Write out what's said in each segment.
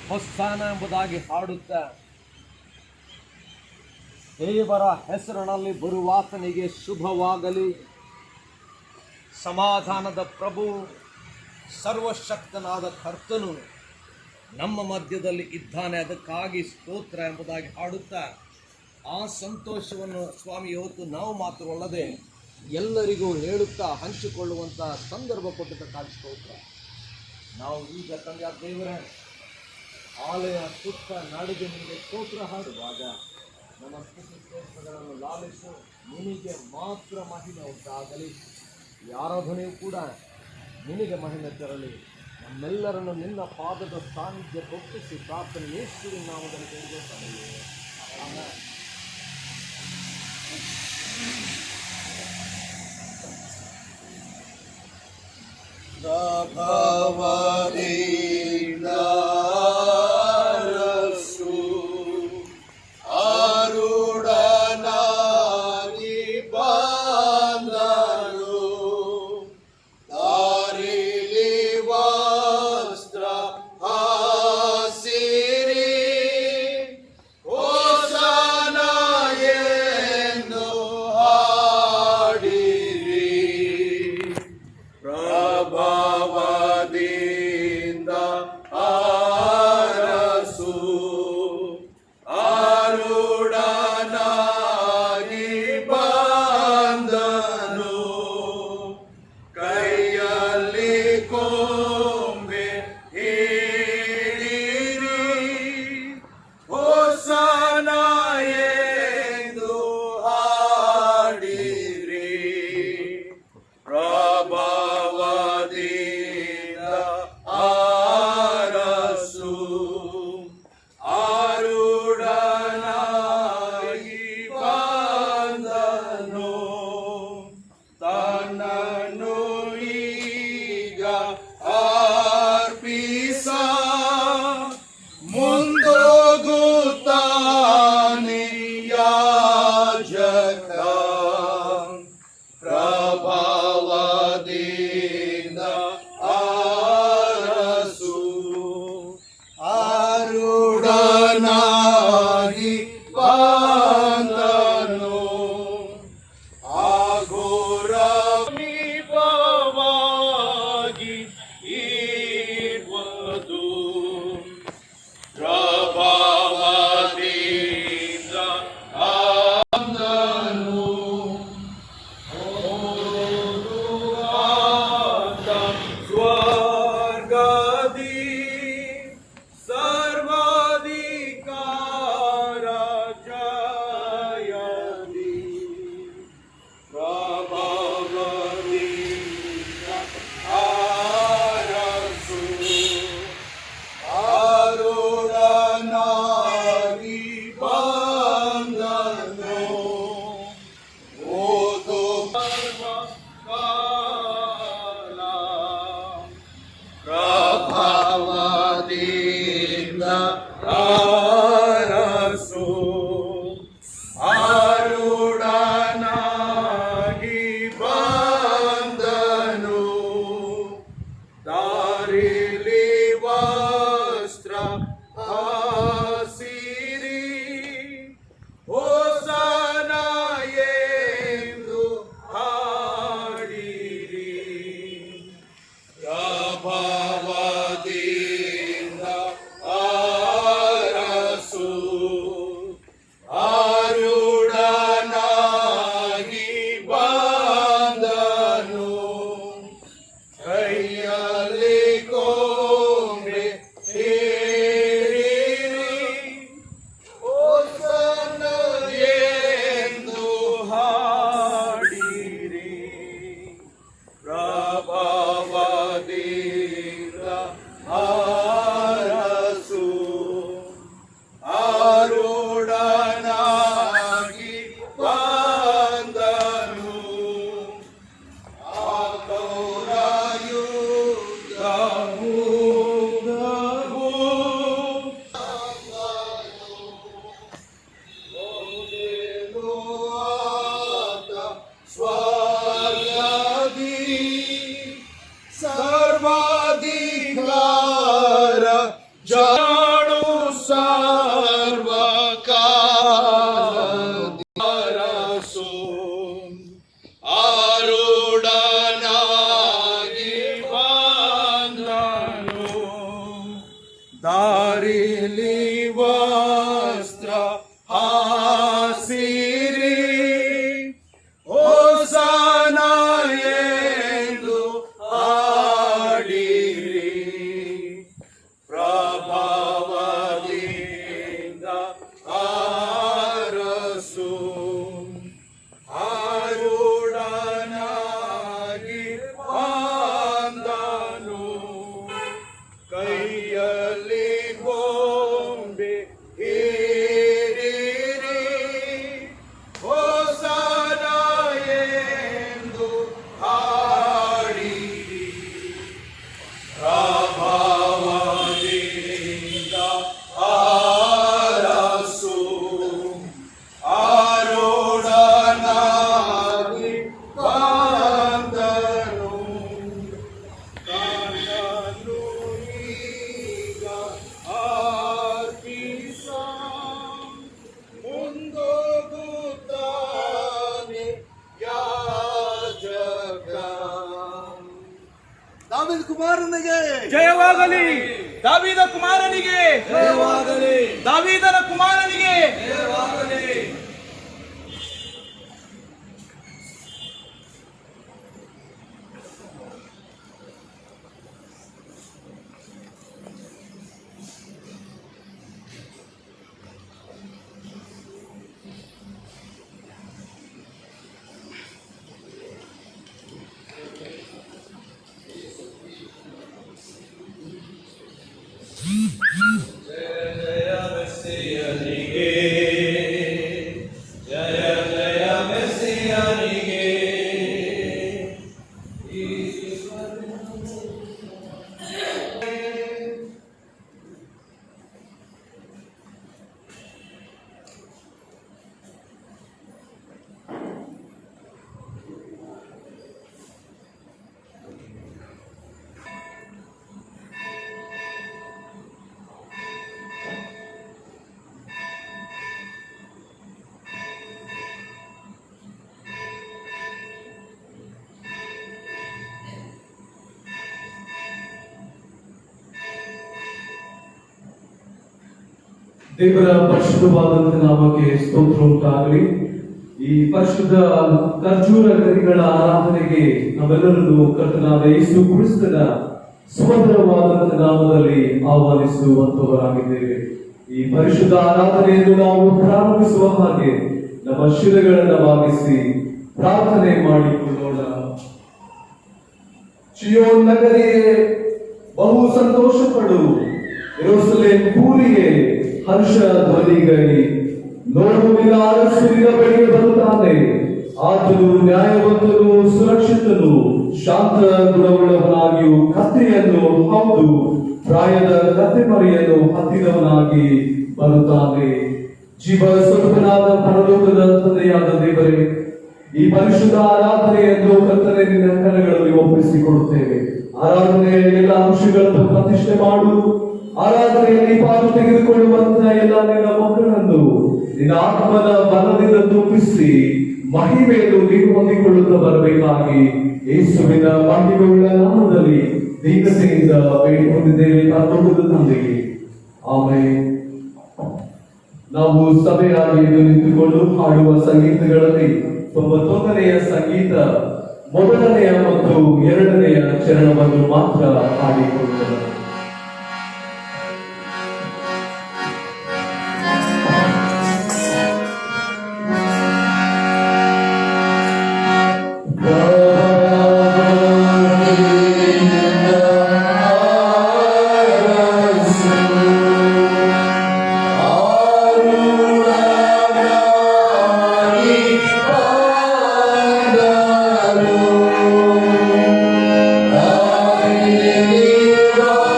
ಹೊಸ್ಸಾನ ಎಂಬುದಾಗಿ ಹಾಡುತ್ತಾ ದೇವರ ಹೆಸರಿನಲ್ಲಿ ಬರುವಾತನಿಗೆ ಶುಭವಾಗಲಿ. ಸಮಾಧಾನದ ಪ್ರಭು ಸರ್ವಶಕ್ತನಾದ ಕರ್ತನು ನಮ್ಮ ಮಧ್ಯದಲ್ಲಿ ಇದ್ದಾನೆ, ಅದಕ್ಕಾಗಿ ಸ್ತೋತ್ರ ಎಂಬುದಾಗಿ ಹಾಡುತ್ತಾ ಆ ಸಂತೋಷವನ್ನು ಸ್ವಾಮಿ ಇವತ್ತು ನಾವು ಮಾತ್ರವಲ್ಲದೆ ಎಲ್ಲರಿಗೂ ಹೇಳುತ್ತಾ ಹಂಚಿಕೊಳ್ಳುವಂಥ ಸಂದರ್ಭ ಕೊಟ್ಟದಕ್ಕಾಗಿ ಸ್ತೋತ್ರ. ನಾವು ಈಗ ತಂದೆ ದೇವರ ಆಲಯ ಸುತ್ತ ನಾಡಿಗೆ ನಿಮಗೆ ಸ್ತೋತ್ರ ಹಾಡುವಾಗ ನಮ್ಮ ಸ್ತುತಿ ಸ್ತೋತ್ರಗಳನ್ನು ಲಾಲಿಸು, ನಿನಗೆ ಮಾತ್ರ ಮಹಿಮೆ ಉಂಟಾಗಲಿ. ಈ ಆರಾಧನೆಯೂ ಕೂಡ ನಿನಗೆ ಮಹಿಮೆ ತರಲಿ. ನಮ್ಮೆಲ್ಲರನ್ನು ನಿನ್ನ ಪಾದದ ಸಾನ್ನಿಧ್ಯ ಒಪ್ಪಿಸಿ ಪ್ರಾರ್ಥನೆ ಯೇಸುವಿನ ನಾಮದಲ್ಲಿ ಬೇಡಿಕೊಳ್ಳುತ್ತೇವೆ. ಆಮೆನ್. ಸರ್ವಕಾರಸು ಆರುಡನಾಗಿ ಬಂದನು ದಾರಿಲಿ ವಸ್ತ್ರ ಹಾಸಿರಿ ಹೋಸನ ಎಂದು ಹಾಡಿರಿ ಪ್ರಭಾವದಿಂದ ಅರಸು ಆರುಡನಾಗಿ ಬಂದನು ಕೈಯಲ್ಲಿ ಗೊಂಬೆ ಹಿಡಿರಿ ಹೋಸನ ಎಂದು ಹಾಡಿರಿ ಪ್ರಭಾವದಿಂದ ಅರಸು ಆರುಡನಾಗಿ ಬಂದನು ತನ್ನನ್ನು ಈಗ ಅರ್ಪಿಸ ಮುಂದೋಗುತ್ತಾನೆ ಯಾಜಕ ದಾವೀದ ಕುಮಾರನಿಗೆ ಜಯವಾಗಲಿ, ದಾವೀದ ಕುಮಾರನಿಗೆ ಜಯವಾಗಲಿ, ದಾವೀದನ ಕುಮಾರನಿಗೆ ಜಯವಾಗಲಿ. ದೇವರ ಪರಿಶುದ್ಧವಾದಂತಹ ನಾಮಕ್ಕೆ ಸ್ತೋತ್ರ ಉಂಟಾಗಲಿ. ಈ ಪರಿಶುದ್ಧ ಖರ್ಜೂರ ಗರಿಗಳ ಆರಾಧನೆಗೆ ನಾವೆಲ್ಲರನ್ನು ಕರ್ತನಾದ ಯೇಸು ಕ್ರಿಸ್ತನ ಸುಮಧುರವಾದಂತಹ ನಾಮದಲ್ಲಿ ಆಹ್ವಾನಿಸುವಂತವರಾಗಿದ್ದೇವೆ. ಈ ಪರಿಶುದ್ಧ ಆರಾಧನೆಯನ್ನು ನಾವು ಪ್ರಾರಂಭಿಸುವ ಹಾಗೆ ನಮ್ಮ ಶಿರಗಳನ್ನು ಬಾಗಿಸಿ ಪ್ರಾರ್ಥನೆ ಮಾಡಿಕೊಳ್ಳೋಣ. ಚಿಯೋನ್ ನಗರಿಯೇ ಬಹು ಸಂತೋಷ ಪಡು, ಯೆರೂಸಲೇಮ್ ಪೂರಿಯೇ ಹರ್ಷ ಧ್ವನಿಗೈ. ನೋಡು, ನಿನ್ನ ಅರಸುವಿನ ಬಳಿಗೆ ಬರುತ್ತಾನೆ. ಆತನು ನ್ಯಾಯವಂತನು, ಸುರಕ್ಷಿತನು, ಶಾಂತ ಗುಣವುಳ್ಳವನಾಗಿಯೂ ಕತ್ತೆಯನ್ನು, ಹೌದು ಪ್ರಾಯದ ಕತ್ತೆ ಮರಿಯನ್ನು ಹತ್ತಿದವನಾಗಿ ಬರುತ್ತಾನೆ. ಜೀವ ಸ್ವರೂಪನಾದ ಪರಲೋಕದ ತಂದೆಯಾದ ದೇವರೇ, ಈ ಪರಿಶುದ್ಧ ಆರಾಧನೆಯನ್ನು ಕರ್ತನೆ ನಿನ್ನ ಕರಗಳಲ್ಲಿ ಒಪ್ಪಿಸಿಕೊಡುತ್ತೇವೆ. ಆರಾಧನೆಯ ಎಲ್ಲ ಅಂಶಗಳನ್ನು ಪ್ರತಿಷ್ಠೆ ಮಾಡು. ಆರಾಧನೆಯಲ್ಲಿ ಪಾಲು ತೆಗೆದುಕೊಳ್ಳುವಂತಹ ಎಲ್ಲ ನಿನ್ನ ಮಕ್ಕಳನ್ನು ನಿನ್ನ ಆತ್ಮನ ಬಲದಿಂದ ತೂಪಿಸಿ ಮಹಿಮೆಯನ್ನು ನೀವು ಹೊಂದಿಕೊಳ್ಳುತ್ತಾ ಬರಬೇಕಾಗಿ ಯೇಸುವಿನ ಮಹಿಮೆಯುಳ್ಳ ನಾಮದಲ್ಲಿ ದೀನತೆಯಿಂದ ಬೇಡಿಕೊಂಡಿದ್ದೇವೆ ಪರಲೋಕದ ತಂದೆಗೆ, ಆಮೆನ್. ನಾವು ಸಭೆಯಾಗಿ ನಿಂತುಕೊಂಡು ಹಾಡುವ ಸಂಗೀತಗಳಲ್ಲಿ 91ನೆಯ ಸಂಗೀತ 1ನೆಯ ಮತ್ತು 2ನೆಯ ಚರಣವನ್ನು ಮಾತ್ರ ಹಾಡಿಕೊಳ್ಳೋಣ. Hallelujah.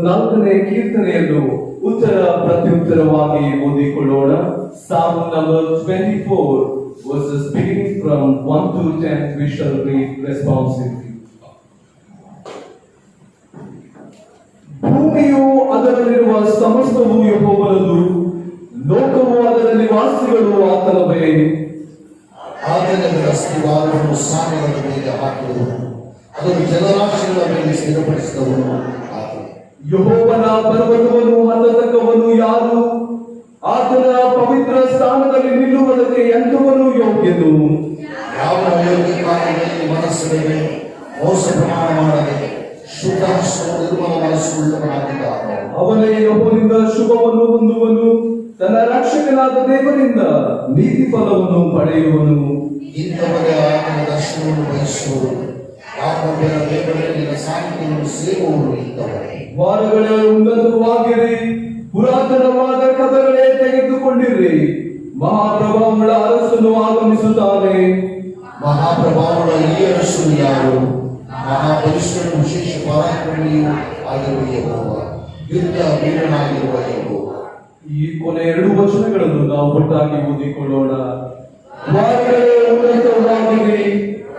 4ನೇ ಕೀರ್ತನೆಯನ್ನು ಉತ್ತರ ಪ್ರತ್ಯುತ್ತರವಾಗಿ ಓದಿಕೊಳ್ಳೋಣ. Psalm number 24 verses beginning from 1 to 10 we shall read responsively. ಭೂಮಿಯು ಅದರಲ್ಲಿರುವ ಸಮಸ್ತವು ಯೆಹೋವನದು, ಲೋಕವು ಅದರ ನಿವಾಸಿಗಳು ಆತನವೇ. ಆತನ ಅಸ್ತಿವಾರವನ್ನು ಸಾಗರದ ಮೇಲೆ ಹಾಕಿದವನು, ಅದನ್ನು ಜಲರಾಶಿಗಳ ಮೇಲೆ ಸ್ಥಿರಪಡಿಸಿದವನು ಆತನೇ. ಯೆಹೋವನ ಪರ್ವತವನ್ನು ಹತ್ತತಕ್ಕವನು ಯಾರು? ಆತನ ಪವಿತ್ರ ಸ್ಥಾನದಲ್ಲಿ ನಿಲ್ಲುವುದಕ್ಕೆ ಎಂಥವನು ಯೋಗ್ಯನು? ಯಾವ ಅಯೋಗ್ಯ ಕಾರ್ಯಗಳಲ್ಲಿ ಮನಸ್ಸಿದೆ, ಮೋಸ ಪ್ರಮಾಣ ಮಾಡದೆ ಶುದ್ಧ ನಿರ್ಮಲ ಮನಸ್ಸುಳ್ಳವನಾಗಿದ್ದಾನೆ. ಅವನೇ ಯೆಹೋವನಿಂದ ಶುಭವನ್ನು ಹೊಂದುವನು, ತನ್ನ ರಕ್ಷಕನಾದ ದೇವರಿಂದ ನೀತಿ ಫಲವನ್ನು ಪಡೆಯುವನು. ಇಂಥವರೇ ಆತನ ದರ್ಶನವನ್ನು ಬಯಸುವರು, ಯಾಕೊಬ್ಬರ ದೇವರಲ್ಲಿ ಸಾಹಿತ್ಯವನ್ನು ಸೇರುವವರು ಇಂಥವರೇ. ವಾರಗಳೇ ಉನ್ನತವಾಗಿರಿ, ಪುರಾತನವಾದ ಕಥಗಳೇ ತೆಗೆದುಕೊಂಡಿರಿ. ಮಹಾಪ್ರಭಾವಗಳ ಅರಸನು ಆಗಮಿಸುತ್ತಾನೆ. ಮಹಾಪ್ರಭಾವಗಳ ಈ ಅರಸನು ಯಾರು? ಮಹಾಬಲಿಷ್ಠನು ವಿಶೇಷ ಪರಾಕ್ರಮಿಯೂ ಆಗಿರುವ ಯೆಹೋವ, ಯುದ್ಧ ವೀರನಾಗಿರುವ ಯೆಹೋವ. ಈ ಕೊನೆ 2 ವಚನಗಳನ್ನು ನಾವು ಒಟ್ಟಾಗಿ ಓದಿಕೊಳ್ಳೋಣ. ವಾರಗಳೇ ಉನ್ನತವಾಗಿರಿ,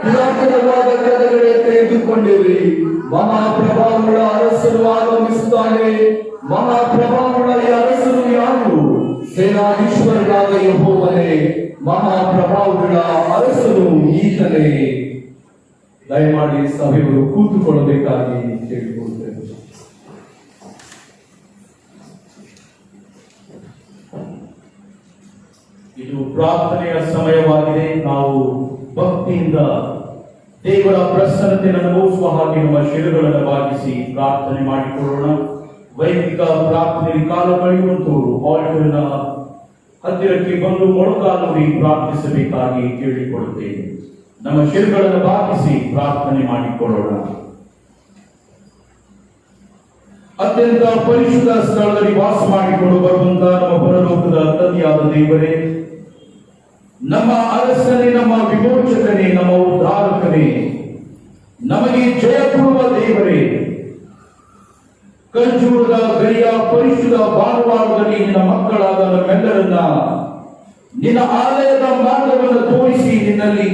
ಪುರಾತನವಾದ ಕಥಗಳೇ ತೆಗೆದುಕೊಂಡಿರಿ. ಮಹಾಪ್ರಭಾವಗಳ ಅರಸನು ಆಗಮಿಸುತ್ತಾನೆ. ಮಹಾಪ್ರಭಾವಗಳ ಈ ಅರಸನು ಯಾರು? ಸೇನಾಧೀಶ್ವರನಾದ ಯೆಹೋವನೇ, ಮಹಾಪ್ರಭಾವಗಳ ಅರಸನು ಈತನೇ. ದಯಮಾಡಿ ಸಭೆಯವರು ಕೂತುಕೊಳ್ಳಬೇಕಾಗಿ ಕೇಳಿಕೊಳ್ಳುತ್ತೇವೆ. ಇದು ಪ್ರಾರ್ಥನೆಯ ಸಮಯವಾಗಿದೆ. ನಾವು ಭಕ್ತಿಯಿಂದ ದೇವರ ಪ್ರಸನ್ನತೆಯನ್ನು ಅನುಭವಿಸುವ ಹಾಗೆ ನಮ್ಮ ಶಿರಗಳನ್ನು ಬಾಗಿಸಿ ಪ್ರಾರ್ಥನೆ ಮಾಡಿಕೊಳ್ಳೋಣ. ವೈದಿಕ ಪ್ರಾರ್ಥನೆಯಲ್ಲಿ ಕಾಲ ಕಳೆಯುವಂತವರು ಆಲ್ಟರ್ನ ಹತ್ತಿರಕ್ಕೆ ಬಂದು ಮೊಳಕಾಲೂರಿ ಪ್ರಾರ್ಥಿಸಬೇಕಾಗಿ ಕೇಳಿಕೊಳ್ಳುತ್ತೇವೆ. ನಮ್ಮ ಶಿರಗಳನ್ನು ಬಾಗಿಸಿ ಪ್ರಾರ್ಥನೆ ಮಾಡಿಕೊಳ್ಳೋಣ. ಅತ್ಯಂತ ಪರಿಶುದ್ಧ ಸ್ಥಳದಲ್ಲಿ ವಾಸ ಮಾಡಿಕೊಂಡು ಬರುವಂತಹ ನಮ್ಮ ಪರಲೋಕದ ತಂದೆಯಾದ ದೇವರೇ, ನಮ್ಮ ಅರಸನೇ, ನಮ್ಮ ವಿಮೋಚಕನೇ, ನಮ್ಮ ಉದ್ಧಾರಕನೇ, ನಮಗೆ ಜಯ ಕೊಡುವ ದೇವರೇ, ಕಂಚೂರದ ಗರಿಯ ಪರಿಶುದ್ಧ ಭಾನುವಾರದಲ್ಲಿ ನಿನ್ನ ಮಕ್ಕಳಾದ ನಮ್ಮೆಲ್ಲರನ್ನ ನಿನ್ನ ಆಲಯದ ಮಾರ್ಗವನ್ನು ತೋರಿಸಿ ನಿನ್ನಲ್ಲಿ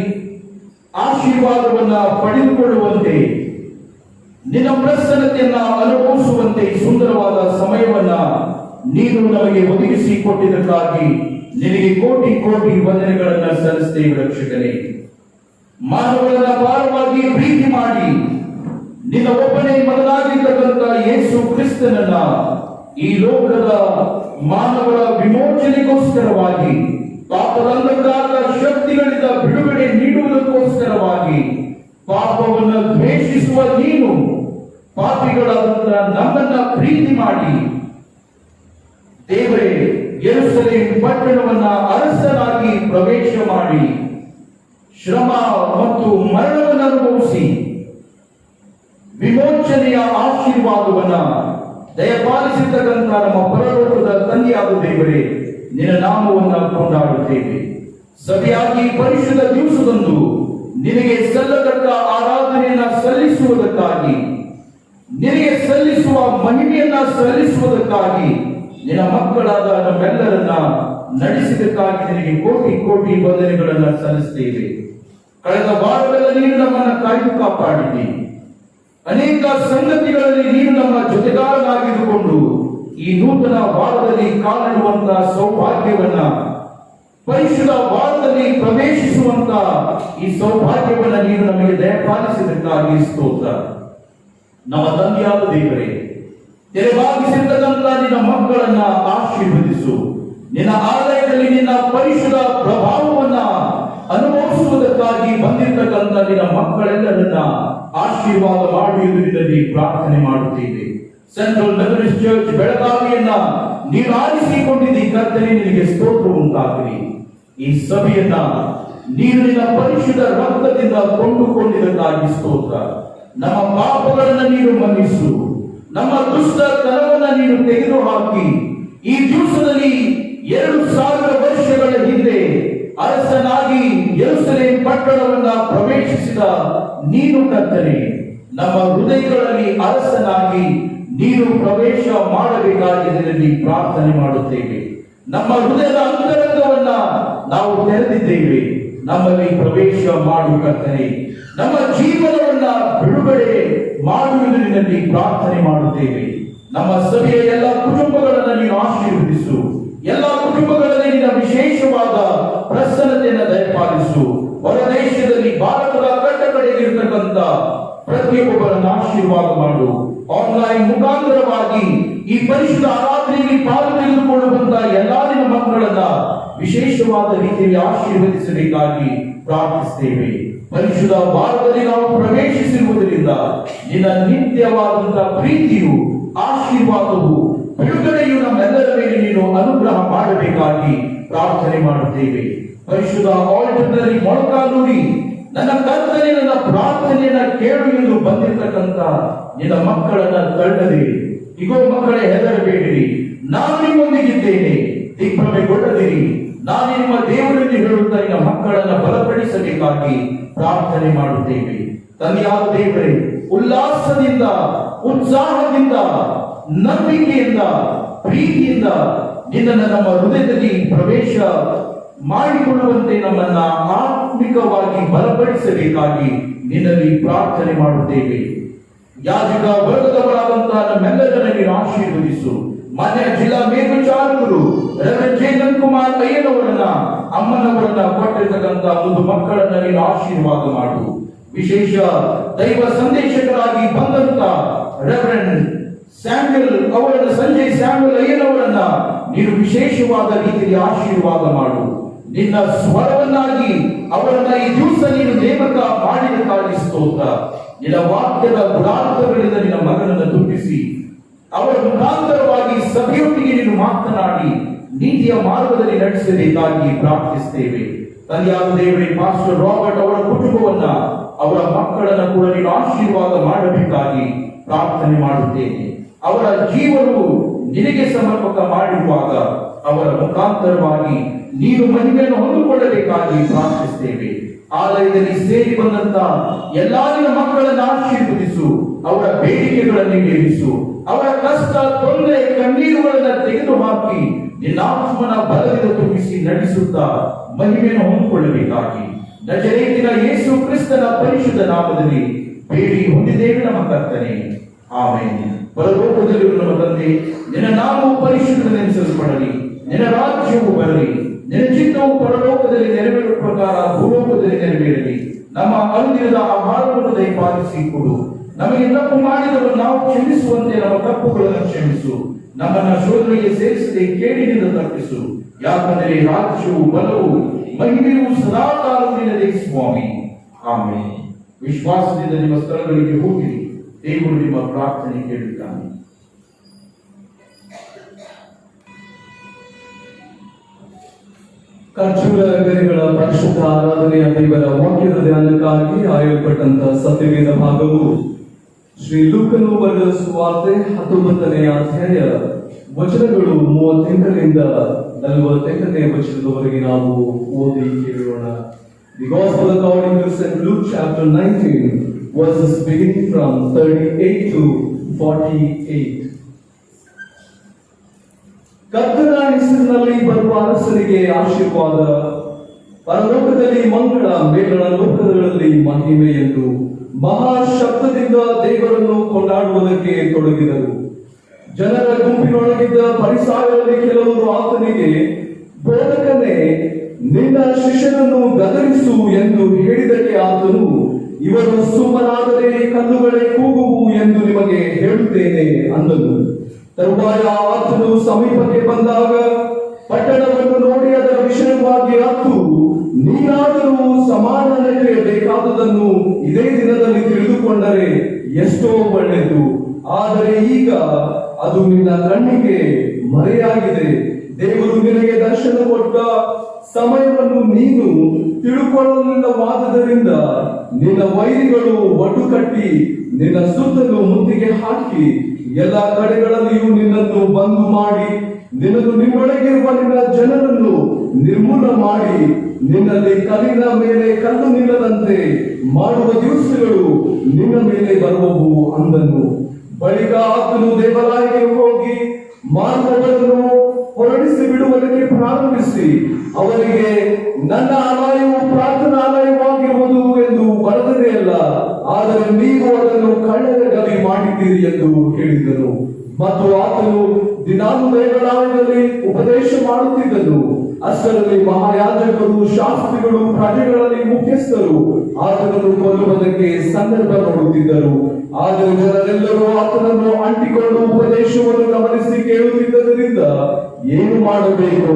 ಆಶೀರ್ವಾದವನ್ನ ಪಡೆದುಕೊಳ್ಳುವಂತೆ, ನಿನ್ನ ಪ್ರಸನ್ನತೆಯನ್ನ ಅನುಭವಿಸುವಂತೆ ಸುಂದರವಾದ ಸಮಯವನ್ನ ನೀನು ನಮಗೆ ಒದಗಿಸಿ ಕೊಟ್ಟಿದ್ದಕ್ಕಾಗಿ ನಿನಗೆ ಕೋಟಿ ಕೋಟಿ ವಂದನೆಗಳನ್ನ ಸಲ್ಲಿಸುತ್ತೇವೆ ರಕ್ಷಕನೇ. ಮಾನವರನ್ನ ಭಾರವಾಗಿ ಪ್ರೀತಿ ಮಾಡಿ ನಿನ್ನ ಒಬ್ಬನೇ ಮಗನಾಗಿರ್ತಕ್ಕಂಥ ಯೇಸು ಕ್ರಿಸ್ತನನ್ನ ಈ ಲೋಕದ ಮಾನವರ ವಿಮೋಚನೆಗೋಸ್ಕರವಾಗಿ, ಪಾಪದ ಅಂಧಕಾರದ ಶಕ್ತಿಗಳಿಂದ ಬಿಡುಗಡೆ ನೀಡುವುದಕ್ಕೋಸ್ಕರವಾಗಿ, ಪಾಪವನ್ನು ದ್ವೇಷಿಸುವ ನೀನು ಪಾಪಿಗಳಾದಂತಹ ನಮ್ಮನ್ನ ಪ್ರೀತಿ ಮಾಡಿ ದೇವರೇ, ಯೆರೂಸಲೇಮ್ ಪಟ್ಟಣವನ್ನ ಅರಸನಾಗಿ ಪ್ರವೇಶ ಮಾಡಿ ಶ್ರಮ ಮತ್ತು ಮರಣವನ್ನು ಅನುಭವಿಸಿ ವಿಮೋಚನೆಯ ಆಶೀರ್ವಾದವನ್ನ ದಯಪಾಲಿಸಿರ್ತಕ್ಕಂಥ ನಮ್ಮ ಪರಲೋಕದ ತಂದೆಯಾದ ದೇವರೇ, ನಿನ್ನ ನಾಮವನ್ನ ಕೊಂಡಾಡುತ್ತೇವೆ. ಸಭೆಯಾಗಿ ಪರಿಶುದ್ಧ ದಿವಸದಂದು ನಿನಗೆ ಸಲ್ಲತಕ್ಕ ಆರಾಧನೆಯನ್ನ ಸಲ್ಲಿಸುವುದಕ್ಕಾಗಿ, ನಿನಗೆ ಸಲ್ಲಿಸುವ ಮಹಿಮೆಯನ್ನ ಸಲ್ಲಿಸುವುದಕ್ಕಾಗಿ, ನಿನ್ನ ಮಕ್ಕಳಾದ ನಮ್ಮೆಲ್ಲರನ್ನ ನಡೆಸಿದಕ್ಕಾಗಿ ನಿನಗೆ ಕೋಟಿ ಕೋಟಿ ವಂದನೆಗಳನ್ನ ಸಲ್ಲಿಸುತ್ತೇವೆ. ಕಳೆದ ವಾರಗಳಲ್ಲಿ ನೀನು ನಮ್ಮನ್ನ ಕಾಯ್ದು ಕಾಪಾಡಿದ್ದೀ. ಅನೇಕ ಸಂಗತಿಗಳಲ್ಲಿ ನೀನು ನಮ್ಮ ಜೊತೆಗಾರನಾಗಿದ್ದುಕೊಂಡು ಈ ನೂತನ ವಾರದಲ್ಲಿ ಕಾಲಿಡುವಂತಹ ಸೌಭಾಗ್ಯವನ್ನ, ಪರಿಶುದ್ಧ ವಾರದಲ್ಲಿ ಪ್ರವೇಶಿಸುವಂತ ಈ ಸೌಭಾಗ್ಯವನ್ನ ನೀನು ನಮಗೆ ದಯಪಾಲಿಸಿದಕ್ಕಾಗಿ ಸ್ತೋತ್ರ. ನಮ್ಮ ತಂದೆಯಾದ ದೇವರೇ, ತೆರೆಬಾಗಿಸಿರ್ತಕ್ಕಂಥ ನಿನ್ನ ಮಕ್ಕಳನ್ನ ಆಶೀರ್ವದಿಸು. ನಿನ್ನ ಆಲಯದಲ್ಲಿ ನಿನ್ನ ಪರಿಶುದ್ಧ ಪ್ರಭಾವವನ್ನ ಅನುಭವಿಸುವುದಕ್ಕಾಗಿ ಬಂದಿರತಕ್ಕಂಥ ನಿನ್ನ ಮಕ್ಕಳೆಲ್ಲರನ್ನ ಆಶೀರ್ವಾದ ಮಾಡುವುದರಲ್ಲಿ ಪ್ರಾರ್ಥನೆ ಮಾಡುತ್ತೇವೆ. ಸೆಂಟ್ರಲ್ ಮೆಥಡಿಸ್ಟ್ ಚರ್ಚ್ ಬೆಳಗಾವಿಯನ್ನ ನೀನು ಆರಿಸಿಕೊಂಡಿದ್ದಿ ಕರ್ತನೇ, ನಿನಗೆ ಸ್ತೋತ್ರ ಉಂಟಾಗಲಿ. ಈ ಸಭೆಯನ್ನ ನೀನು ನಿನ್ನ ಪರಿಶುದ್ಧ ರಕ್ತದಿಂದ ಕೊಂಡುಕೊಂಡಿದ್ದಕ್ಕಾಗಿ ಸ್ತೋತ್ರ. ನಮ್ಮ ಪಾಪಗಳನ್ನ ನೀನು ಮನ್ನಿಸು. ನಮ್ಮ ದುಷ್ಟತನವನ್ನ ನೀನು ತೆಗೆದುಹಾಕಿ ಈ ದಿವಸದಲ್ಲಿ 2000 ವರ್ಷಗಳ ಹಿಂದೆ ಅರಸನಾಗಿ ಯೆರೂಸಲೇಮ್ ಪಟ್ಟಣವನ್ನ ಪ್ರವೇಶಿಸಿದ ನೀನು ಕರ್ತನೇ, ನಮ್ಮ ಹೃದಯಗಳಲ್ಲಿ ಅರಸನಾಗಿ ನೀನು ಪ್ರವೇಶ ಮಾಡಬೇಕಾಗಿ ನಿನ್ನಲ್ಲಿ ಪ್ರಾರ್ಥನೆ ಮಾಡುತ್ತೇವೆ. ನಮ್ಮ ಹೃದಯದ ಅಂತರಂಗವನ್ನ ನಾವು ತೆರೆದಿದ್ದೇವೆ. ನಮ್ಮಲ್ಲಿ ಪ್ರವೇಶ ಮಾಡು ಕರ್ತನೆ. ನಮ್ಮ ಜೀವನವನ್ನ ಬಿಡುಗಡೆ ಮಾಡುವುದರಲ್ಲಿ ಪ್ರಾರ್ಥನೆ ಮಾಡುತ್ತೇವೆ. ನಮ್ಮ ಸಭೆಯ ಎಲ್ಲ ಕುಟುಂಬಗಳನ್ನು ನೀನು ಆಶೀರ್ವದಿಸು. ಎಲ್ಲ ಕುಟುಂಬಗಳಲ್ಲಿ ನಿನ್ನ ವಿಶೇಷವಾದ ಪ್ರಸನ್ನತೆಯನ್ನು ದಯಪಾಲಿಸು. ಹೊರ ದೇಶದಲ್ಲಿ ಭಾರತದ ಕಟ್ಟ ಕಡೆಗಿರ್ತಕ್ಕಂಥ ಪ್ರತಿಯೊಬ್ಬರನ್ನು ಆಶೀರ್ವಾದ ಮಾಡು. ಆನ್ಲೈನ್ ಮುಖಾಂತರವಾಗಿ ಈ ಪರಿಶುದ್ಧ ಆರಾಧನೆಯಲ್ಲಿ ಪಾಲು ತೆಗೆದುಕೊಳ್ಳುವಂತಹ ಎಲ್ಲಾ ನಿನ್ನ ಮಕ್ಕಳನ್ನ ವಿಶೇಷವಾದ ರೀತಿಯಲ್ಲಿ ಆಶೀರ್ವದಿಸಬೇಕಾಗಿ ಪ್ರಾರ್ಥಿಸ್ತೇವೆ. ಪರಿಶುದ್ಧ ಭಾರತದಲ್ಲಿ ನಾವು ಪ್ರವೇಶಿಸಿರುವುದರಿಂದ ನಿನ್ನ ನಿತ್ಯವಾದಂತಹ ಪ್ರೀತಿಯು, ಆಶೀರ್ವಾದವು, ಬಿಡುಗಡೆಯು ನಮ್ಮೆಲ್ಲರ ಮೇಲೆ ನೀನು ಅನುಗ್ರಹ ಮಾಡಬೇಕಾಗಿ ಪ್ರಾರ್ಥನೆ ಮಾಡುತ್ತೇವೆ. ಪರಿಶುದ್ಧ ಆಲ್ಟರ್ನಲ್ಲಿ ಮೊಳಕಾಲೂರಿ ನನ್ನ ಕರ್ತನೆ ನನ್ನ ಪ್ರಾರ್ಥನೆಯನ್ನ ಕೇಳು ಎಂದು ಬಂದಿರತಕ್ಕಂತ ನಿನ್ನ ಮಕ್ಕಳನ್ನ ತಳ್ಳದೆ, ಇಗೋ ಮಕ್ಕಳೇ ಹೆದರಬೇಡಿರಿ, ನಾನು ನಿಮ್ಮೊಂದಿಗಿದ್ದೇನೆ, ದಿಗ್ಭ್ರಮೆಗೊಳ್ಳದಿರಿ, ನಾನು ನಿಮ್ಮ ದೇವರಲ್ಲಿ ಹೇಳುತ್ತಾ ನಿನ್ನ ಮಕ್ಕಳನ್ನ ಬಲಪಡಿಸಬೇಕಾಗಿ ಪ್ರಾರ್ಥನೆ ಮಾಡುತ್ತೇವೆ. ತಂದೆಯಾದ ದೇವರೇ, ಉಲ್ಲಾಸದಿಂದ, ಉತ್ಸಾಹದಿಂದ, ನಂಬಿಕೆಯಿಂದ, ಪ್ರೀತಿಯಿಂದ ನಿನ್ನನ್ನು ನಮ್ಮ ಹೃದಯದಲ್ಲಿ ಪ್ರವೇಶ ಮಾಡಿಕೊಳ್ಳುವಂತೆ ನಮ್ಮನ್ನ ಆತ್ಮಿಕವಾಗಿ ಬಲಪಡಿಸಬೇಕಾಗಿ ನಿನ್ನಲ್ಲಿ ಪ್ರಾರ್ಥನೆ ಮಾಡುತ್ತೇವೆ. ಯಾಜಕ ವರ್ಗದವರಾದಂತಹ ನಮ್ಮೆಲ್ಲರನ್ನ ನೀನು ಆಶೀರ್ವದಿಸು. ಮಾನ್ಯ ಜಿಲ್ಲಾ ಮೇಲ್ವಿಚಾರಕರು ರೆವರೆಂಡ್ ಚೇತನ್ ಕುಮಾರ್ ಅಯ್ಯನವರನ್ನ, ಅಮ್ಮನವರನ್ನ ಕೊಟ್ಟಿರ್ತಕ್ಕಂಥ ಒಂದು ಮಕ್ಕಳನ್ನ ನೀನು ಆಶೀರ್ವಾದ ಮಾಡು. ವಿಶೇಷ ದೈವ ಸಂದೇಶಕರಾಗಿ ಬಂದಂತ ರೆವರೆಂಡ್ ಸ್ಯಾಮ್ಯುಯಲ್ ಅವರನ್ನ, ಸಂಜಯ್ ಸ್ಯಾಮ್ಯುಯಲ್ ಅಯ್ಯನವರನ್ನ ನೀನು ವಿಶೇಷವಾದ ರೀತಿಯಲ್ಲಿ ಆಶೀರ್ವಾದ ಮಾಡು. ನಿನ್ನ ಸ್ವರವನ್ನಾಗಿ ಅವರನ್ನ ಈ ದಿವಸ ನೀನು ನೇಮಕ ಮಾಡಿದಕ್ಕಾಗಿ ಸ್ತೋತ್ರ. ನಿನ್ನ ವಾಕ್ಯದ ಗುಣಾರ್ಥಗಳಿಂದ ನಿನ್ನ ಮಗನನ್ನು ತುಂಬಿಸಿ ಅವರ ಮುಖಾಂತರವಾಗಿ ಸಭೆಯೊಟ್ಟಿಗೆ ನೀನು ಮಾತನಾಡಿ ನೀತಿಯ ಮಾರ್ಗದಲ್ಲಿ ನಡೆಸಬೇಕಾಗಿ ಪ್ರಾರ್ಥಿಸ್ತೇವೆ. ತಂದೆಯಾದ ದೇವರೇ, ಪಾಸ್ಟರ್ ರಾಬರ್ಟ್ ಅವರ ಕುಟುಂಬವನ್ನ, ಅವರ ಮಕ್ಕಳನ್ನ ಕೂಡ ನೀನು ಆಶೀರ್ವಾದ ಮಾಡಬೇಕಾಗಿ ಪ್ರಾರ್ಥನೆ ಮಾಡುತ್ತೇನೆ. ಅವರ ಜೀವನವು ನಿನಗೆ ಸಮರ್ಪಕ ಮಾಡಿರುವಾಗ ಅವರ ಮುಖಾಂತರವಾಗಿ ನೀನು ಮಹಿಮೆಯನ್ನು ಹೊಂದಿಕೊಳ್ಳಬೇಕಾಗಿ ಪ್ರಾರ್ಥಿಸ್ತೇವೆ. ಆಲಯದಲ್ಲಿ ಸೇರಿ ಬಂದಂತ ಎಲ್ಲಾ ನಿನ್ನ ಮಕ್ಕಳನ್ನು ಆಶೀರ್ವದಿಸು. ಅವರ ಬೇಡಿಕೆಗಳನ್ನು ಈಡೇರಿಸು. ಅವರ ಕಷ್ಟ, ತೊಂದರೆ, ಕಣ್ಣೀರುಗಳನ್ನು ತೆಗೆದುಹಾಕಿ ನಿನ್ನ ಆತ್ಮನ ಬಲದಿಂದ ತುಂಬಿಸಿ ನಡೆಸುತ್ತಾ ಮಹಿಮೆಯನ್ನು ಹೊಂದಿಕೊಳ್ಳಬೇಕಾಗಿ ನಜರೇತಿನ ಯೇಸು ಕ್ರಿಸ್ತನ ಪರಿಶುದ್ಧ ನಾಮದಲ್ಲಿ ಬೇಡಿ ಹೊಂದಿದ್ದೇವೆ ನಮ್ಮ ಕರ್ತನೆ. ಆಮೆನ್. ಪರಲೋಕದಲ್ಲಿರುವ ನಮ್ಮ ತಂದೆ, ನಿನ್ನ ನಾಮವು ಪರಿಶುದ್ಧನೆನಿಸಲ್ಪಡಲಿ, ನಿನ್ನ ರಾಜ್ಯವು ಬರಲಿ, ನಿನ್ನ ಚಿತ್ತವು ಪರಲೋಕದಲ್ಲಿ ನೆರವೇರುವ ಪ್ರಕಾರ ಭೂಲೋಕದಲ್ಲಿ ನೆರವೇರಲಿ. ನಮ್ಮ ಅನುದಿನದ ಆಹಾರವನ್ನು ದಯಪಾಲಿಸಿ ಕೊಡು. ನಮಗೆ ತಪ್ಪು ಮಾಡಿದವರು ನಾವು ಕ್ಷಮಿಸುವಂತೆ ನಮ್ಮ ತಪ್ಪುಗಳನ್ನು ಕ್ಷಮಿಸು. ನಮ್ಮನ್ನ ಶೋಧನೆಗೆ ಸೇರಿಸದೆ ಕೇಡಿನಿಂದ ತಪ್ಪಿಸು. ಯಾಕಂದರೆ ರಾಜ್ಯವು, ಬಲವು, ಮಹಿಮೆಯು ಸದಾ ಕಾಲದಲ್ಲಿ ಸ್ವಾಮಿ. ಆಮೆನ್. ವಿಶ್ವಾಸದಿಂದ ನಿಮ್ಮ ಸ್ಥಳಗಳಿಗೆ ಹೋಗಿರಿ. ದೇವರು ನಿಮ್ಮ ಪ್ರಾರ್ಥನೆ ಕೇಳಿದ್ದಾನೆ. ಖರ್ಜೂರ ಗರಿಗಳ ಪರಿಶುದ್ಧ ಆರಾಧನೆಯ ದೇವರ ವಾಕ್ಯದ ಧ್ಯಾನಕ್ಕಾಗಿ ಆಯಲ್ಪಟ್ಟಂತಹ ಸತ್ಯವೇದ ಭಾಗವು ಶ್ರೀ ಲೂಕನು ಬರೆದ ಸುವಾರ್ತೆ 19ನೇ ಅಧ್ಯಾಯ ವಚನಗಳು 38ರಿಂದ 48ನೇ ವಚನದವರೆಗೆ ನಾವು ಓದಿ ಕೇಳೋಣ. The Gospel according to St. Luke chapter 19 verses beginning from 38 to 48. ಕರ್ತನ ಹೆಸರಿನಲ್ಲಿ ಬರುವ ಅರಸನಿಗೆ ಆಶೀರ್ವಾದ, ಪರಲೋಕದಲ್ಲಿ ಮಂಗಳ, ಮೇಲಣ ಲೋಕಗಳಲ್ಲಿ ಮಹಿಮೆ ಎಂದು ಮಹಾಶಬ್ದದಿಂದ ದೇವರನ್ನು ಕೊಂಡಾಡುವುದಕ್ಕೆ ತೊಡಗಿದರು. ಜನರ ಗುಂಪಿನೊಳಗಿದ್ದ ಫರಿಸಾಯರಲ್ಲಿ ಕೆಲವರು ಆತನಿಗೆ, ಬೋಧಕನೇ, ನಿನ್ನ ಶಿಷ್ಯನನ್ನು ಗದರಿಸು ಎಂದು ಹೇಳಿದಕ್ಕೆ ಆತನು, ಇವರು ಸುಮ್ಮನಾದರೆ ಕಲ್ಲುಗಳೇ ಕೂಗುವು ಎಂದು ನಿಮಗೆ ಹೇಳುತ್ತೇನೆ ಅಂದನು. ತರುವಾಯ ಆತನು ಸಮೀಪಕ್ಕೆ ಬಂದಾಗ ಪಟ್ಟಣವನ್ನು ನೋಡಿ ಅದರ ವಿಷಯವಾಗಿ ಅತ್ತು, ನೀನಾದರೂ ಸಮಾಧಾನಕ್ಕೆ ಬೇಕಾದುದನ್ನು ಇದೇ ದಿನದಲ್ಲಿ ತಿಳಿದುಕೊಂಡರೆ ಎಷ್ಟೋ ಒಳ್ಳೆಯದು. ಆದರೆ ಈಗ ಅದು ನಿನ್ನ ಕಣ್ಣಿಗೆ ಮರೆಯಾಗಿದೆ. ದೇವರು ನಿನಗೆ ದರ್ಶನ ಕೊಟ್ಟ ಸಮಯವನ್ನು ನೀನು ತಿಳುಕೊಳ್ಳಲಿಲ್ಲವಾದ್ದರಿಂದ ನಿನ್ನ ವೈರಿಗಳು ಒಟ್ಟು ಕಟ್ಟಿ ನಿನ್ನ ಸುತ್ತಲೂ ಮುತ್ತಿಗೆ ಹಾಕಿ ಎಲ್ಲ ಕಡೆಗಳಲ್ಲಿಯೂ ನಿನ್ನನ್ನು ಬಂದು ಮಾಡಿ ನಿನ್ನನ್ನು ನಿನ್ನೊಳಗಿರುವ ನಿನ್ನ ಜನರನ್ನು ನಿರ್ಮೂಲ ಮಾಡಿ ನಿನ್ನಲ್ಲಿ ಕಲ್ಲಿನ ಮೇಲೆ ಕಲ್ಲು ನಿಲ್ಲದಂತೆ ಮಾಡುವ ದಿವಸಗಳು ನಿನ್ನ ಮೇಲೆ ಬರುವವು ಅಂದನು. ಬಳಿಕ ಆತನು ದೇವಾಲಯಕ್ಕೆ ಹೋಗಿ ಮಾನವರನ್ನು ಹೊರಡಿಸಿ ಬಿಡುವುದಕ್ಕೆ ಪ್ರಾರಂಭಿಸಿ ಅವರಿಗೆ, ನನ್ನ ಆಲಯವು ಪ್ರಾರ್ಥನಾಲಯವಾಗಿರುವುದು ಎಂದು ಬರೆದದೇ ಅಲ್ಲ, ಆದರೆ ನೀವು ಅದನ್ನು ಕಳ್ಳರ ಗವಿ ಮಾಡಿದ್ದೀರಿ ಎಂದು ಹೇಳಿದನು. ಮತ್ತು ಆತನು ದಿನಾಲು ದೇವಾಲಯದಲ್ಲಿ ಉಪದೇಶ ಮಾಡುತ್ತಿದ್ದನು. ಅಷ್ಟರಲ್ಲಿ ಮಹಾಯಾಜಕರು, ಶಾಸ್ತ್ರಿಗಳು, ಪ್ರಜೆಗಳಲ್ಲಿ ಮುಖ್ಯಸ್ಥರು ಆತನನ್ನು ಕೊಲ್ಲುವುದಕ್ಕೆ ಸಂದರ್ಭ ನೋಡುತ್ತಿದ್ದರು. ಆದರೆ ಜನರೆಲ್ಲರೂ ಆತನನ್ನು ಅಂಟಿಕೊಂಡು ಉಪದೇಶವನ್ನು ಗಮನಿಸಿ ಕೇಳುತ್ತಿದ್ದರಿಂದ ಏನು ಮಾಡಬೇಕು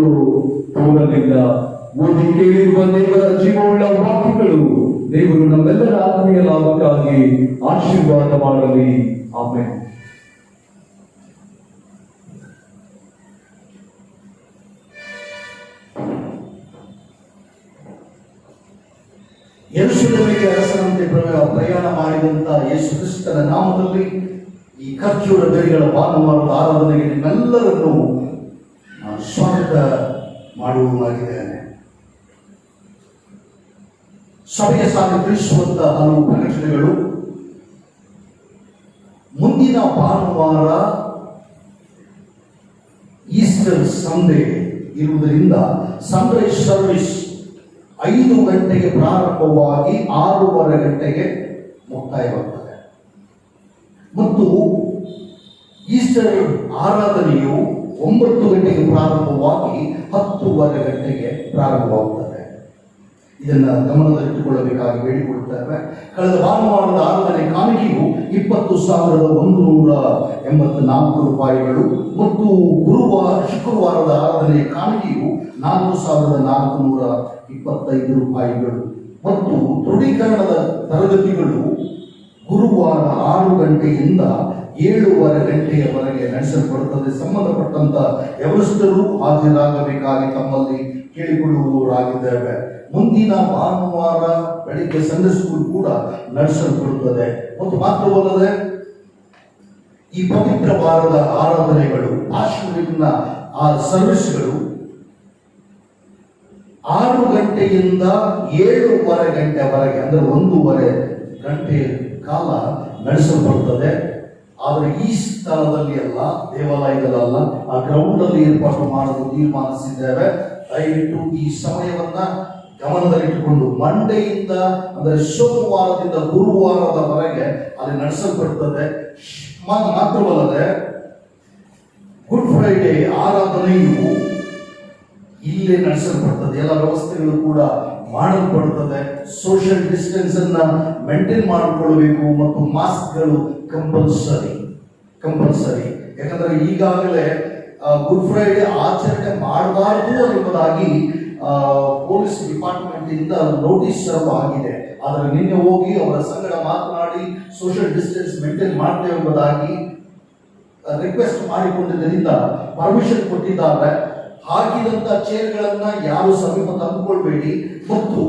ತೋರಲಿಲ್ಲ. ಓದಿ ಕೇಳಿರುವ ದೇವರ ಜೀವವುಳ್ಳ ವಾಕ್ಯಗಳು ದೇವರು ನಮ್ಮೆಲ್ಲರ ಆತ್ಮೀಯ ಲಾಭಕ್ಕಾಗಿ ಆಶೀರ್ವಾದ ಮಾಡಲಿ. ಆಮೆನ್. ಯೆರೂಸಲೇಮಿಗೆ ಅರಸನಂತೆ ಪ್ರಯಾಣ ಮಾಡಿದಂತ ಯೇಸು ಕ್ರಿಸ್ತನ ನಾಮದಲ್ಲಿ ಈ ಖರ್ಜೂರ ಬೆರಿಗಳ ಭಾನುವಾರದ ಆರಾಧನೆಗೆ ನಿಮ್ಮೆಲ್ಲರನ್ನು ನಾನು ಸ್ವಾಗತ ಮಾಡುವುದಾಗಿದ್ದೇನೆ. ಸಭೆಯ ಸಾಗಿ ತಿಳಿಸುವಂತ ಹಲವು ಪ್ರಕಟಣೆಗಳು. ಮುಂದಿನ ಭಾನುವಾರ ಈಸ್ಟರ್ ಸಂಡೇ ಇರುವುದರಿಂದ ಸನ್ರೈಸ್ ಸರ್ವಿಸ್ 5 ಗಂಟೆಗೆ ಪ್ರಾರಂಭವಾಗಿ 6:30 ಗಂಟೆಗೆ ಮುಕ್ತಾಯವಾಗುತ್ತದೆ. ಮತ್ತು ಈಸ್ಟರ್ ಆರಾಧನೆಯು 9 ಗಂಟೆಗೆ ಪ್ರಾರಂಭವಾಗಿ 10:30 ಗಂಟೆಗೆ ಪ್ರಾರಂಭವಾಗುತ್ತದೆ. ಇದನ್ನ ಗಮನದಲ್ಲಿಟ್ಟುಕೊಳ್ಳಬೇಕಾಗಿ ಬೇಡಿಕೊಳ್ಳುತ್ತೇವೆ. ಕಳೆದ ಭಾನುವಾರದ ಆರಾಧನೆ ಕಾಣಿಕೆಯು 20,184 ರೂಪಾಯಿಗಳು ಮತ್ತು ಶುಕ್ರವಾರದ ಆರಾಧನೆಯ ಕಾಣಿಕೆಯು 4,425 ರೂಪಾಯಿಗಳು ಮತ್ತು ದೃಢೀಕರಣದ ತರಗತಿಗಳು ಗುರುವಾರ 6 ಗಂಟೆಯಿಂದ 7:30 ಗಂಟೆಯವರೆಗೆ ನಡೆಸಲ್ಪಡುತ್ತದೆ. ಸಂಬಂಧಪಟ್ಟಂತ ವ್ಯವಸ್ಥರು ಹಾಜರಾಗಬೇಕಾಗಿ ತಮ್ಮಲ್ಲಿ ಕೇಳಿಕೊಳ್ಳುವವರಾಗಿದ್ದೇವೆ. ಮುಂದಿನ ಭಾನುವಾರ ಬೆಳಿಗ್ಗೆ ಸಂಡೇ ಸ್ಕೂಲ್ ಕೂಡ ನಡೆಸಲ್ಪಡುತ್ತದೆ. ಮತ್ತು ಮಾತ್ರವಲ್ಲದೆ ಈ ಪವಿತ್ರ ವಾರದ ಆರಾಧನೆಗಳು ಪಾಶ್ವನ ಸರ್ವಿಸ್ಗಳು 6 ಗಂಟೆಯಿಂದ 7:30 ಗಂಟೆವರೆಗೆ ಅಂದರೆ 1:30 ಗಂಟೆ ಕಾಲ ನಡೆಸಲ್ಪಡುತ್ತದೆ. ಆದರೆ ಈ ಸ್ಥಳದಲ್ಲಿ ಅಲ್ಲ, ದೇವಾಲಯದಲ್ಲ, ಆ ಗ್ರೌಂಡ್ ಅಲ್ಲಿ ಏರ್ಪಾಟು ಮಾಡಲು ತೀರ್ಮಾನಿಸಿದ್ದೇವೆ. ದಯವಿಟ್ಟು ಈ ಸಮಯವನ್ನ ಗಮನದಲ್ಲಿಟ್ಟುಕೊಂಡು ಮಂಡೆಯಿಂದ ಅಂದರೆ ಸೋಮವಾರದಿಂದ ಗುರುವಾರದವರೆಗೆ ಅಲ್ಲಿ ನಡೆಸಲ್ಪಡುತ್ತದೆ. ಮಾತ್ರವಲ್ಲದೆ ಗುಡ್ ಫ್ರೈಡೆ ಆರಾಧನೆಯು ಇಲ್ಲೇ ನಡೆಸಲ್ಪಡುತ್ತದೆ. ಎಲ್ಲ ವ್ಯವಸ್ಥೆಗಳು ಕೂಡ ಮಾಡಲ್ಪಡುತ್ತದೆ. ಸೋಷಿಯಲ್ ಡಿಸ್ಟೆನ್ಸ್ ಅನ್ನ ಮೇಂಟೈನ್ ಮಾಡಿಕೊಳ್ಳಬೇಕು ಮತ್ತು ಮಾಸ್ಕ್ಗಳು ಕಂಪಲ್ಸರಿ. ಯಾಕಂದ್ರೆ ಈಗಾಗಲೇ ಗುಡ್ ಫ್ರೈಡೆ ಆಚರಣೆ ಮಾಡಬಾರದು ಎಂಬುದಾಗಿ ಪೊಲೀಸ್ ಡಿಪಾರ್ಟ್ಮೆಂಟ್ ಇಂದ ನೋಟಿಸ್ ಸರ್ವ್ ಆಗಿದೆ. ಆದರೆ ನಿನ್ನೆ ಹೋಗಿ ಅವರ ಸಂಗಡ ಮಾತನಾಡಿ ಸೋಷಿಯಲ್ ಡಿಸ್ಟೆನ್ಸ್ ಮೇಂಟೈನ್ ಮಾಡ್ತೇವೆ ಎಂಬುದಾಗಿ ರಿಕ್ವೆಸ್ಟ್ ಮಾಡಿಕೊಂಡಿದ್ದರಿಂದ ಪರ್ಮಿಷನ್ ಕೊಟ್ಟಿದ್ದಾರೆ. ಹಾಕಿದಂತ ಚೇರ್ಗಳನ್ನ ಯಾರು ಸಮೀಪ ತಂದುಕೊಳ್ಬೇಡಿ ಮತ್ತು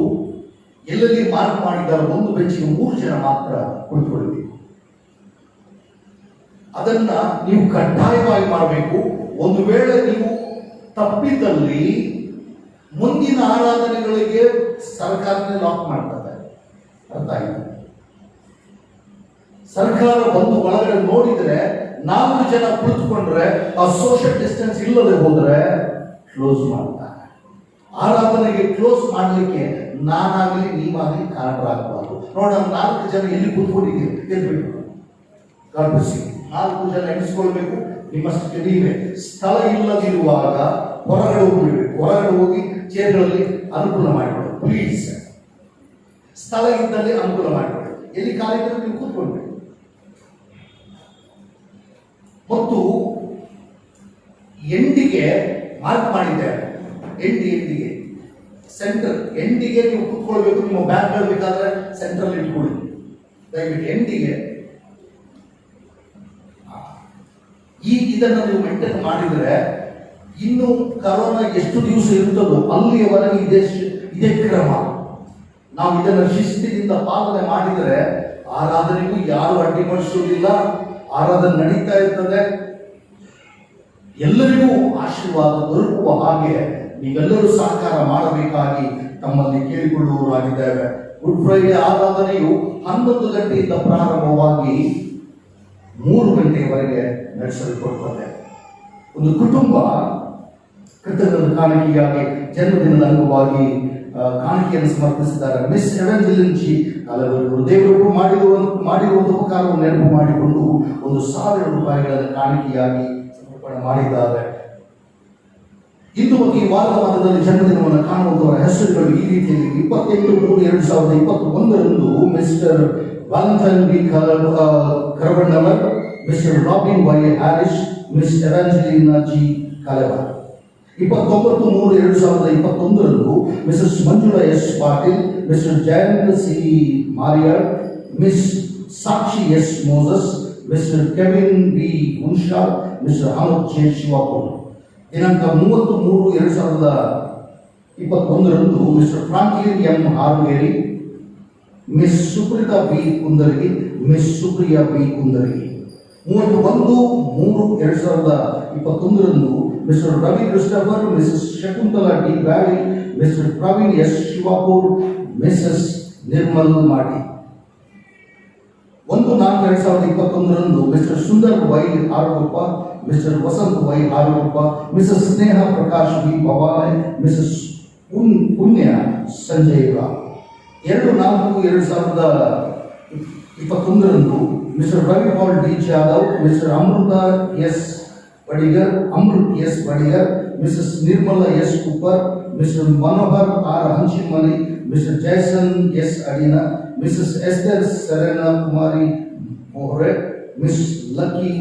ಎಲ್ಲೆಲ್ಲಿ ಮಾರ್ಕ್ ಮಾಡಿದ್ದಾರೆ 1 ಬೆಂಚಿಗೆ 3 ಜನ ಮಾತ್ರ ಕುಳಿತುಕೊಳ್ಳಬೇಕು. ಅದನ್ನ ನೀವು ಕಡ್ಡಾಯವಾಗಿ ಮಾಡಬೇಕು. ಒಂದು ವೇಳೆ ನೀವು ತಪ್ಪಿದ್ದಲ್ಲಿ ಮುಂದಿನ ಆರಾಧನೆಗಳಿಗೆ ಸರ್ಕಾರನೇ ಲಾಕ್ ಮಾಡ್ತದೆ. ಅರ್ಥ ಆಯ್ತು? ಸರ್ಕಾರ ಬಂದು ಒಳಗಡೆ ನೋಡಿದ್ರೆ 4 ಜನ ಕುಳಿತುಕೊಂಡ್ರೆ ಆ ಸೋಷಿಯಲ್ ಡಿಸ್ಟೆನ್ಸ್ ಇಲ್ಲದೆ ಹೋದ್ರೆ ಕ್ಲೋಸ್ ಮಾಡ್ತಾರೆ. ಆರಾಧನೆಗೆ ಕ್ಲೋಸ್ ಮಾಡಲಿಕ್ಕೆ ನಾನಾಗಲಿ ನೀವಾಗಲಿ ಕಾರಣರಾಗಬಾರ್ದು. ನೋಡೋಣ, 4 ಜನ ಎಲ್ಲಿ ಕೂತ್ಕೊಂಡಿದ್ದೀವಿ ಎದ್ಬಿಟ್ಟು ಗರ್ಭಿಸಿ 4 ಜನ ಎಣಿಸ್ಕೊಳ್ಬೇಕು. ನಿಮ್ಮಷ್ಟು ನೀವೇ ಸ್ಥಳ ಇಲ್ಲದಿರುವಾಗ ಹೊರಗಡೆ ಹೋಗ್ಬಿಡ್ಬೇಕು. ಹೊರಗಡೆ ಹೋಗಿ ಚೇರ್ಗಳಲ್ಲಿ ಅನುಕೂಲ ಮಾಡಿಕೊಡಿ ಪ್ಲೀಸ್. ಸ್ಥಳ ಇದ್ದಲ್ಲಿ ಅನುಕೂಲ ಮಾಡಿಕೊಡಿ. ಎಲ್ಲಿ ಕಾಲಿದ್ರೆ ನೀವು ಕೂತ್ಕೊಳ್ಬೇಕು. ಮತ್ತು ಎಂಡಿಗೆ ಮಾರ್ಕ್ ಮಾಡಿದ್ದೇವೆ. ಎಂಡಿಗೆ ಸೆಂಟರ್ ಎಂಡಿಗೆ ನೀವು ಕೂತ್ಕೊಳ್ಬೇಕು. ನಿಮ್ಮ ಬ್ಯಾಗ್ಗಳು ಬೇಕಾದ್ರೆ ಸೆಂಟ್ರಲ್ಲಿ ಇಟ್ಕೊಳ್ಳಿ ದಯವಿಟ್ಟು. ಎಂಡಿಗೆ ಇದನ್ನು ನೀವು ಮೇಂಟೈನ್ ಮಾಡಿದರೆ ಇನ್ನು ಕರೋನಾ ಎಷ್ಟು ದಿವಸ ಇರುತ್ತದೋ ಅಲ್ಲಿಯವರೆಗೆ ಇದೇ ಕ್ರಮ. ನಾವು ಇದನ್ನು ಶಿಸ್ತಿನಿಂದ ಪಾಲನೆ ಮಾಡಿದರೆ ಆರಾಧನೆಗೂ ಯಾರು ಅಡ್ಡಿಪಡಿಸುವುದಿಲ್ಲ. ಆರಾಧನೆ ನಡೀತಾ ಇರ್ತದೆ. ಎಲ್ಲರಿಗೂ ಆಶೀರ್ವಾದ ದೊರಕುವ ಹಾಗೆ ನೀವೆಲ್ಲರೂ ಸಹಕಾರ ಮಾಡಬೇಕಾಗಿ ತಮ್ಮಲ್ಲಿ ಕೇಳಿಕೊಳ್ಳುವವರಾಗಿದ್ದೇವೆ. ಗುಡ್ ಫ್ರೈಡೆ ಆರಾಧನೆಯು 11 ಗಂಟೆಯಿಂದ ಪ್ರಾರಂಭವಾಗಿ 3 ಗಂಟೆಯವರೆಗೆ ನಡೆಸಲ್ಪಡುತ್ತದೆ. ಒಂದು ಕುಟುಂಬ ಕೃತಜ್ಞದ ಕಾಣಿಕೆಯಾಗಿ ಜನ್ಮದಿನದ ಅಂಗವಾಗಿ ಕಾಣಿಕೆಯನ್ನು ಸಮರ್ಪಿಸಿದ್ದಾರೆ. ಮಿಸ್ ಎವೆಂಜಲಿನ್ ಜಿ ಹಲವರು ದೇವರು ಮಾಡಿರುವಂಥ ಉಪಕಾರವನ್ನು ನೆನಪು ಮಾಡಿಕೊಂಡು 1,000 ರೂಪಾಯಿಗಳನ್ನು ಕಾಣಿಕೆಯಾಗಿ ಸಮರ್ಪಣೆ ಮಾಡಿದ್ದಾರೆ. ಇಂದು ಮತ್ತು ಈ ವಾರದ ಮಧ್ಯದಲ್ಲಿ ಜನ್ಮದಿನವನ್ನು ಕಾಣುವಂಥವರ ಹೆಸರುಗಳು ಈ ರೀತಿಯಲ್ಲಿ 28/3/2021 mister Valentine B Karavannavar, mister Robin Y Harris, miss Evangelina G Kalevar. 29/3/2021 missus Manjula S Patil, mister Jayanth C Mariyar, miss Sakshi S Moses, mister Kevin B Hunsha, mister Anoop J Shivapur. ದಿನಾಂಕ 30/3/2021 mister Franklin M Harveri, miss Supritha B Kundargi, miss Supriya B Kundargi. 31/3/2021 mister Ravi Christopher, missus Shakuntala D Vali, mister Praveen S Shivapur, missus Nirmal Mati. 1/4/2021 mister Sundar Y ಹಾರಗೊಪ್ಪ, mister Vasanth Y Haragoppa, missus Sneha Prakash B Bhavane, missus Punya Sanjay Rao. 2/4/2021 mister Ravi Paul D Jadhav, mister Amrit S Badiger, missus Nirmala S Kuppar, mister Manohar R Hanchimani, mister Jaison S Adina, missus Esther Serena Kumari Mohare, miss Lucky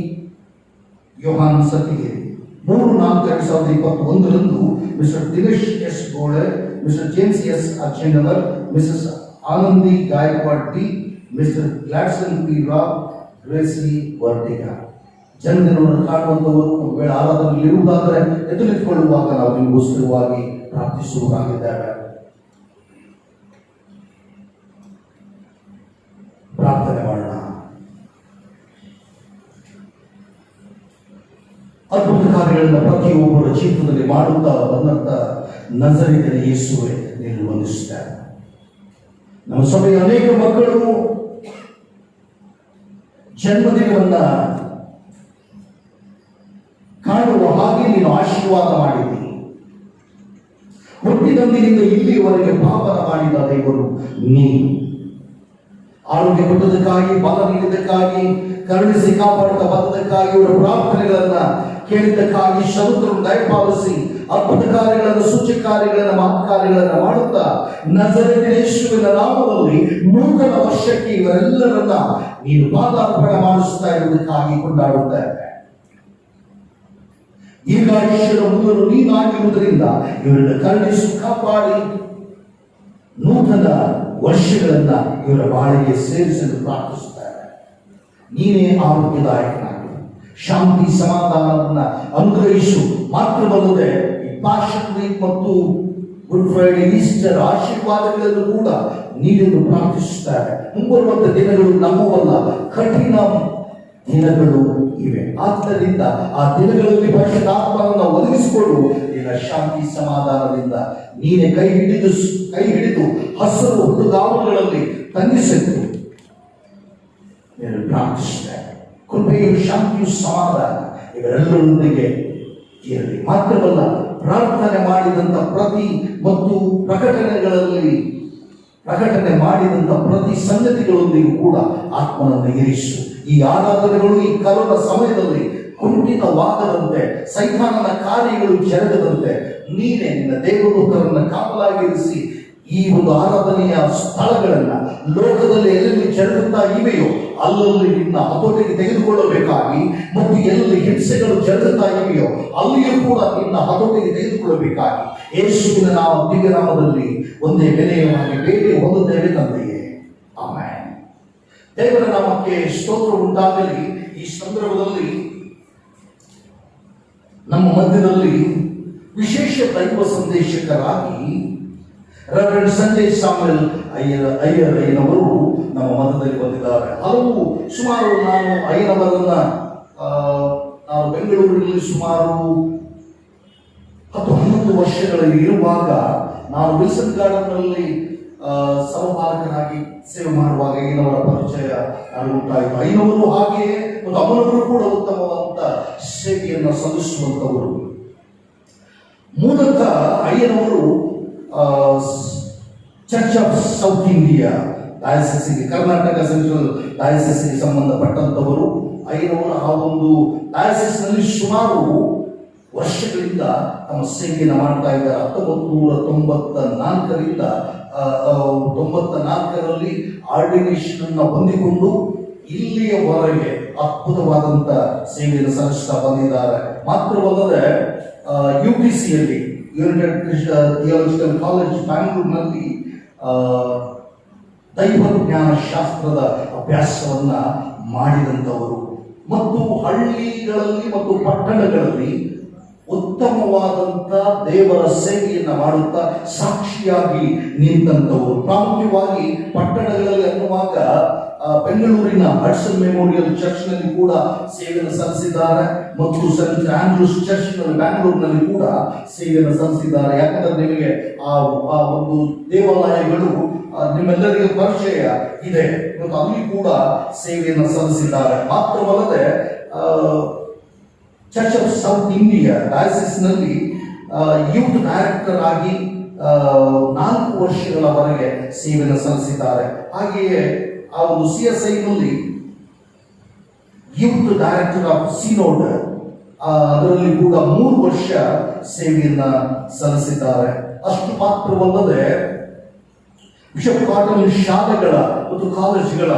Yohan Satigiri. 3/4/2021 mister Dinesh S Gole, mister James S Achchendavar, missus Anandi Gaikwad D, mister Gladson P Rao, Gracie ವರ್ಟಿಗ. ಜನ್ಮದಿನವನ್ನು ಕಾಣುವಂಥವರು ವೇಳೆ ಆರಾಧನೆಯಲ್ಲಿ ಇರುವುದಾದರೆ ಎದುರಿಸಿಕೊಳ್ಳುವಾಗ ನಾವು ನಿಮಗೋಸ್ಕರವಾಗಿ ಪ್ರಾರ್ಥಿಸುವುದಾಗಿದ್ದೇವೆ. ಪ್ರಾರ್ಥನೆ ಮಾಡೋಣ. ಅದ್ಭುತ ಕಾರ್ಯಗಳನ್ನು ಪ್ರತಿಯೊಬ್ಬರ ಜೀವನದಲ್ಲಿ ಮಾಡುತ್ತಾ ಬಂದಂತ ನಜರೇತಿನ ಯೇಸುವೆ ನೀನು ವಂದಿಸುತ್ತಾರೆ. ನಮ್ಮ ಸಭೆಯ ಅನೇಕ ಮಕ್ಕಳು ಜನ್ಮದಿನವನ್ನ ಕಾಣುವ ಹಾಗೆ ನೀನು ಆಶೀರ್ವಾದ ಮಾಡಿದ್ದೀನಿ. ಹುಟ್ಟಿದಂದಿನಿಂದ ಇಲ್ಲಿಯವರೆಗೆ ಪಾಪನ ಮಾಡಿದ ದೇವರು ನೀನು. ಆರೋಗ್ಯ ಕೊಟ್ಟದಕ್ಕಾಗಿ, ಬಲ ನೀಡಿದ್ದಕ್ಕಾಗಿ, ಕರುಣಿಸಿ ಕಾಪಾಡುತ್ತಾ ಬಂದದಕ್ಕಾಗಿ, ಇವರ ಪ್ರಾರ್ಥನೆಗಳನ್ನ ಕೇಳಿದ್ದಕ್ಕಾಗಿ, ಶ್ರಮಿಕರನ್ನು ದಯಪಾಲಿಸಿ ಅದ್ಭುತ ಕಾರ್ಯಗಳನ್ನು, ಸೂಚಕ ಕಾರ್ಯಗಳನ್ನು, ಮಹತ್ಕಾರ್ಯಗಳನ್ನು ಮಾಡುತ್ತಾ ನಜರೇತಿನ ಯೇಸುವಿನ ನಾಮದಲ್ಲಿ ನೂತನ ವರ್ಷಕ್ಕೆ ಇವರೆಲ್ಲರನ್ನ ನೀನು ಪಾದಾರ್ಪಣೆ ಮಾಡಿಸ್ತಾ ಇರುವುದಕ್ಕಾಗಿ ಕೊಂಡಾಡುತ್ತಾರೆ. ಈಗ ಈಶ್ವರ ಮೂಲರು ನೀನಾಗಿರುವುದರಿಂದ ಇವರನ್ನು ಕರುಣಿಸಿ ಕಾಪಾಡಿ ನೂತನ ವರ್ಷಗಳನ್ನ ಇವರ ಬಾಳಿಗೆ ಸೇರಿಸಲು ಪ್ರಾರ್ಥಿಸುತ್ತಾರೆ. ನೀನೇ ಆರೋಗ್ಯದಾಯಕನಾಗಿ ಶಾಂತಿ ಸಮಾಧಾನವನ್ನ ಅನುಗ್ರಹಿಸು. ಮಾತ್ರವಲ್ಲದೆ ಪಾಷನ್ ವೀಕ್ ಮತ್ತು ಗುಡ್ ಫ್ರೈಡೆ, ಈಸ್ಟರ್ ಆಶೀರ್ವಾದಗಳನ್ನು ಕೂಡ ನೀಡಲು ಪ್ರಾರ್ಥಿಸುತ್ತಾರೆ. ಮುಂಬರುವಂತ ದಿನಗಳು ನಮ್ಮವಲ್ಲ, ಕಠಿಣ ದಿನಗಳು ಇವೆ. ಆದ್ದರಿಂದ ಆ ದಿನಗಳಲ್ಲಿ ಪರಿಶುದ್ಧಾತ್ಮವನ್ನು ಒದಗಿಸಿಕೊಂಡು ನಿನ್ನ ಶಾಂತಿ ಸಮಾಧಾನದಿಂದ ನೀನೆ ಕೈ ಹಿಡಿದು ಹಸಿರು ಹುಲ್ಲುಗಾವಲುಗಳಲ್ಲಿ ತಂಗಿಸಿದ್ದು ನೀನು ಪ್ರಾರ್ಥಿಸುತ್ತಾರೆ. ಕೃಪೆಯು, ಶಾಂತಿಯು, ಸಮಾಧಾನ ಇವೆಲ್ಲರೊಂದಿಗೆ ಇರಲಿ. ಮಾತ್ರವಲ್ಲ, ಪ್ರಾರ್ಥನೆ ಮಾಡಿದಂಥ ಪ್ರತಿ ಮತ್ತು ಪ್ರಕಟಣೆ ಮಾಡಿದಂಥ ಪ್ರತಿ ಸಂಗತಿಗಳೊಂದಿಗೂ ಕೂಡ ಆತ್ಮನನ್ನು ಇರಿಸು. ಈ ಆರಾಧನೆಗಳು ಈ ಕರೋನಾ ಸಮಯದಲ್ಲಿ ಕುಂಠಿತವಾಗದಂತೆ, ಸೈತಾನನ ಕಾರ್ಯಗಳು ಜರುಗದಂತೆ ನೀನೇ ನಿನ್ನ ದೇವದೂತರನ್ನ ಕಾವಲಾಗಿರಿಸಿ ಈ ಒಂದು ಆರಾಧನೆಯ ಸ್ಥಳಗಳನ್ನ ಲೋಕದಲ್ಲಿ ಎಲ್ಲೆಲ್ಲಿ ಜರುಗುತ್ತಾ ಇವೆಯೋ ಅಲ್ಲಲ್ಲಿ ನಿನ್ನ ಹತೋಟಿಗೆ ತೆಗೆದುಕೊಳ್ಳಬೇಕಾಗಿ, ಮತ್ತು ಎಲ್ಲಿ ಹಿಂಸೆಗಳು ಜರುಗುತ್ತಾ ಇವೆಯೋ ಅಲ್ಲಿಯೂ ಕೂಡ ನಿನ್ನ ಹತೋಟಿಗೆ ತೆಗೆದುಕೊಳ್ಳಬೇಕಾಗಿ ಯೇಸುವಿನ ದಿವ್ಯ ನಾಮದಲ್ಲಿ ಒಂದೇ ವಿನಯವಾಗಿ ಬೇಡಿ ಹೊಂದುತ್ತೇವೆ ತಂದೆಯೇ. ಆಮೆನ್. ದೇವರ ನಾಮಕ್ಕೆ ಸ್ತೋತ್ರ ಉಂಟಾಗಲಿ. ಈ ಸಂದರ್ಭದಲ್ಲಿ ನಮ್ಮ ಮಧ್ಯದಲ್ಲಿ ವಿಶೇಷ ದೈವ ಸಂದೇಶಕರಾಗಿ ರೆವರೆಂಡ್ ಸಂಜಯ್ ಸಾಮ್ಯಲ್ ಅಯ್ಯರಯ್ಯನವರು ನಮ್ಮ ಮಧ್ಯದಲ್ಲಿ ಬಂದಿದ್ದಾರೆ. ಸುಮಾರು ನಾನು ಅಯ್ಯನವರನ್ನ ನಾನು ಬೆಂಗಳೂರಿನಲ್ಲಿ ಸುಮಾರು 10-11 ವರ್ಷಗಳಲ್ಲಿ ಇರುವಾಗ ನಾನು ವಿಲ್ಸನ್ ಗಾರ್ಡನ್ನಲ್ಲಿ ಸಮಪಾಲಕರಾಗಿ ಸೇವೆ ಮಾಡುವಾಗ ಐನವರ ಪರಿಚಯ ಉಂಟಾಯಿತು. ಐನವರು ಹಾಗೆಯೇ ಮತ್ತು ಅಮ್ಮನವರು ಕೂಡ ಉತ್ತಮವಾದಂತ ಸೇವೆಯನ್ನು ಸಲ್ಲಿಸುವಂತವರು. ಮೂಲತಃ ಅಯ್ಯನವರು ಚರ್ಚ್ ಆಫ್ ಸೌತ್ ಇಂಡಿಯಾ ಡಯಾಸಿಸ್ಗೆ, ಕರ್ನಾಟಕ ಸೆಂಟ್ರಲ್ ಡಯಾಸಿಸ್ಗೆ ಸಂಬಂಧಪಟ್ಟಂತವರು. ಅಯ್ಯನವರು ಆ ಒಂದು ಡಯಾಸಿಸ್ನಲ್ಲಿ ಸುಮಾರು ವರ್ಷಗಳಿಂದ ತಮ್ಮ ಸೇವೆಯನ್ನು ಮಾಡ್ತಾ ಇದ್ದಾರೆ. 1994ರಲ್ಲಿ ಆರ್ಡಿನೇಷನ್ ಅನ್ನು ಹೊಂದಿಕೊಂಡು ಇಲ್ಲಿಯವರೆಗೆ ಅದ್ಭುತವಾದಂತ ಸೇವೆಯನ್ನು ಸಲ್ಲಿಸ್ತಾ ಬಂದಿದ್ದಾರೆ. ಮಾತ್ರವಲ್ಲದೆ UTCಯಲ್ಲಿ, ಯುನೈಟೆಡ್ ಥಿಯಾಲಜಿಕಲ್ ಕಾಲೇಜ್ ಬ್ಯಾಂಗ್ಳೂರಿನಲ್ಲಿ ದೈವಜ್ಞಾನ ಶಾಸ್ತ್ರದ ಅಭ್ಯಾಸವನ್ನ ಮಾಡಿದಂಥವರು ಮತ್ತು ಹಳ್ಳಿಗಳಲ್ಲಿ ಮತ್ತು ಪಟ್ಟಣಗಳಲ್ಲಿ ಉತ್ತಮವಾದಂಥ ದೇವರ ಸೇವೆಯನ್ನ ಮಾಡುತ್ತಾ ಸಾಕ್ಷಿಯಾಗಿ ನಿಂತಂಥವರು. ಪ್ರಾಮುಖ್ಯವಾಗಿ ಪಟ್ಟಣಗಳಲ್ಲಿ ಅನ್ನುವಾಗ ಬೆಂಗಳೂರಿನ ಹಡ್ಸನ್ ಮೆಮೋರಿಯಲ್ ಚರ್ಚ್ನಲ್ಲಿ ಕೂಡ ಸೇವೆಯನ್ನು ಸಲ್ಲಿಸಿದ್ದಾರೆ ಮತ್ತು ಸೆಂಟ್ ಆಂಡ್ರೂಸ್ ಚರ್ಚ್ನಲ್ಲಿ ಬ್ಯಾಂಗ್ಳೂರಿನಲ್ಲಿ ಕೂಡ ಸೇವೆಯನ್ನು ಸಲ್ಲಿಸಿದ್ದಾರೆ. ಯಾಕಂದ್ರೆ ನಿಮಗೆ ಆ ಒಂದು ದೇವಾಲಯಗಳು ನಿಮ್ಮೆಲ್ಲರಿಗೂ ಪರಿಚಯ ಇದೆ ಮತ್ತು ಅಲ್ಲಿ ಕೂಡ ಸೇವೆಯನ್ನು ಸಲ್ಲಿಸಿದ್ದಾರೆ. ಮಾತ್ರವಲ್ಲದೆ ಚರ್ಚ್ ಆಫ್ ಸೌತ್ ಇಂಡಿಯಾ ಡಯಾಸಿಸ್ನಲ್ಲಿ ಯೂತ್ ಡೈರೆಕ್ಟರ್ ಆಗಿ 4 ವರ್ಷಗಳವರೆಗೆ ಸೇವೆಯನ್ನು ಸಲ್ಲಿಸಿದ್ದಾರೆ. ಹಾಗೆಯೇ ಆ ಒಂದು CSIನಲ್ಲಿ ಯೂತ್ ಡೈರೆಕ್ಟರ್ ಆಫ್ ಸಿನೋಡ್, ಅದರಲ್ಲಿ ಕೂಡ 3 ವರ್ಷ ಸೇವೆಯನ್ನ ಸಲ್ಲಿಸಿದ್ದಾರೆ. ಅಷ್ಟು ಮಾತ್ರವಲ್ಲದೆ ಬಿಷಪ್ ಕಾಟನ್ ಶಾಲೆಗಳ ಮತ್ತು ಕಾಲೇಜುಗಳ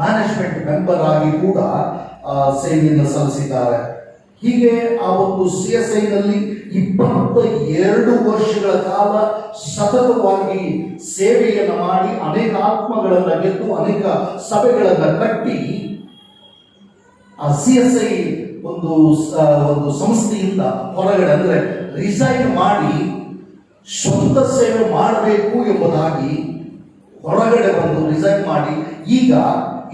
ಮ್ಯಾನೇಜ್ಮೆಂಟ್ ಮೆಂಬರ್ ಆಗಿ ಕೂಡ ಸೇವೆಯನ್ನು ಸಲ್ಲಿಸಿದ್ದಾರೆ. ಹೀಗೆ ಆ ಒಂದು CSIನಲ್ಲಿ 22 ವರ್ಷಗಳ ಕಾಲ ಸತತವಾಗಿ ಸೇವೆಯನ್ನು ಮಾಡಿ ಅನೇಕ ಆತ್ಮಗಳನ್ನು ಗೆದ್ದು ಅನೇಕ ಸಭೆಗಳನ್ನು ಕಟ್ಟಿ ಆ CSI ಒಂದು ಸಂಸ್ಥೆಯಿಂದ ಹೊರಗಡೆ ಅಂದ್ರೆ ರಿಸೈನ್ ಮಾಡಿ ಸ್ವಂತ ಸೇವೆ ಮಾಡಬೇಕು ಎಂಬುದಾಗಿ ಹೊರಗಡೆ ಬಂದು ರಿಸೈನ್ ಮಾಡಿ ಈಗ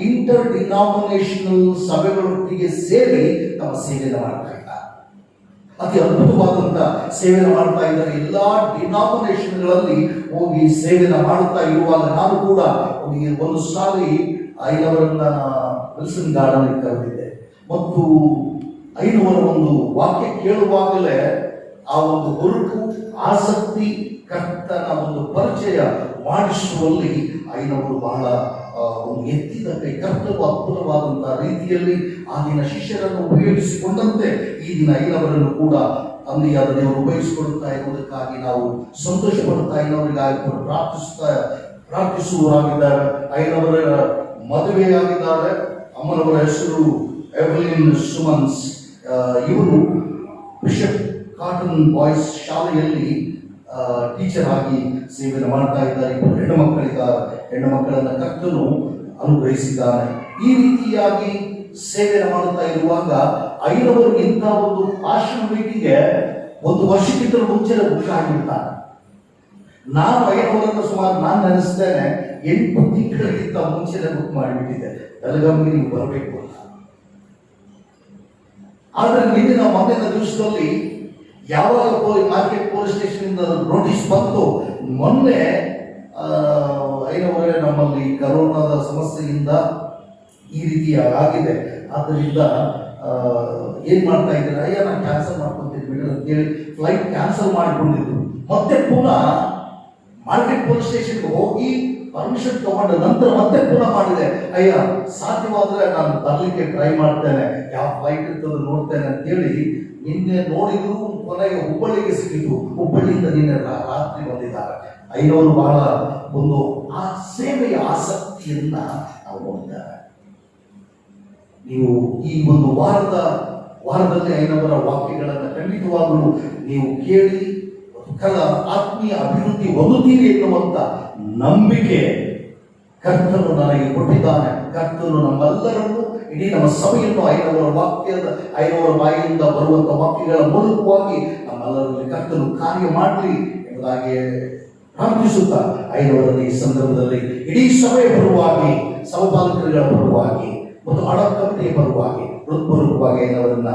ಇಂಟರ್ ಡಿನಾಮಿನೇಷನಲ್ ಸಭೆಗಳೊಟ್ಟಿಗೆ ಸೇರಿ ತಮ್ಮ ಸೇವೆಯನ್ನು ಮಾಡ್ತಾ ಇದ್ದಾರೆ. ಅತಿ ಅದ್ಭುತವಾದಂತ ಸೇವೆಯನ್ನು ಮಾಡ್ತಾ ಇದ್ದಾರೆ. ಎಲ್ಲಾ ಡಿನಾಮಿನೇಷನ್ಗಳಲ್ಲಿ ಹೋಗಿ ಸೇವೆಯನ್ನು ಮಾಡುತ್ತಾ ಇರುವಾಗ ನಾನು ಕೂಡ ಒಂದು ಸಾರಿ ಐನವರನ್ನ ವಿಲ್ಸನ್ ಗಾರ್ಡನ್ ಕರೆದಿದ್ದೆ ಮತ್ತು ಐನವರ ಒಂದು ವಾಕ್ಯ ಕೇಳುವಾಗಲೇ ಆ ಒಂದು ಹೊರಟು ಆಸಕ್ತಿ ಕರ್ತನ ಒಂದು ಪರಿಚಯ ಮಾಡಿಸುವಲ್ಲಿ ಐನವರು ಬಹಳ ಒಂದು ಎತ್ತಿದ ಕೈ. ಕರ್ತರು ಅದ್ಭುತವಾದಂತಹ ರೀತಿಯಲ್ಲಿ ಆ ದಿನ ಶಿಷ್ಯರನ್ನು ಉಪಯೋಗಿಸಿಕೊಂಡಂತೆ ಈ ದಿನ ಐನವರನ್ನು ಕೂಡ ತಂದೆಯಾದ ದೇವರು ಉಪಯೋಗಿಸಿಕೊಳ್ಳುತ್ತಾ ಇರುವುದಕ್ಕಾಗಿ ನಾವು ಸಂತೋಷ ಪಡುತ್ತಾ ಐನವರಿಗಾಗಿ ಪ್ರಾರ್ಥಿಸುವವರಾಗಿದ್ದಾರೆ. ಐನವರ ಮದುವೆಯಾಗಿದ್ದಾರೆ. ಅಮ್ಮನವರ ಹೆಸರು ಎವಲಿನ್ ಸುಮನ್ಸ್. ಇವರು ಬಿಷಪ್ ಕಾಟನ್ ಬಾಯ್ಸ್ ಶಾಲೆಯಲ್ಲಿ ಟೀಚರ್ ಆಗಿ ಸೇವೆಯನ್ನು ಮಾಡ್ತಾ ಇದ್ದಾರೆ. ಇಬ್ಬರು ಹೆಣ್ಣು ಮಕ್ಕಳಿದ್ದಾರೆ. ಹೆಣ್ಣು ಮಕ್ಕಳನ್ನ ಕರ್ತನು ಅನುಗ್ರಹಿಸಿದ್ದಾನೆ. ಈ ರೀತಿಯಾಗಿ ಸೇವೆಯನ್ನು ಮಾಡುತ್ತಾ ಇರುವಾಗ ಐನವರು ಇಂಥ ಒಂದು ಆಶ್ರಮ ಮೀಟಿಂಗ್ಗೆ 1 ವರ್ಷಕ್ಕಿಂತಲೂ ಮುಂಚೆ ಬುಕ್ ಆಗಿರ್ತಾರೆ. ನಾನು ಐನವರನ್ನು ಸುಮಾರು ನಾನು ನೆನೆಸ್ತೇನೆ 8 ತಿಂಗಳಿಗಿಂತ ಮುಂಚೆನೆ ಬುಕ್ ಮಾಡಿಬಿಟ್ಟಿದ್ದೆ, ಬೆಳಗಾವಿಗೆ ನೀವು ಬರಬೇಕು ಅಂತ. ಆದರೆ ಮೊನ್ನೆ ದಿವಸದಲ್ಲಿ ಯಾವಾಗ ಮಾರ್ಕೆಟ್ ಪೊಲೀಸ್ ಸ್ಟೇಷನ್ ಇಂದ ನೋಟಿಸ್ ಬಂತು, ಮೊನ್ನೆ ಐನವರೇ ನಮ್ಮಲ್ಲಿ ಕರೋನಾದ ಸಮಸ್ಯೆಯಿಂದ ಈ ರೀತಿ ಆಗಿದೆ, ಆದ್ದರಿಂದ ಏನ್ ಮಾಡ್ತಾ ಇದ್ದಾರೆ, ಅಯ್ಯ ನಾನು ಕ್ಯಾನ್ಸಲ್ ಮಾಡ್ಕೊಂತೀನಿ ಬಿಡ್ರಿ ಅಂತೇಳಿ ಫ್ಲೈಟ್ ಕ್ಯಾನ್ಸಲ್ ಮಾಡಿಕೊಂಡಿದ್ರು. ಮತ್ತೆ ಪುನಃ ಮಾರ್ಕೆಟ್ ಪೊಲೀಸ್ ಸ್ಟೇಷನ್ಗೆ ಹೋಗಿ ಪರ್ಮಿಷನ್ ತಗೊಂಡ ನಂತರ ಮತ್ತೆ ಪುನಃ ಮಾಡಿದೆ. ಅಯ್ಯ ಸಾಧ್ಯವಾದ್ರೆ ನಾನು ಬರ್ಲಿಕ್ಕೆ ಟ್ರೈ ಮಾಡ್ತೇನೆ, ಯಾವ ಫ್ಲೈಟ್ ಇರ್ತದೆ ನೋಡ್ತೇನೆ ಅಂತೇಳಿ ನಿನ್ನೆ ನೋಡಿದ್ರು. ಕೊನೆಗೆ ಹುಬ್ಬಳ್ಳಿಗೆ ಸಿಕ್ಕಿತು. ಹುಬ್ಬಳ್ಳಿಯಿಂದ ನಿನ್ನೆ ರಾತ್ರಿ ಬಂದಿದ್ದಾರೆ. ಐನವರು ಬಹಳ ಒಂದು ಆ ಸೇವೆಯ ಆಸಕ್ತಿಯನ್ನ ನಾವು ನೋಡಿದ್ದಾರೆ. ನೀವು ಈ ಒಂದು ವಾರದಲ್ಲಿ ಐನವರ ವಾಕ್ಯಗಳನ್ನು ಖಂಡಿತವಾಗಲೂ ನೀವು ಕೇಳಿ ಆತ್ಮೀಯ ಅಭಿವೃದ್ಧಿ ಹೊಂದುತ್ತೀರಿ ಎನ್ನುವಂತ ನಂಬಿಕೆ ಕರ್ತನು ನನಗೆ ಕೊಟ್ಟಿದ್ದಾನೆ. ಕರ್ತನು ನಮ್ಮೆಲ್ಲರನ್ನು, ಇಡೀ ನಮ್ಮ ಸಭೆಯನ್ನು ಐನವರ ಬಾಯಿಯಿಂದ ಬರುವಂತ ವಾಕ್ಯಗಳ ಮೂಲಕವಾಗಿ ನಮ್ಮೆಲ್ಲರಲ್ಲಿ ಕರ್ತನು ಕಾರ್ಯ ಮಾಡಲಿ ಎಂಬುದಾಗಿ ಪ್ರಾರ್ಥಿಸುತ್ತಾ ಐನವರಲ್ಲಿ ಈ ಸಂದರ್ಭದಲ್ಲಿ ಇಡೀ ಸಭೆಯ ಪರವಾಗಿ, ಸಭಾಪಾಲಕರುಗಳ ಪರವಾಗಿ ಮತ್ತು ಆಡಳಿತ ಕಮಿಟಿಯ ಪರವಾಗಿ ಹೃತ್ಪೂರ್ವಕವಾಗಿ ಐನವರನ್ನ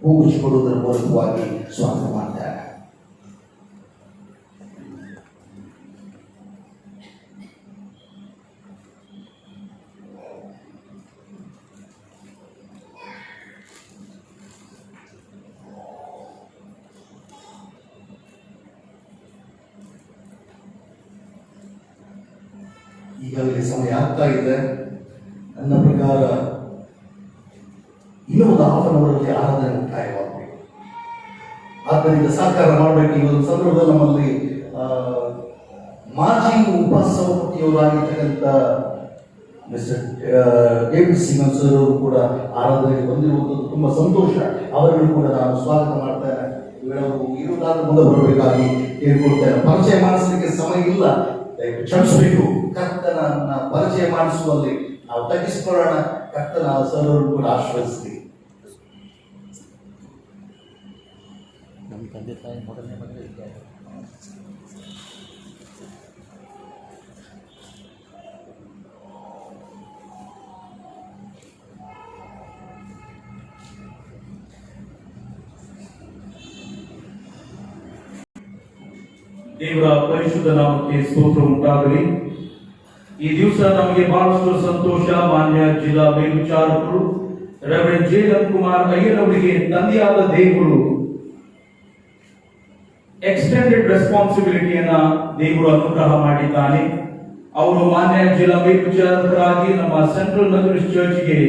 ಕೂಗಿಸಿಕೊಳ್ಳುವುದರ ಮೂಲಕವಾಗಿ ಸ್ವಾಗತ ಮಾಡ್ತಾರೆ. ಈಗಾಗಲೇ ಸಮಯ ಆಗ್ತಾ ಇದೆ. ನನ್ನ ಪ್ರಕಾರ ಇನ್ನೂ ಒಂದು ಹಾಫ್ ಅನ್ ಅವರಲ್ಲಿ ಆರಾಧನೆ ಮುಕ್ತಾಯವಾಗಬೇಕು. ಆದ್ದರಿಂದ ಸಹಕಾರ ಮಾಡಬೇಕು. ಈ ಒಂದು ಸಂದರ್ಭದಲ್ಲಿ ನಮ್ಮಲ್ಲಿ ಮಾಜಿ ಉಪಸಭಾಪತಿಯವರಾಗಿರ್ತಕ್ಕಂಥ ಮಿಸ್ಟರ್ ಡೇವಿಡ್ ಸಿಮನ್ ಸರ್ ಅವರು ಕೂಡ ಆರಾಧನೆಗೆ ಬಂದಿರುವಂಥದ್ದು ತುಂಬ ಸಂತೋಷ. ಅವರನ್ನು ಕೂಡ ನಾನು ಸ್ವಾಗತ ಮಾಡ್ತೇನೆ. ಇವರು ಇರುವುದಾದ್ರೂ ಮುಂದೆ ಬರಬೇಕಾಗಿ ಕೇಳ್ಕೊಳ್ತೇನೆ. ಪರಿಚಯ ಮಾಡಿಸಲಿಕ್ಕೆ ಸಮಯ ಇಲ್ಲ, ದಯವಿಟ್ಟು ಕ್ಷಮಿಸಬೇಕು. ಕರ್ತನನ್ನ ಪರಿಚಯ ಮಾಡಿಸುವಲ್ಲಿ ನಾವು ತಗ್ಗಿಸಿಕೊಳ್ಳೋಣ. ಕರ್ತನ ಸರ್ ಅವರು ಕೂಡ ಆಶ್ರಯಿಸಲಿ. ನಮ್ಮ ತಂದೆ ತಾಯಿ ಮೊದಲನೇ ಮದುವೆ ಇದ್ದಾರೆ. ದೇವರ ಪರಿಶುದ್ಧ ನಾಮಕ್ಕೆ ಸ್ತೋತ್ರ ಉಂಟಾಗಲಿ. ಈ ದಿವಸ ನಮಗೆ ಬಹಳಷ್ಟು ಸಂತೋಷ. ಮಾನ್ಯ ಜಿಲ್ಲಾ ಮೇಲ್ವಿಚಾರಕರು ರೆವರೆಂಡ್ ಜೇಲನ್ ಕುಮಾರ್ ಅಯ್ಯನವರಿಗೆ ತಂದೆಯಾದ ದೇವರು ಎಕ್ಸ್ಟೆಂಡೆಡ್ ರೆಸ್ಪಾನ್ಸಿಬಿಲಿಟಿಯನ್ನ ದೇವರು ಅನುಗ್ರಹ ಮಾಡಿದ್ದಾನೆ. ಅವರು ಮಾನ್ಯ ಜಿಲ್ಲಾ ಮೇಲ್ವಿಚಾರಕರಾಗಿ ನಮ್ಮ ಸೆಂಟ್ರಲ್ ಮೆಥಡಿಸ್ಟ್ ಚರ್ಚ್ಗೆ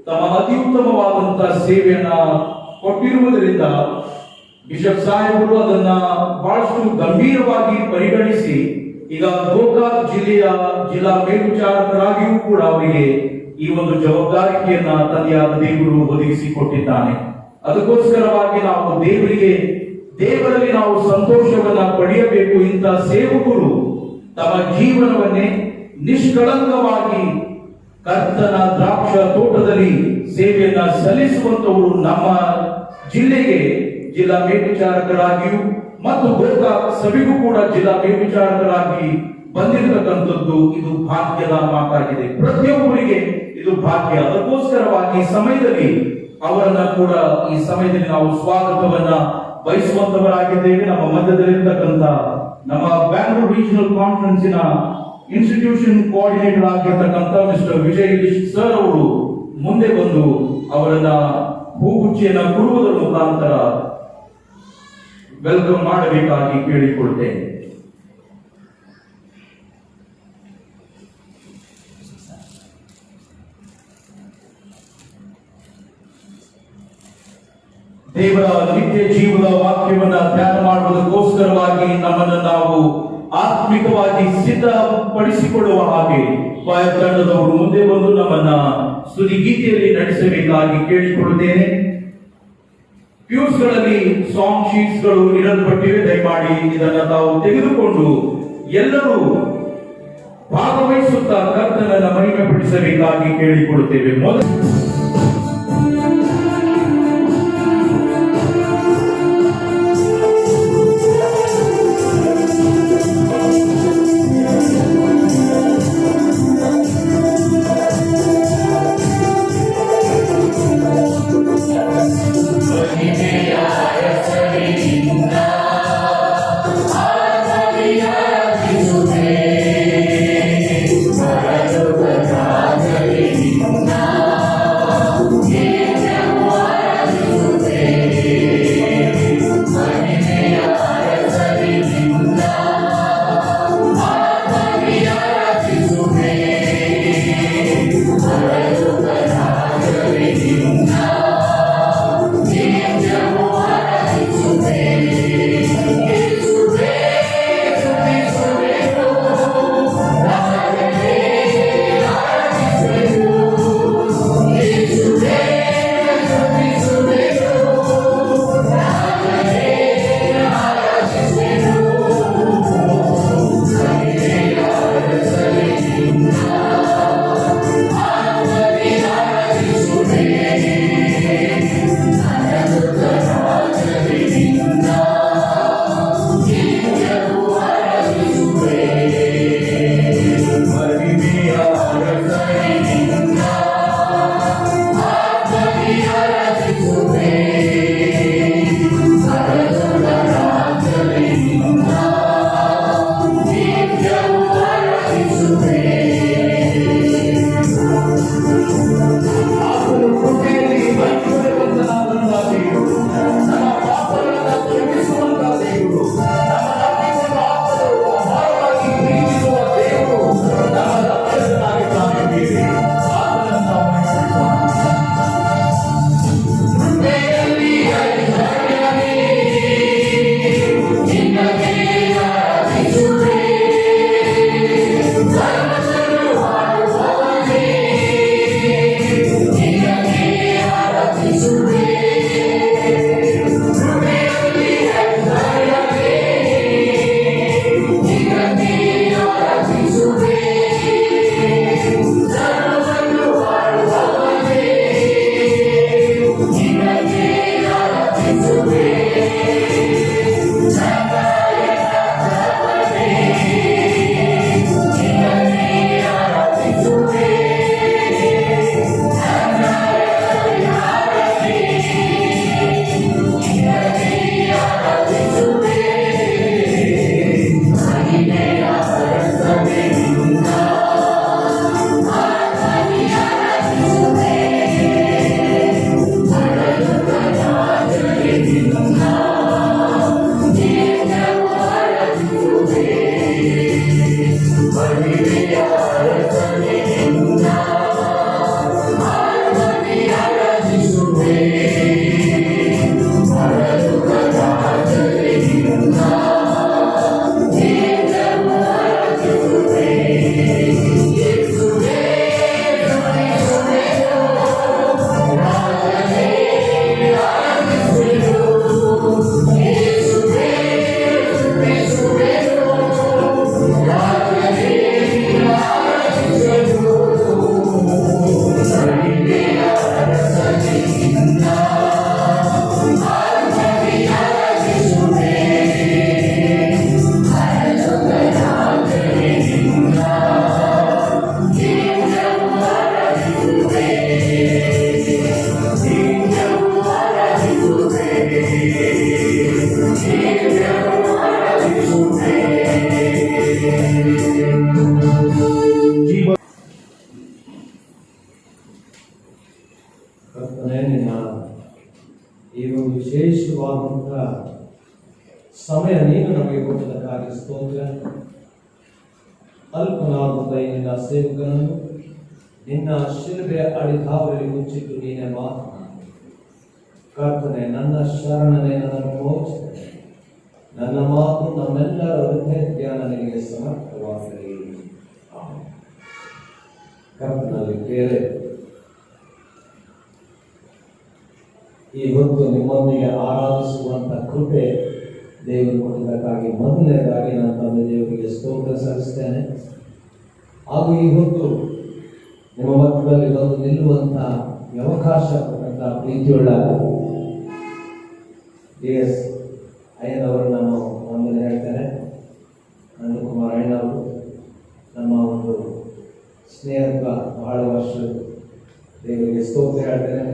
ತಮ್ಮ ಅತಿ ಉತ್ತಮವಾದಂತಹ ಸೇವೆಯನ್ನ ಕೊಟ್ಟಿರುವುದರಿಂದ ಬಿಷಪ್ ಸಾಹೇಬರು ಅದನ್ನ ಬಹಳಷ್ಟು ಗಂಭೀರವಾಗಿ ಪರಿಗಣಿಸಿ ಈಗ ಗೋಕಾಕ್ ಜಿಲ್ಲೆಯ ಜಿಲ್ಲಾ ಮೇಲ್ವಿಚಾರಕರಾಗಿಯೂ ಕೂಡ ಅವರಿಗೆ ಈ ಒಂದು ಜವಾಬ್ದಾರಿಕೆಯನ್ನ ತಂದೆಯಾದ ದೇವರು ಒದಗಿಸಿಕೊಟ್ಟಿದ್ದಾನೆ. ಅದಕ್ಕೋಸ್ಕರವಾಗಿ ನಾವು ದೇವರಲ್ಲಿ ನಾವು ಸಂತೋಷವನ್ನ ಪಡೆಯಬೇಕು. ಇಂಥ ಸೇವಕರು ತಮ್ಮ ಜೀವನವನ್ನೇ ನಿಷ್ಕಳಂಕವಾಗಿ ಕರ್ತನ ದ್ರಾಕ್ಷ ತೋಟದಲ್ಲಿ ಸೇವೆಯನ್ನ ಸಲ್ಲಿಸುವಂತವರು ನಮ್ಮ ಜಿಲ್ಲೆಗೆ ಜಿಲ್ಲಾ ಮೇಲ್ವಿಚಾರಕರಾಗಿಯೂ ಮತ್ತು ಗೋಕಾಕ್ ಸಭೆಗೂ ಕೂಡ ಜಿಲ್ಲಾ ಮೇಲ್ವಿಚಾರಕರಾಗಿ ಬಂದಿರತಕ್ಕಂಥದ್ದು ಇದು ಭಾಗ್ಯದ ಮಾತಾಗಿದೆ. ಪ್ರತಿಯೊಬ್ಬರಿಗೆ ಇದು ಭಾಗ್ಯ. ಅದಕ್ಕೋಸ್ಕರವಾಗಿ ಈ ಸಮಯದಲ್ಲಿ ಅವರನ್ನ ಕೂಡ ಈ ಸಮಯದಲ್ಲಿ ನಾವು ಸ್ವಾಗತವನ್ನ ಬಯಸುವಂತವರಾಗಿದ್ದೇವೆ. ನಮ್ಮ ಮಧ್ಯದಲ್ಲಿರ್ತಕ್ಕಂಥ ನಮ್ಮ ಬ್ಯಾಂಗ್ಳೂರ್ ರೀಜನಲ್ ಕಾನ್ಫರೆನ್ಸಿನ ಇನ್ಸ್ಟಿಟ್ಯೂಷನ್ ಕೋಆರ್ಡಿನೇಟರ್ ಆಗಿರ್ತಕ್ಕಂಥ ಮಿಸ್ಟರ್ ವಿಜಯ್ ಸರ್ ಅವರು ಮುಂದೆ ಬಂದು ಅವರನ್ನ ಹೂಗುಚ್ಚಿಯನ್ನ ಕೊಡುವುದರ ಮುಖಾಂತರ ವೆಲ್ಕಮ್ ಮಾಡಬೇಕಾಗಿ ಕೇಳಿಕೊಳ್ತೇನೆ. ದೇವರ ನಿತ್ಯ ಜೀವದ ವಾಕ್ಯವನ್ನ ಧ್ಯಾನ ಮಾಡುವುದಕ್ಕೋಸ್ಕರವಾಗಿ ನಮ್ಮನ್ನು ನಾವು ಆತ್ಮಿಕವಾಗಿ ಸಿದ್ಧಪಡಿಸಿಕೊಳ್ಳುವ ಹಾಗೆ ತಂಡದವರು ಮುಂದೆ ಬಂದು ನಮ್ಮನ್ನ ಸ್ತುತಿ ಗೀತೆಯಲ್ಲಿ ನಡೆಸಬೇಕಾಗಿ ಕೇಳಿಕೊಳ್ಳುತ್ತೇನೆ. ಪ್ಯೂಸ್ಗಳಲ್ಲಿ ಸಾಂಗ್ ಶೀಟ್ಸ್ ಗಳು ಇಡಲ್ಪಟ್ಟಿವೆ. ದಯಮಾಡಿ ಇದನ್ನ ತಾವು ತೆಗೆದುಕೊಂಡು ಎಲ್ಲರೂ ಭಾಗವಹಿಸುತ್ತಾ ಕರ್ತನನ್ನ ಮಹಿಮೆ ಪಡಿಸಬೇಕಾಗಿ ಕೇಳಿಕೊಳ್ಳುತ್ತೇವೆ. ಮೊದಲು Hallelujah. ಕರ್ತನೇ, ನಿನ್ನ ಈ ಒಂದು ವಿಶೇಷವಾದಂಥ ಸಮಯ ನೀನು ನಮಗೆ ಕೊಟ್ಟದಕ್ಕಾಗಿ ಸ್ತೋತ್ರ. ಅಲ್ಪನಾದಂಥ ಈ ನಿನ್ನ ಸೇವಕನನ್ನು ನಿನ್ನ ಶಿಲುಬೆಯ ಅಡಿಧಾವರಲ್ಲಿ ಮುಚ್ಚಿಟ್ಟು ನೀನೇ ಮಾತನಾಡು. ಕರ್ತನೆ, ನನ್ನ ಶರಣನೆ, ನನ್ನ ಮೋಚನೆ, ನನ್ನ ಮಾತು ನಮ್ಮೆಲ್ಲರ ಹೃದಯ ಧ್ಯಾನ ನಿನಗೆ ಸಮರ್ಥವಾಗಲಿ. ಆಮೆನ್. ಕರ್ತನಲ್ಲಿ ಬೇರೆ ಈ ಹೊತ್ತು ನಿಮ್ಮೊಂದಿಗೆ ಆರಾಧಿಸುವಂತ ಕೃಪೆ ದೇವರು ಕೊಟ್ಟಿದ್ದಕ್ಕಾಗಿ ಮೊದಲನೇದಾಗಿ ನಾನು ತಂದೆ ದೇವರಿಗೆ ಸ್ತೋತ್ರ ಸಲ್ಲಿಸ್ತೇನೆ. ಹಾಗೂ ಈ ಹೊತ್ತು ನಿಮ್ಮ ಮಧ್ಯದಲ್ಲಿ ಬಂದು ನಿಲ್ಲುವಂತ ಅವಕಾಶ ಕೊಟ್ಟಂತ ಪ್ರೀತಿಯುಳ್ಳ DS ಅಯ್ಯನವರು ನಾನು ವಂದನೆ ಹೇಳ್ತೇನೆ. ನಂದಕುಮಾರ್ ಅಯ್ಯನವರು ನಮ್ಮ ಒಂದು ಸ್ನೇಹತ್ವ ಬಹಳ ವರ್ಷ ದೇವರಿಗೆ ಸ್ತೋತ್ರ ಹೇಳ್ತೇನೆ.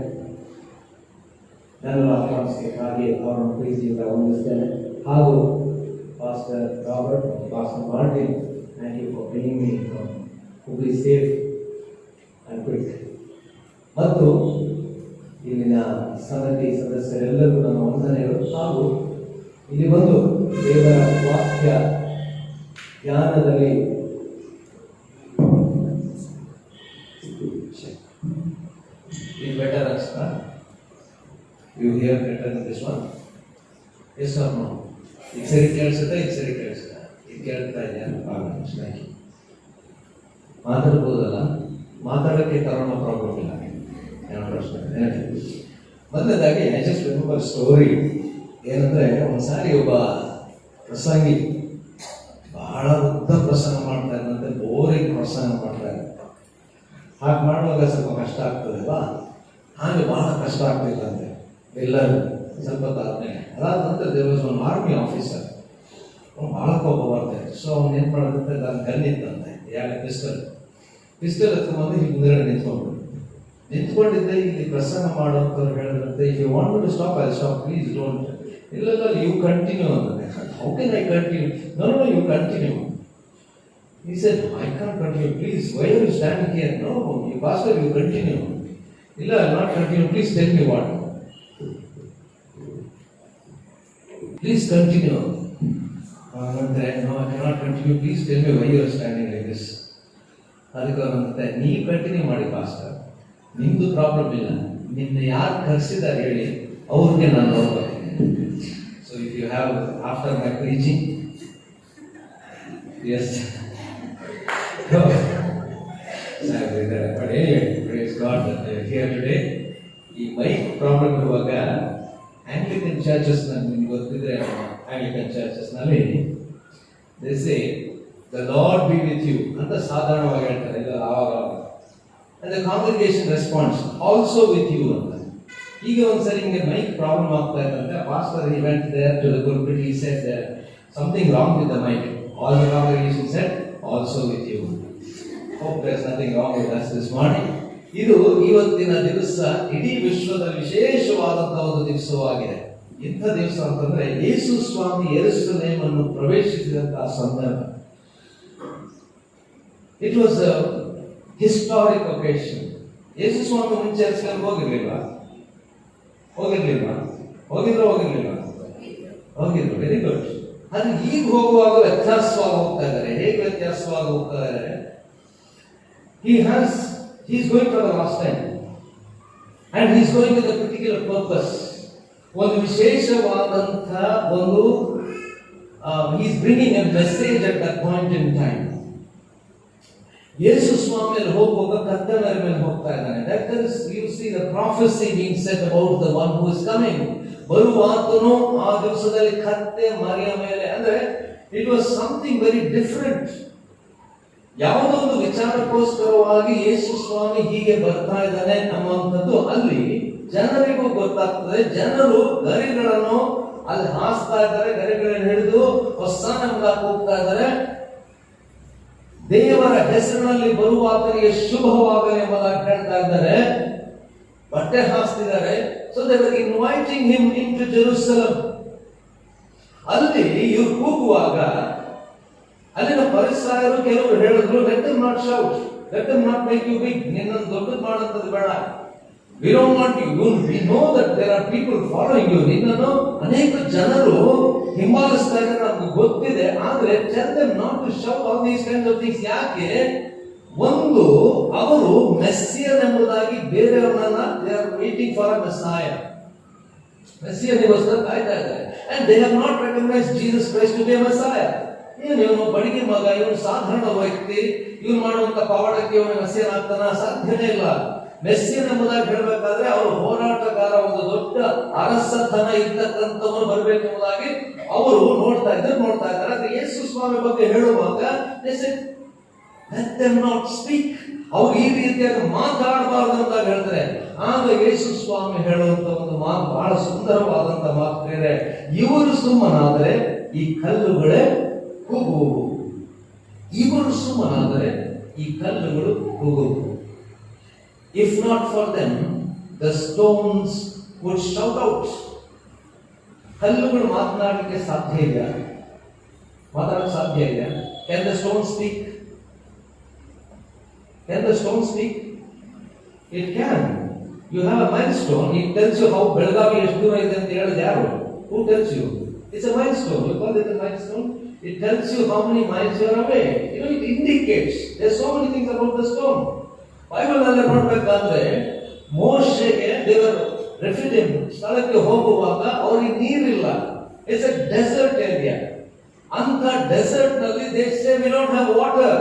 ನನ್ನ ಆಹ್ವಾನಿಸಬೇಕಾಗಿ ಅವರನ್ನು ಪ್ರೀತಿಯಿಂದ ವಂದಿಸ್ತೇನೆ. ಹಾಗೂ ಪಾಸ್ಟರ್ ರಾಬರ್ಟ್ ಮತ್ತು pastor Martin, thank you for bringing me from Hubli safe and quick. ಮತ್ತು ಇಲ್ಲಿನ ಸಮಿತಿ ಸದಸ್ಯರೆಲ್ಲರಿಗೂ ನನ್ನ ವಂದನೆಗಳು. ಹಾಗೂ ಇಲ್ಲಿ ಬಂದು ದೇವರ ವಾಕ್ಯ ಧ್ಯಾನದಲ್ಲಿ ಇದು ಬೆಟರ್ ಅನ್ಸ್ತಾ? You hear better than this one? Yes or no? ಇದು ಸರಿ ಕೇಳಿಸುತ್ತಾ? ಇದು ಸರಿ ಕೇಳಿಸುತ್ತಾ? ಇದು ಕೇಳ್ತಾ ಇದೆಯಾ? Thank you. ಮಾತಾಡ್ಬೋದಲ್ಲ? ಮಾತಾಡೋಕ್ಕೆ ಕರೋನಾ ಪ್ರಾಬ್ಲಮ್ ಇಲ್ಲ. ಏನೋ ಪ್ರಶ್ನೆ. ಮೊದಲನೇದಾಗಿ ಐ ಜಸ್ಟ್ ರಿಮೆಂಬರ್ ಸ್ಟೋರಿ. ಏನಂದರೆ, ಒಂದ್ಸಾರಿ ಒಬ್ಬ ಪ್ರಸಂಗಿ ಬಹಳ ಉದ್ದ ಪ್ರಸಂಗ ಮಾಡ್ತಾ ಇದ್ದಂತೆ, ಬೋರಿಂಗ್ ಪ್ರಸಂಗ ಮಾಡ್ತಾ ಇದ್ದ. ಹಾಗೆ ಮಾಡುವಾಗ ಸ್ವಲ್ಪ ಕಷ್ಟ ಆಗ್ತದಲ್ವಾ? ಹಾಗೆ ಬಹಳ ಕಷ್ಟ ಆಗ್ತಿತ್ತಂತೆ ಎಲ್ಲರೂ. ಸ್ವಲ್ಪ ಆದ್ಮೇಲೆ ಅದಾದ ನಂತರ ದೇವರ ಒಂದು ಆರ್ಮಿ ಆಫೀಸರ್ ಭಾಳ ಕೋಪ ಬರ್ತಾರೆ. ಸೊ ಅವ್ನು ಏನು ಮಾಡೋದಂತೆ, ನಾನು ಗನ್ನಿತ್ತಂತೆ, ಯಾಕೆ ಪಿಸ್ಟಲ್ ಎತ್ಕೊಂಡ್ಬಂದು ಇಲ್ಲಿ ಮುಂದೆ ನಿಂತ್ಕೊಂಡಿದ್ದೆ. ಇಲ್ಲಿ ಪ್ರಸಂಗ ಮಾಡೋಂಥವ್ರು ಹೇಳಿದ್ರಂತೆ, if you want to stop I stop, please don't. ಇಲ್ಲ ಯು ಕಂಟಿನ್ಯೂ ಅಂತೆ. How can I continue? No you continue. He said, I can't continue, please. Why are you standing here? No, you pastor, you continue. Illa, I will not continue. Please tell me what. Please continue. No, I cannot continue. Please tell me why you are standing like this. ಅದಕ್ಕೆ ಅವರಂತೆ, ನೀವು continue ಮಾಡಿ pastor, ನಿಮ್ಮದು problem ಇಲ್ಲ. ನಿನ್ನ ಯಾರು ಕರೆಸಿದ್ದಾರೆ ಹೇಳಿ, ಅವ್ರಿಗೆ ನಾನು ನೋಡ್ಬರ್ತೀನಿ. So if you have after my preaching, yes here today. ಈ ಮೈಕ್ ಪ್ರಾಬ್ಲಮ್ ಇರುವಾಗ ಆಂಗ್ಲಿಕನ್ ಚರ್ಚಸ್ ನಿಮ್ಗೆ ಗೊತ್ತಿದ್ರೆ, ಆಂಗ್ಲಿಕನ್ ಚರ್ಚಸ್ನಲ್ಲಿ they say the lord be with you ಅಂತ ಸಾಧಾರಣವಾಗಿ ಹೇಳ್ತಾರೆ. ಇದು ಆವಾಗ and the congregation responds also with you ಅಂತ. ಈಗ ಒಂದ್ಸರಿ ಹಿಂಗೆ ಮೈಕ್ ಪ್ರಾಬ್ಲಮ್ ಆಗ್ತಾ ಇತ್ತಂತೆ. Pastor he went there to the pulpit, he said something wrong with the mic. All the congregation said also with you. Hope there is nothing wrong with us this morning. ಇದು ಇವತ್ತಿನ ದಿವಸ ಇಡೀ ವಿಶ್ವದಲ್ಲಿ ವಿಶೇಷವಾದಂತಹ ಒಂದು ದಿವಸವಾಗಿದೆ. ಇಂಥ ದಿವಸ ಅಂತಂದ್ರೆ ಯೇಸು ಸ್ವಾಮಿ ಯೆರೂಸಲೇಮನ್ನು ಪ್ರವೇಶಿಸಿದಂತಹ ಸಂದರ್ಭ. It was a historic occasion. ಯೇಸು ಸ್ವಾಮಿ ಮುಂಚೆ ಯೆರೂಸಲೇಮ್ ಹೋಗಿರ್ಲಿಲ್ವಾ? ಹೋಗಿರ್ಲಿಲ್ವಾ? ಹೋಗಿದ್ರು. Very good. ಅದು ಈಗ ಹೋಗುವಾಗ ವ್ಯತ್ಯಾಸವಾಗಿ ಹೋಗ್ತಾ ಇದ್ದಾರೆ. ಹೇಗೆ ವ್ಯತ್ಯಾಸವಾಗಿ ಹೋಗ್ತಾ ಇದ್ದಾರೆ? He's going for the last time and he's going with a particular purpose. ಒಂದು ವಿಶೇಷವಾದಂಥ ಒಂದು he's bringing a message at that point in time. ಯೇಸು ಸ್ವಾಮಿಯಲ್ಲಿ ಹೋಗುವಾಗ ಕರ್ತನ ಮೇಲೆ ಹೋಗ್ತಾ ಇದ್ದಾನೆ. That is, you see the prophecy being said about the one who is coming. ಬರುವಾತನು ಆ ದಿವಸದಲ್ಲಿ ಕತ್ತೆ ಮರಿಯ ಮೇಲೆ, ಅಂದ್ರೆ it was something very different. ಯಾವುದೋ ಒಂದು ವಿಚಾರಕ್ಕೋಸ್ಕರವಾಗಿ ಯೇಸು ಸ್ವಾಮಿ ಹೀಗೆ ಬರ್ತಾ ಇದ್ದಾನೆ ಅನ್ನುವಂಥದ್ದು ಅಲ್ಲಿ ಜನರಿಗೂ ಗೊತ್ತಾಗ್ತದೆ. ಜನರು ಗರಿಗಳನ್ನು ಅಲ್ಲಿ ಹಾಸ್ತಾ ಇದ್ದಾರೆ, ಗರಿಗಳನ್ನು ಹಿಡಿದು ಹೊಸ್ತಾನ ಹೋಗ್ತಾ ಇದ್ದಾರೆ. ದೇವರ ಹೆಸರಿನಲ್ಲಿ ಬರುವಾತನಿಗೆ ಶುಭವಾಗಲಿ ಎಂಬುದಾಗಿ ಹೇಳ್ತಾ ಇದ್ದಾರೆ, ಬಟ್ಟೆ ಹಾಸ್ತಿದ್ದಾರೆ. So they were inviting him in to Jerusalem. ಅಲ್ಲಿ ಇವ್ರು ಕೂಗುವಾಗ ಅಲ್ಲಿನ ಫರಿಸಾಯರು ಕೆಲವರು ಹೇಳಿದ್ರು, let them not shout, let them not make you big, ನಿನ್ನನ್ನು ದೊಡ್ಡದು ಮಾಡುವಂಥದ್ದು ಬೇಡ. We don't want you. We know that there are people following you. ನಿನ್ನನ್ನು ಅನೇಕ ಜನರು ಹಿಂಬಾಲಿಸ್ತಾ ಇದ್ದಾರೆ, ನಮ್ಗೆ ಗೊತ್ತಿದೆ. ಆದ್ರೆ tell them not to shout all these kinds of things. ಯಾಕೆ? ಒಂದು, ಅವರು ಮೆಸ್ಸಿಯನ್ ಎಂಬುದಾಗಿ ಬೇರೆಯವರನ್ನ they are waiting for a Messiah. ಮೆಸ್ಸಿಯನಿಗೋಸ್ಕರ ಕಾಯ್ತಾ ಇದ್ದಾರೆ. And they have not recognized Jesus Christ to be a Messiah. ಇವನು ಬಡಿಗೆ ಮಗ, ಇವನು ಸಾಧಾರಣ ವ್ಯಕ್ತಿ, ಇವನು ಮಾಡುವಂತ ಪವಾಡಕ್ಕೆ ಇವನು ಮೆಸ್ಸಿಯನ್ ಆಗ್ತಾನ? ಸಾಧ್ಯನೇ ಇಲ್ಲ. ಮೆಸ್ಸಿಯನ್ ಎಂಬುದಾಗಿ ಹೇಳಬೇಕಾದ್ರೆ ಅವರು ಹೋರಾಟಗಾರ, ಒಂದು ದೊಡ್ಡ ಅರಸತನ ಇರ್ತಕ್ಕಂಥವನು ಬರಬೇಕೆಂಬುದಾಗಿ ಅವರು ನೋಡ್ತಾ ಇದ್ದಾರೆ. ಆದ್ರೆ ಯೇಸು ಸ್ವಾಮಿ ಬಗ್ಗೆ ಹೇಳುವಾಗ let them not speak, ಅವ್ರು ಈ ರೀತಿಯಾಗಿ ಮಾತಾಡಬಾರದು ಅಂತ ಹೇಳ್ತಾರೆ. ಆಗ ಯೇಸು ಸ್ವಾಮಿ ಹೇಳುವಂತ ಒಂದು ಮಾತು ಬಹಳ ಸುಂದರವಾದಂತ ಮಾತು ಇದೆ. ಇವರು ಸುಮ್ಮನಾದರೆ ಈ ಕಲ್ಲುಗಳೇ ಕೂಗುವು. ಇವರು ಸುಮ್ಮನಾದರೆ ಈ ಕಲ್ಲುಗಳು ಕೂಗುವು. If not for them, the stones would shout out. ಕಲ್ಲುಗಳು ಮಾತನಾಡಲಿಕ್ಕೆ ಸಾಧ್ಯ ಇಲ್ಲ, ಮಾತಾಡಕ್ಕೆ ಸಾಧ್ಯ ಇಲ್ಲ. Can the stone speak? Can the stone speak? It can. You have a milestone. It tells you how Belgavi ಎಷ್ಟು ದೂರ ಇದೆ ಅಂತ ಹೇಳಿದ ಯಾರು? Who tells you? It's a milestone. You call it a milestone. It tells you how many miles you are away. You know, it indicates. There's so many things about the stone. Bible ನಲ್ಲಿ ನೋಡ್ಬೇಕಾದ್ರೆ ಮೋಶೆಗೆ ದೇವರು Rephidim ಸ್ಥಳಕ್ಕೆ ಹೋಗುವಾಗ ಅವರಿಗೆ ನೀರಿಲ್ಲ. It's a desert area. ಅಂತ desert ನಲ್ಲಿ they say we don't have water.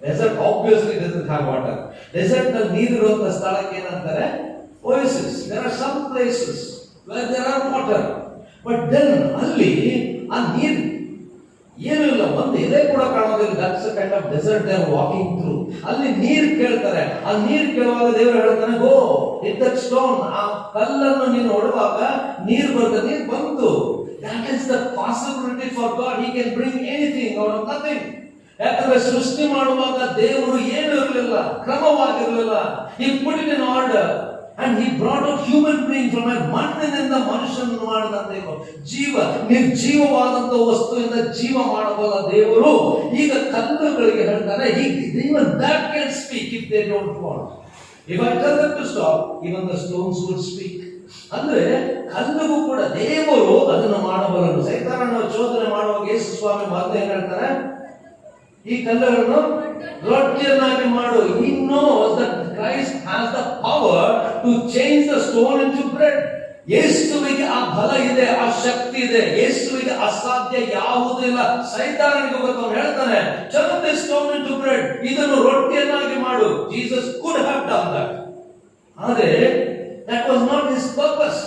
Desert obviously doesn't have water. Desert ನಲ್ಲಿ ನೀರಿರುವಂತ ಸ್ಥಳಕ್ಕೆ ಏನಂತಾರೆ? Oasis. There are some places where there are water, but then ಅಲ್ಲಿ ಆ ನೀರು ಏನೂ ಇಲ್ಲ, ಒಂದು ಎಲೆ ಕೂಡ ಕಾಣೋದಿಲ್ಲ. That's a kind of desert they are walking through. ಅಲ್ಲಿ ನೀರು ಕೇಳ್ತಾರೆ. ಆ ನೀರು ಕೇಳುವಾಗ ದೇವರು ಹೇಳ್ತಾನೆ, ಗೋ ಹಿಟ್ ದಟ್ ಸ್ಟೋನ್, ಆ ಕಲ್ಲನ್ನು ನೀನು ಹೊಡುವಾಗ ನೀರು ಬರ್ತದೆ. ನೀರು ಬಂತು. That is the possibility for God. He can bring anything out of nothing. ಯಾಕಂದ್ರೆ ಸೃಷ್ಟಿ ಮಾಡುವಾಗ ದೇವರು ಏನು ಇರಲಿಲ್ಲ, ಕ್ರಮವಾಗಿರಲಿಲ್ಲ. He put it in order and he brought out human being from a ಮಣ್ಣಿನಿಂದ ಮನುಷ್ಯನನ್ನು ಮಾಡಿದಂತೆ ಜೀವ ನಿರ್ಜೀವವಾದಂತ ವಸ್ತುವಿಂದ ಜೀವ ಮಾಡಬಲ್ಲ ದೇವರು ಈಗ ಕಲ್ಲುಗಳಿಗೆ ಹೇಳ್ತಾನೆ, even that can speak if they don't want. If I tell them to stop, even the stones would speak. ಅಂದ್ರೆ ಕಲ್ಲುಗೂ ಕೂಡ ದೇವರು ಅದನ್ನು ಮಾಡಬಲ್ಲರು. ಸೈತಾನನ ಚೋದನೆ ಮಾಡುವಾಗ ಯೇಸು ಸ್ವಾಮಿ ಮೊದಲು ಏನ್ ಹೇಳ್ತಾರೆ? ಈ ಕಲ್ಲುಗಳನ್ನು ರೊಟ್ಟಿಯನ್ನಾಗಿ ಮಾಡು. He knows that Christ has the power to change the stone into bread. ಯೇಸುವಿಗೆ ಆ ಬಲ ಇದೆ, ಆ ಶಕ್ತಿ ಇದೆ. ಯೇಸುವಿಗೆ ಅಸಾಧ್ಯ ಯಾವುದೂ ಇಲ್ಲ. ಸೈತಾನನಿಗೆ ಗೊತ್ತು, ಅವನು ಹೇಳ್ತಾನೆ, turn this stone into bread. ಇದನ್ನು ರೊಟ್ಟಿಯನ್ನಾಗಿ ಮಾಡು. Jesus could have done that. ಆದರೆ that was not his purpose.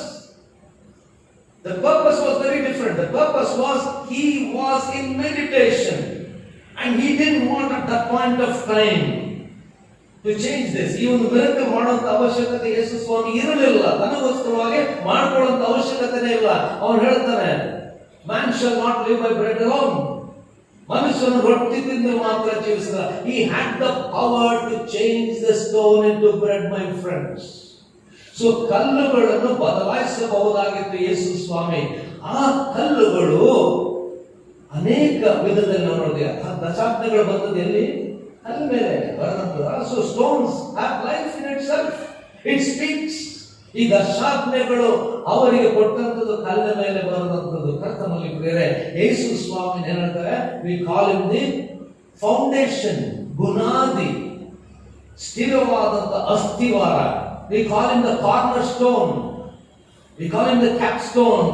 The purpose was very different. The purpose was he was in meditation. And he didn't want at that point of time to change this. ಈ ಒಂದು miracle ಮಾಡುವಂತ ಅವಶ್ಯಕತೆ ಯೇಸು ಸ್ವಾಮಿ ಇರಲಿಲ್ಲ. ತನಗೋಸ್ಕರವಾಗಿ ಮಾಡ್ಕೊಳ್ಳುವಂತ ಅವಶ್ಯಕತೆನೇ ಇಲ್ಲ. ಅವನು ಹೇಳ್ತಾನೆ, man shall not live by bread alone. ಮನುಷ್ಯನು ರೊಟ್ಟಿ ತಿಂದು ಮಾತ್ರ ಜೀವಿಸಿದ. He had the power to change the stone into bread, my friends. So ಕಲ್ಲುಗಳನ್ನು ಬದಲಾಯಿಸಬಹುದಾಗಿತ್ತು ಯೇಸು ಸ್ವಾಮಿ. ಆ ಕಲ್ಲುಗಳು ಅನೇಕ ವಿಧದಲ್ಲಿ ನಾವು ನೋಡಿದ್ವಿ. ದಶಾಜ್ಞೆಗಳು ಬಂದದ್ದು ಎಲ್ಲಿ? ಕಲ್ಲ ಮೇಲೆ ಬರೆದಂತದ. So stones have life in itself. It speaks. ಈ ದಶಾಜ್ಞೆಗಳು ಅವರಿಗೆ ಕೊಟ್ಟಂತದ್ದು ಕಲ್ಲಿನ ಮೇಲೆ ಬರುವಂತದ್ದು. ಕರ್ತನಲ್ಲಿ ಪ್ರಿಯರೇ, ಯೇಸು ಸ್ವಾಮಿ ಏನ್ ಹೇಳ್ತಾರೆ, we call him the foundation, ಬುನಾದಿ, ಸ್ಥಿರವಾದಂತ ಅಸ್ಥಿವಾರ. We call him the cornerstone, we call him the capstone.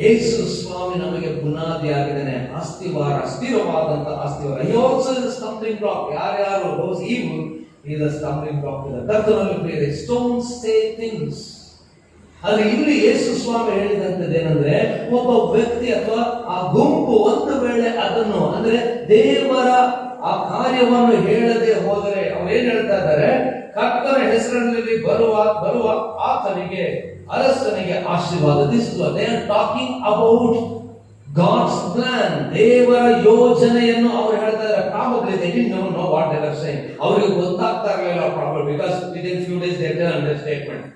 ಯೇಸು ಸ್ವಾಮಿ ನಮಗೆ ಬುನಾದಿ ಆಗಿದ್ದಾನೆ, ಅಸ್ಥಿವಾರ, ಸ್ಥಿರವಾದಂತ ಅಸ್ಥಿವಾರ. He also is a stumbling block. ಯಾರ್ಯಾರು those evil, he is a stumbling block. ಕರ್ತನಲ್ಲಿ ಪ್ರಿಯರೇ, stones say things. ಆದ್ರೆ ಇಲ್ಲಿ ಯೇಸು ಸ್ವಾಮಿ ಹೇಳಿದಂತದ್ದು ಏನಂದ್ರೆ, ಒಬ್ಬ ವ್ಯಕ್ತಿ ಅಥವಾ ಆ ಗುಂಪು ಒಂದು ವೇಳೆ ಅದನ್ನು ಅಂದ್ರೆ ದೇವರ ಆ ಕಾರ್ಯವನ್ನು ಹೇಳದೆ ಹೋದರೆ ಅವ್ರೇನ್ ಹೇಳ್ತಾ ಇದ್ದಾರೆ, ಕರ್ತನ ಹೆಸರಿನಲ್ಲಿ ಬರುವ ಆತನಿಗೆ, ಅರಸನಿಗೆ ಆಶೀರ್ವಾದ. This is what they are talking about God's plan. ದೇವರ ಯೋಜನೆಯನ್ನು ಅವರು ಹೇಳ್ತಾ ಇದ್ದಾರೆ. Probably they didn't know what they are saying. ಅವರಿಗೆ ಗೊತ್ತಾಗ್ತಾ ಇರಲಿಲ್ಲ probably, because within few days they turn the statement.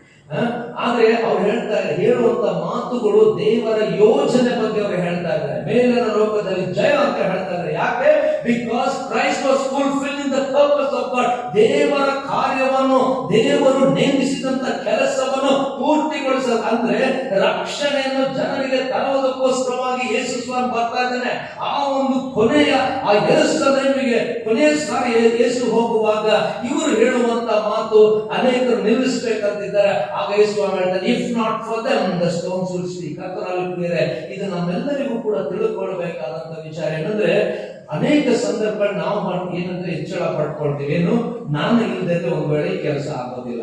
ಆದ್ರೆ ಅವ್ರು ಹೇಳ್ತಾರೆ, ಹೇಳುವಂತ ಮಾತುಗಳು ದೇವರ ಯೋಜನೆ ಬಗ್ಗೆ ಅವರು ಹೇಳ್ತಾ ಇದ್ದಾರೆ. ಮೇಲಿನ ಲೋಕದಲ್ಲಿ ಜಯ ಅಂತ ಹೇಳ್ತಾ ಇದ್ದಾರೆ. ಯಾಕೆ? Because Christ was fulfilling the purpose of god. ದೇವರ ಕಾರ್ಯವನ್ನು, ದೇವರು ನೇಮಿಸಿದಂತ ಕೆಲಸವನ್ನು ಪೂರ್ತಿಗೊಳಿಸ, ಅಂದ್ರೆ ರಕ್ಷಣೆಯನ್ನು ಜನರಿಗೆ ತರುವುದಕ್ಕೋಸ್ಕರವಾಗಿ ಯೇಸು ಸ್ವಾಮಿ ಬರ್ತಾ ಇದ್ದಾನೆ. ಆ ಒಂದು ಕೊನೆಯ ಆ ಯೆರೂಸಲೇಮಿಗೆ ಕೊನೆಯ ಸಾರಿ ಯೇಸು ಹೋಗುವಾಗ ಇವರು ಹೇಳುವಂತ ಮಾತು ಅನೇಕರು ನಿಲ್ಲಿಸಬೇಕಂತಿದ್ದಾರೆ. ಆಗ ಯೇಸು ಸ್ವಾಮಿ ಹೇಳ್ತಾನೆ, if not for them the stones will speak. ಕರ್ತನಲ್ಲಿ ಇದು ನಮ್ಮೆಲ್ಲರಿಗೂ ಕೂಡ ತಿಳ್ಕೊಳ್ಬೇಕಾದಂತ ವಿಚಾರ. ಏನಂದ್ರೆ ಅನೇಕ ಸಂದರ್ಭ ನಾವು ಏನಂದ್ರೆ ಹೆಚ್ಚಳ ಪಡ್ಕೊಳ್ತೀವಿ, ಏನು ನಾನು ಇಲ್ಲದೆ ಒಂದ್ ವೇಳೆ ಕೆಲಸ ಆಗೋದಿಲ್ಲ.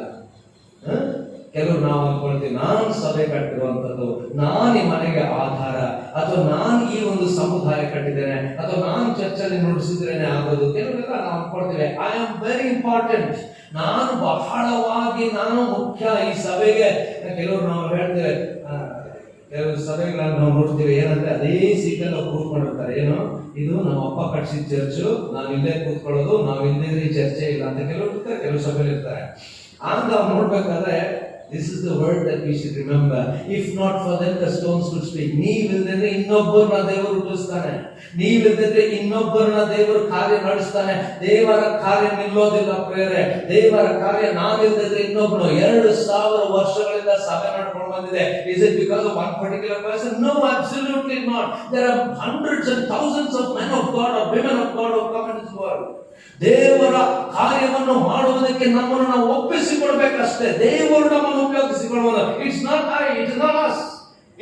ಕೆಲವರು ನಾವು ಅನ್ಕೊಳ್ತೀವಿ, ನಾನು ಸಭೆ ಕಟ್ಟಿರುವಂತದ್ದು, ನಾನು ಈ ಮನೆಗೆ ಆಧಾರ, ಅಥವಾ ನಾನು ಈ ಒಂದು ಸಮುದಾಯ ಕಟ್ಟಿದ್ದೇನೆ, ಅಥವಾ ನಾನು ಚರ್ಚಲ್ಲಿ ನುಡಿಸಿದ್ರೇನೆ ಆಗೋದು. ಕೆಲವರೆಲ್ಲ ನಾವು ಅನ್ಕೊಳ್ತೇವೆ, ಐ ಆಮ್ ವೆರಿ ಇಂಪಾರ್ಟೆಂಟ್, ನಾನು ಬಹಳವಾಗಿ ನಾನು ಮುಖ್ಯ ಈ ಸಭೆಗೆ. ಕೆಲವರು ನಾವು ಹೇಳ್ತೇವೆ, ಕೆಲವು ಸಭೆಗಳನ್ನು ನಾವು ನೋಡ್ತೀವಿ, ಏನಂದ್ರೆ ಅದೇ ಸೀಟಲ್ಲಿ ಕೂತ್ಕೊಂಡಿರ್ತಾರೆ. ಏನು ಇದು ನಮ್ಮ ಅಪ್ಪ ಕಟ್ಸಿದ ಚರ್ಚು, ನಾವು ಇಲ್ಲೇ ಕೂತ್ಕೊಳ್ಳೋದು, ನಾವು ಇಲ್ಲದೇ ಚರ್ಚೆ ಇಲ್ಲ ಅಂತ ಕೆಲವರು ಇರ್ತಾರೆ, ಕೆಲವು ಸಭೆಯಲ್ಲಿ ಇರ್ತಾರೆ. ಆಗ ನಾವು ನೋಡ್ಬೇಕಾದ್ರೆ this is the word that we should remember. If not for them the stones would speak. ನೀವಿಲ್ಲದಿದ್ರೆ ಇನ್ನೊಬ್ಬರನ್ನ ದೇವರು ಹುಟ್ಟಿಸ್ತಾನೆ, ನೀವಿಲ್ಲದಿದ್ರೆ ಇನ್ನೊಬ್ಬರನ್ನ ದೇವರು ಕಾರ್ಯ ನಡೆಸ್ತಾನೆ. ದೇವರ ಕಾರ್ಯ ನಿಲ್ಲೋದಿಲ್ಲ ಪ್ರಿಯರೇ. ದೇವರ ಕಾರ್ಯ ನಾವಿಲ್ಲದಿದ್ರೆ ಇನ್ನೊಬ್ಬನು. 2000 ವರ್ಷಗಳಿಂದ ಸಭೆ ನಡ್ಕೊಂಡು ಬಂದಿದೆ. Is it because of one particular person? No, absolutely not. There are hundreds and thousands of men of God or women of God who come in this world. ದೇವರ ಕಾರ್ಯವನ್ನು ಮಾಡುವುದಕ್ಕೆ ನಮ್ಮನ್ನು ನಾವು ಒಪ್ಪಿಸಿಕೊಳ್ಬೇಕಷ್ಟೇ. ದೇವರು ನಮ್ಮನ್ನು ಉಪಯೋಗಿಸಿಕೊಳ್ಳುವುದು. It's not I, it is not us,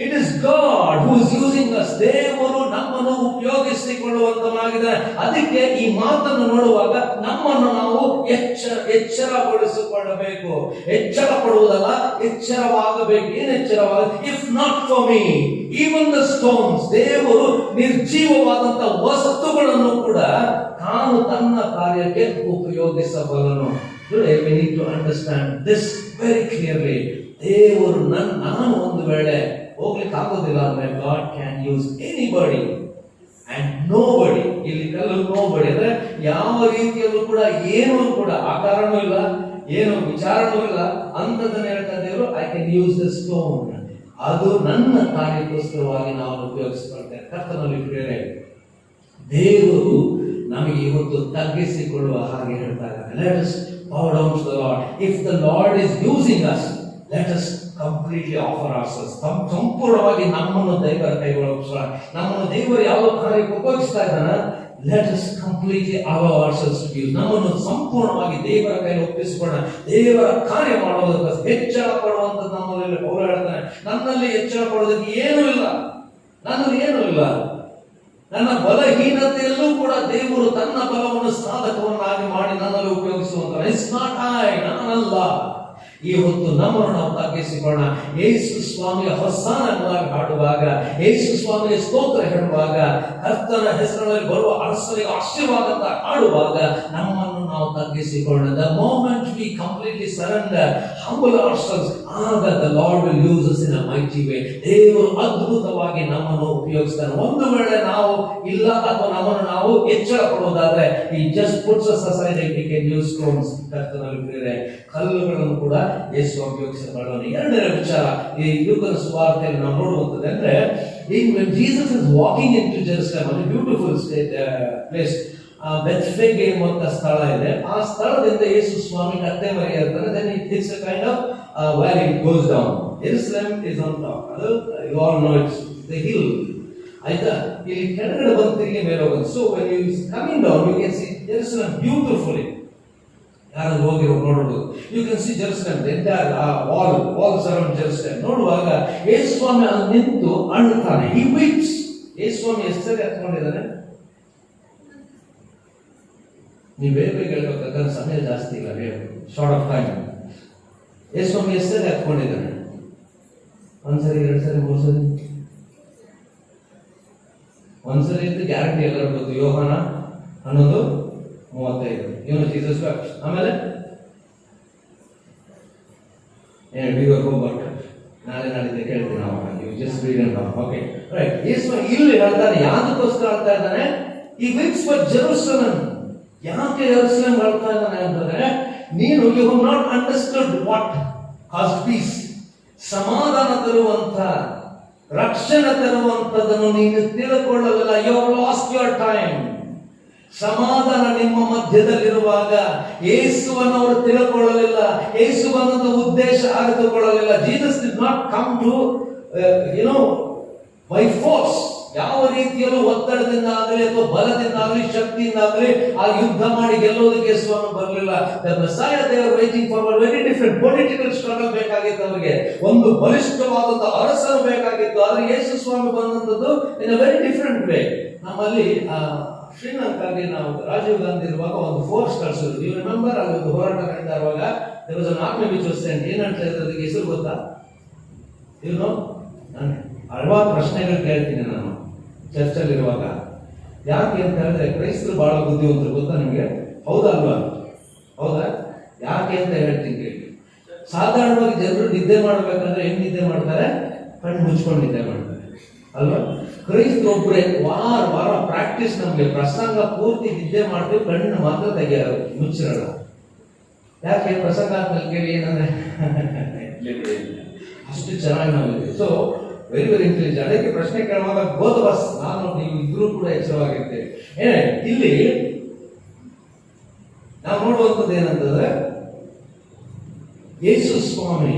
it is God who is using us. ದೇವರು ನಮ್ಮನ್ನು ಉಪಯೋಗಿಸಿಕೊಳ್ಳುವಂತನಾಗಿದೆ. ಅದಕ್ಕೆ ಈ ಮಾತನ್ನು ನೋಡುವಾಗ ನಮ್ಮನ್ನು ನಾವು ಎಚ್ಚರಗೊಳಿಸಿಕೊಳ್ಳಬೇಕು. ಎಚ್ಚರ ಪಡುವುದಲ್ಲ, ಎಚ್ಚರವಾಗಬೇಕು. ಏನ್ ಎಚ್ಚರವಾಗ? If not for me even the stones. ದೇವರು ನಿರ್ಜೀವವಾದಂತ ವಸ್ತುಗಳನ್ನು ಕೂಡ ತಾನು ತನ್ನ ಕಾರ್ಯಕ್ಕೆ ಉಪಯೋಗಿಸಬಲ್ಲನು. Today we need to understand this very clearly. ದೇವರು ನಾನು ಒಂದು ವೇಳೆ ಹೋಗ್ಲಿಕ್ಕೆ ಆಗೋದಿಲ್ಲ ಅಂದ್ರೆ God can use anybody and nobody. ಇಲ್ಲಿ ಕಲ್ಲು nobody ಅಂದ್ರೆ ಯಾವ ರೀತಿಯಲ್ಲೂ ಕೂಡ ಏನೂ ಕೂಡ ಆಕಾರನೂ ಇಲ್ಲ, ಏನು ವಿಚಾರನೂ ಇಲ್ಲ ಅಂತದನ್ನ ಹೇಳ್ತಾ ದೇವರು, I can use the stone. ಅದು ನನ್ನ ಕಾರ್ಯಕ್ಕೋಸ್ಕರವಾಗಿ ನಾವು ಉಪಯೋಗಿಸಿಕೊಳ್ತೇವೆ. ಕರ್ತನಲ್ಲಿ ಪ್ರಿಯರೇ, ದೇವರು ನಮಗೆ ಇವತ್ತು ತಗ್ಗಿಸಿಕೊಳ್ಳುವ ಹಾಗೆ ಹೇಳ್ತಾ ಇದ್ದಾರೆ. Let us bow down to the Lord. If the Lord is using us, let us completely offer ourselves. ಸಂಪೂರ್ಣವಾಗಿ ನಮ್ಮನ್ನು ದೇವರ ಕೈಗೊಳ್ಳ, ನಮ್ಮನ್ನು ದೇವರು ಯಾವ ಕಾರ್ಯಕ್ಕೆ ಉಪಯೋಗಿಸ್ತಾ ಇದ್ದಾನೆ, let us completely allow ourselves to use. ನಮ್ಮನ್ನು ಸಂಪೂರ್ಣವಾಗಿ ದೇವರ ಕೈಯಲ್ಲಿ ಒಪ್ಪಿಸಿಕೊಳ್ಳೋಣ. ದೇವರ ಕಾರ್ಯ ಮಾಡುವುದಕ್ಕೆ ಹೆಚ್ಚಳ ಪಡುವಂತದ್ದು ನಮ್ಮಲ್ಲಿ ಪೌಲ ಹೇಳ್ತಾನೆ, ನನ್ನಲ್ಲಿ ಹೆಚ್ಚಳ ಪಡೋದಕ್ಕೆ ಏನೂ ಇಲ್ಲ, ನನ್ನಲ್ಲಿ ಏನೂ ಇಲ್ಲ. ನನ್ನ ಬಲಹೀನತೆಯಲ್ಲೂ ಕೂಡ ದೇವರು ತನ್ನ ಬಲವನ್ನು ಸಾಧಕವನ್ನಾಗಿ ಮಾಡಿ ನನ್ನಲ್ಲಿ ಉಪಯೋಗಿಸುವಂತ. ಇಟ್ಸ್ ನಾಟ್ ಐ, ನಾನಲ್ಲ. ಈ ಹೊತ್ತು ನಮ್ಮನ್ನು ನಾವು ತಗ್ಗಿಸಿಕೊಳ್ಳೋಣ. ಯೇಸು ಸ್ವಾಮಿಯ ಹೊಸಾನವಾಗಿ ಹಾಡುವಾಗ, ಯೇಸು ಸ್ವಾಮಿಯ ಸ್ತೋತ್ರ ಹೇಳುವಾಗ, ಕರ್ತನ ಹೆಸರಿನಲ್ಲಿ ಬರುವ ಅರಸರಿಗೆ ಆಶೀರ್ವಾದ ಅಂತ ಹಾಡುವಾಗ ನಮ್ಮನ್ನು ನಾವು ತಗ್ಗಿಸಿಕೊಳ್ಳೋಣ. The moment we completely surrender, humble ourselves, ಆಗ the Lord will use us in a mighty way. ದೇವರು ಅದ್ಭುತವಾಗಿ ನಮ್ಮನ್ನು ಉಪಯೋಗಿಸ್ತಾನೆ. ಒಂದು ವೇಳೆ ನಾವು ಇಲ್ಲ ಅಥವಾ ನಮ್ಮನ್ನು ನಾವು ಎಚ್ಚರ ಪಡುವುದಾದ್ರೆ, he just puts us aside and he can use stones. ಕರ್ತನಲ್ಲಿ ಪ್ರಿಯರೇ, ಕಲ್ಲುಗಳನ್ನು ಕೂಡ ಯೇಸು ಉಪಯೋಗಿಸಬಲ್ಲನು. ಎರಡನೇ ವಿಚಾರ ಈ ಲೂಕನ ಸುವಾರ್ತೆಯಲ್ಲಿ ನಾವು ನೋಡುವಂತದ್ದು ಅಂದ್ರೆ, when Jesus is walking into Jerusalem, a beautiful place, ಬೆತ್ಫೆಗೆ ಎಂಬಂತ ಸ್ಥಳ ಇದೆ. ಆ ಸ್ಥಳದಿಂದ ಯೇಸು ಸ್ವಾಮಿ ಕತ್ತೆ ಮರಿ ಇರ್ತಾನೆ. then it's a kind of valley, it goes down. Jerusalem is on top. You all know it's the hill. ಆಯ್ತಾ, ಇಲ್ಲಿ ಕೆಳಗಡೆ ಬಂದು ತಿರುಗಿ ಮೇಲೆ ಹೋಗೋದು. So when you is coming down, you can see Jerusalem beautifully. ಯಾರು ಹೋಗಿರೋ ನೋಡಬಹುದು. You can see Jerusalem, the entire walls around Jerusalem. ನೋಡುವಾಗ ಯೇಸು ಸ್ವಾಮಿ ಅಲ್ಲಿ ನಿಂತು ಅಳುತ್ತಾನೆ. He weeps. ಯೇಸು ಸ್ವಾಮಿ ಎಷ್ಟು ಸರಿ ಹತ್ಕೊಂಡಿದ್ದಾನೆ? ನೀವು ಬೇಗ ಹೇಳ್ಬೇಕಾದ್ರೆ ಸಮಯ ಜಾಸ್ತಿ ಇಲ್ಲ, ಶಾರ್ಟ್ ಆಫ್ ಟೈಮ್. ಯೇಸು ಸ್ವಾಮಿ ಎಷ್ಟು ಸರಿ ಹತ್ಕೊಂಡಿದ್ದಾನೆ? ಒಂದ್ಸರಿ, ಎರಡು ಸರಿ, ಮೂರು ಸರಿ. ಒಂದ್ಸರಿ ಇದ್ದು ಗ್ಯಾರಂಟಿ ಎಲ್ಲರೂ ಗೊತ್ತು, ಯೋಹಾನ 11:35. ಇವನು ಜೀಸಸ್ ಕ್ರೈಸ್ಟ್. ಆಮೇಲೆ ನಾಳೆ ನಾಳಿದ್ದೆ ಕೇಳ್ತೀನಿ ಅವಾಗ. ನೀವು just read and okay right. ಯೇಸು ಇಲ್ಲಿ ಹೇಳ್ತಾನೆ, ಯಾದಕ್ಕೋಸ್ಕರ ಹೇಳ್ತಾ ಇದ್ದಾನೆ? ಈ ವಿಪ್ಸ್ ಫಾರ್ ಜೆರೂಸಲಂ. ಯಾಕೆ ಜೆರೂಸಲಂ ಹೇಳ್ತಾ ಇದ್ದಾನೆ ಅಂತಂದ್ರೆ, ನೀನು you have not understood what cause peace. ಸಮಾಧಾನ ತರುವಂತ, ರಕ್ಷಣೆ ತರುವಂತದನ್ನು ನೀನು ತಿಳ್ಕೊಳ್ಳಲಿಲ್ಲ. You have lost your time. ಸಮಾಧಾನ ನಿಮ್ಮ ಮಧ್ಯದಲ್ಲಿರುವಾಗ ಯೇಸುವನ್ನು ಅವರು ತಿಳ್ಕೊಳ್ಳಲಿಲ್ಲ. ಯೇಸುವನ್ನೊಂದು ಉದ್ದೇಶ ಅರಿತುಕೊಳ್ಳಲಿಲ್ಲ. Jesus did not come to by force. ಯಾವ ರೀತಿಯಲ್ಲೂ ಒತ್ತಡದಿಂದ ಆಗಲಿ ಅಥವಾ ಬಲದಿಂದ ಆಗಲಿ ಶಕ್ತಿಯಿಂದ ಆಗಲಿ ಆ ಯುದ್ಧ ಮಾಡಿ ಗೆಲ್ಲೋದಕ್ಕೆ ಯೇಸುವನ್ನು ಬರಲಿಲ್ಲ. The Messiah they are waiting for a very different political struggle ಬೇಕಾಗಿತ್ತು ಅವರಿಗೆ. ಒಂದು ಬಲಿಷ್ಠವಾದಂತಹ ಅರಸರು ಬೇಕಾಗಿತ್ತು. ಆದ್ರೆ ಯೇಸು ಸ್ವಾಮಿ ಬಂದಂತದ್ದು in a very different way. ನಮ್ಮಲ್ಲಿ ಶ್ರೀಲಂಕಾಗೆ ನಾವು ರಾಜೀವ್ ಗಾಂಧಿ ಇರುವಾಗ ಒಂದು ಫೋರ್ಸ್ ಕಳಿಸಿದ್ರು. ನೀವು ರಿಮೆಂಬರ್, ಅಲ್ಲಿ ಒಂದು ಹೋರಾಟ ನಡೀತಾ ಇರುವಾಗ there was an army which was sent. ಏನಂತ ಹೇಳಿದ್ರೆ ಅದಕ್ಕೆ ಹೆಸರು ಗೊತ್ತಾ? ಏನು? ನಾನು ಹಲವಾರು ಪ್ರಶ್ನೆಗಳು ಕೇಳ್ತೀನಿ ನಾನು ಚರ್ಚಲ್ಲಿರುವಾಗ. ಯಾಕೆ ಅಂತ ಹೇಳಿದ್ರೆ ಕ್ರೈಸ್ತರು ಬಹಳ ಬುದ್ಧಿವಂತರು, ಗೊತ್ತಾ ನಿಮಗೆ? ಹೌದಾ ಅಲ್ವಾ? ಹೌದಾ? ಯಾಕೆ ಅಂತ ಹೇಳ್ತೀನಿ ಕೇಳಿ. ಸಾಧಾರಣವಾಗಿ ಜನರು ನಿದ್ದೆ ಮಾಡಬೇಕಂದ್ರೆ ಹೆಂಗ್ ನಿದ್ದೆ ಮಾಡ್ತಾರೆ? ಕಣ್ಣು ಮುಚ್ಕೊಂಡು ನಿದ್ದೆ ಮಾಡ್ತಾರೆ ಅಲ್ವಾ? ಕ್ರೈಸ್ತರೊಬ್ಬರೇ ವಾರ ಪ್ರಾಕ್ಟೀಸ್. ನಮ್ಗೆ ಪ್ರಸಂಗ ಪೂರ್ತಿ ನಿದ್ದೆ ಮಾಡ್ತೀವಿ, ಕಣ್ಣು ಮಾತ್ರ ತೆಗೆಯೋರು, ಮುಚ್ಚಿರಲ್ಲ. ಯಾಕೆ? ಪ್ರಸಂಗ ಆದ್ಮೇಲೆ ಕೇಳಿ ಏನಂದ್ರೆ ಅಷ್ಟು ಚೆನ್ನಾಗಿ ನಾವಿದೆ. So very very intelligent. ಅದಕ್ಕೆ ಪ್ರಶ್ನೆ ಕೇಳುವಾಗ ಬೋಧ ಬಸ್ ನಾನು ನೀವು ಇಬ್ರು ಕೂಡ ಎಚ್ಚರವಾಗಿರ್ತೇವೆ. ಇಲ್ಲಿ ನಾವು ನೋಡುವಂಥದ್ದು ಏನಂತಂದ್ರೆ, ಯೇಸು ಸ್ವಾಮಿ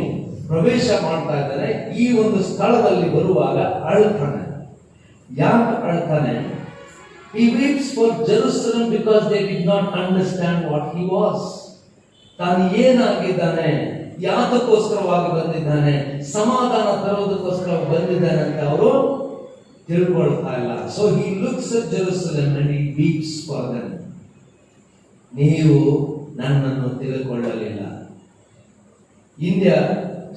ಪ್ರವೇಶ ಮಾಡ್ತಾ ಇದ್ದಾನೆ. ಈ ಒಂದು ಸ್ಥಳದಲ್ಲಿ ಬರುವಾಗ ಅಳ್ತಾನೆ. ಯಾಕೆ ಅಳ್ತಾನೆ? He weeps for Jerusalem because they did not understand what he was. ತಾನು ಏನಾಗಿದ್ದಾನೆ, ಯಾತಕ್ಕೋಸ್ಕರವಾಗಿ ಬಂದಿದ್ದಾನೆ, ಸಮಾಧಾನ ತರೋದಕ್ಕೋಸ್ಕರ ಬಂದಿದ್ದಾನೆ ಅಂತ ಅವರು ತಿಳ್ಕೊಳ್ತಾ ಇಲ್ಲ. So he looks at Jerusalem and he weeps for them. ನೀವು ನನ್ನನ್ನು ತಿಳ್ಕೊಳ್ಳಲಿಲ್ಲ. India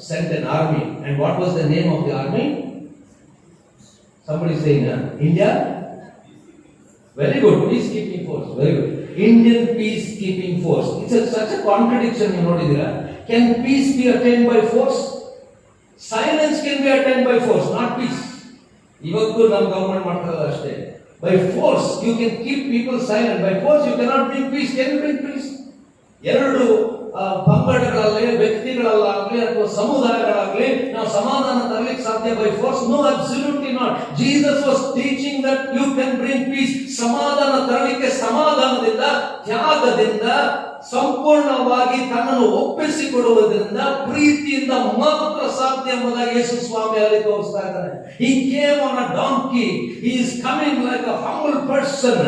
sent an army, and what was the name of the army? Somebody saying India? Very good, peacekeeping force. Very good. Indian peacekeeping force. It's such a contradiction, you know. Can peace be attained by force? Silence can be attained by force, not peace. ಇವತ್ತು ನಮ್ಮ government ಮಾಡ್ತಾರಲ್ಲ ಅಷ್ಟೇ. By force you can keep people silent. By force you cannot bring peace. Can you bring peace? ಎರಡು ಪಂಗಡಗಳಲ್ಲಿ, ವ್ಯಕ್ತಿಗಳಲ್ಲಾಗಲಿ ಅಥವಾ ಸಮುದಾಯಗಳಾಗಲಿ ನಾವು ಸಮಾಧಾನ ತರಲಿಕ್ಕೆ ಸಾಧ್ಯ by force? No, absolutely not. Jesus was teaching that you can bring peace. ಸಮಾಧಾನ ತರಲಿಕ್ಕೆ ಸಮಾಧಾನದಿಂದ, ತ್ಯಾಗದಿಂದ, ಸಂಪೂರ್ಣವಾಗಿ ತನ್ನನ್ನು ಒಪ್ಪಿಸಿಕೊಡುವುದರಿಂದ, ಪ್ರೀತಿಯಿಂದ ಮಾತ್ರ ಸಾಧ್ಯ ಎಂಬುದಾಗಿ ಯೇಸು ಸ್ವಾಮಿ ಅಲ್ಲಿ ತೋರಿಸ್ತಾ ಇದ್ದಾನೆ. He came on a donkey. He is coming like a humble person.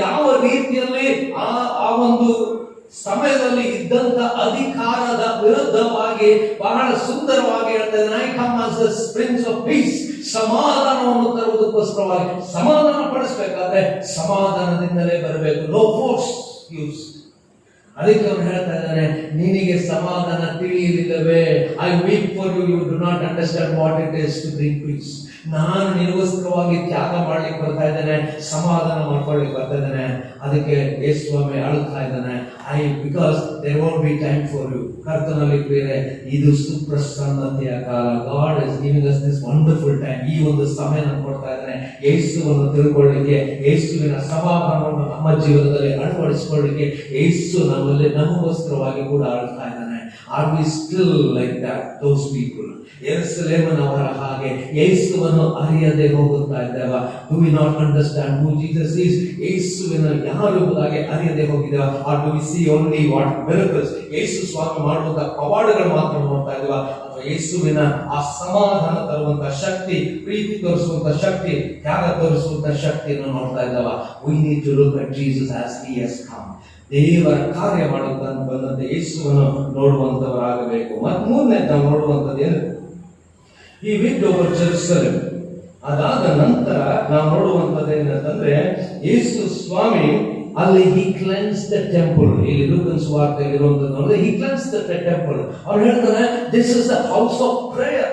ಯಾವ ರೀತಿಯಲ್ಲಿ ಆ ಒಂದು ಸಮಯದಲ್ಲಿ ಇದ್ದಂತ ಅಧಿಕಾರದ ವಿರುದ್ಧವಾಗಿ ಬಹಳ ಸುಂದರವಾಗಿ ಹೇಳ್ತಾರೆ, I come as the Prince of Peace. ಸಮಾಧಾನವನ್ನು ತರುವುದಕ್ಕೋಸ್ಕರವಾಗಿ. ಸಮಾಧಾನ ಪಡಿಸಬೇಕಾದ್ರೆ ಸಮಾಧಾನದಿಂದಲೇ ಬರಬೇಕು. No force use. ಅದಕ್ಕೆ ಅವನು ಹೇಳ್ತಾ ಇದ್ದಾನೆ, ನಿನಗೆ ಸಮಾಧಾನ ತಿಳಿಯಲಿಲ್ಲವೇ? I weep for you, you do not understand what it is to bring peace. ನಾನು ನಿನಗೋಸ್ಕರವಾಗಿ ತ್ಯಾಗ ಮಾಡ್ಲಿಕ್ಕೆ ಬರ್ತಾ ಇದ್ದೇನೆ, ಸಮಾಧಾನ ಮಾಡ್ಕೊಳ್ಳಿಕ್ಕೆ ಬರ್ತಾ ಇದ್ದೇನೆ. ಅದಕ್ಕೆ ಯೇಸು ಸ್ವಾಮಿ ಅಳುತ್ತಾ ಇದ್ದಾನೆ, because there won't be time for you. ಕರ್ತನಲ್ಲಿ ಪ್ರಿಯರೇ, ಇದು ಸುಪ್ರಸನ್ನತೆಯ ಕಾಲ. God is giving us this wonderful time. ಈ ಒಂದು ಸಮಯ ನಮ್ಗೆ ಕೊಡ್ತಾ ಇದ್ದಾನೆ ಯೇಸುವನ್ನು ತಿಳ್ಕೊಳ್ಳಿಕ್ಕೆ, ಯೇಸುವಿನ ಸಮಾಧಾನವನ್ನು ನಮ್ಮ ಜೀವನದಲ್ಲಿ ಅಳವಡಿಸಿಕೊಳ್ಳಿಕ್ಕೆ. ಯೇಸು ನಮ್ಮಲ್ಲಿ ನಮಗೋಸ್ಕರವಾಗಿ ಕೂಡ ಅಳ್ತಾ ಇದ್ದಾನೆ. Are we still like that those people? ಯೆರೂಸಲೇಮಿನವರ ಹಾಗೆ ಯೇಸುವನ್ನು ಅರಿಯದೆ ಹೋಗುತ್ತಾ ಇದ್ದೇವ? Do we not understand who Jesus is? ಯೇಸುವಿನ ಯಾರು ಎಂಬುದಾಗಿ ಅರಿಯದೆ ಹೋಗಿದ್ದೇವ? Are do we see only what miracles? Yesu Swami ಮಾಡುವಂತಹ ಪವಾಡಗಳು ಮಾತ್ರ ನೋಡ್ತಾ ಇದ್ದೇವ? ಅಥವಾ ಯೇಸುವಿನ ಆ ಸಮಾಧಾನ ತರುವಂತಹ ಶಕ್ತಿ, ಪ್ರೀತಿ ತೋರಿಸುವಂತಹ ಶಕ್ತಿ, ತ್ಯಾಗ ತೋರಿಸುವಂತಹ ಶಕ್ತಿಯನ್ನು ನೋಡ್ತಾ ಇದ್ದೇವ? We need to look at Jesus as he has come. ದೇವರ ಕಾರ್ಯ ಮಾಡುತ್ತ ಬಂದಂತೆ ಯೇಸುವನ್ನು ನೋಡುವಂತವರಾಗಬೇಕು. ಮತ್ತು ಮೂರನೇದು ನಾವು ನೋಡುವಂಥದ್ದು ಏನು? ಈ ವಿಡ್ ಓವರ್ ಜೆರುಸಲೇಮ್. ಅದಾದ ನಂತರ ನಾವು ನೋಡುವಂಥದ್ದು ಏನಂತಂದ್ರೆ, ಯೇಸು ಸ್ವಾಮಿ ಅಲ್ಲಿ ಹಿ ಕ್ಲೆನ್ಸ್ ದ ಟೆಂಪಲ್. ಇಲ್ಲಿ ಲೂಕನ ಸುವಾರ್ತೆಯಲ್ಲಿ ಇರುವಂತದ್ದು ನೋಡಿದ್ರೆ ಹಿ ಕ್ಲೆನ್ಸ್ ದ ಟೆಂಪಲ್. ಅವ್ರು ಹೇಳ್ತಾರೆ this is the house of prayer.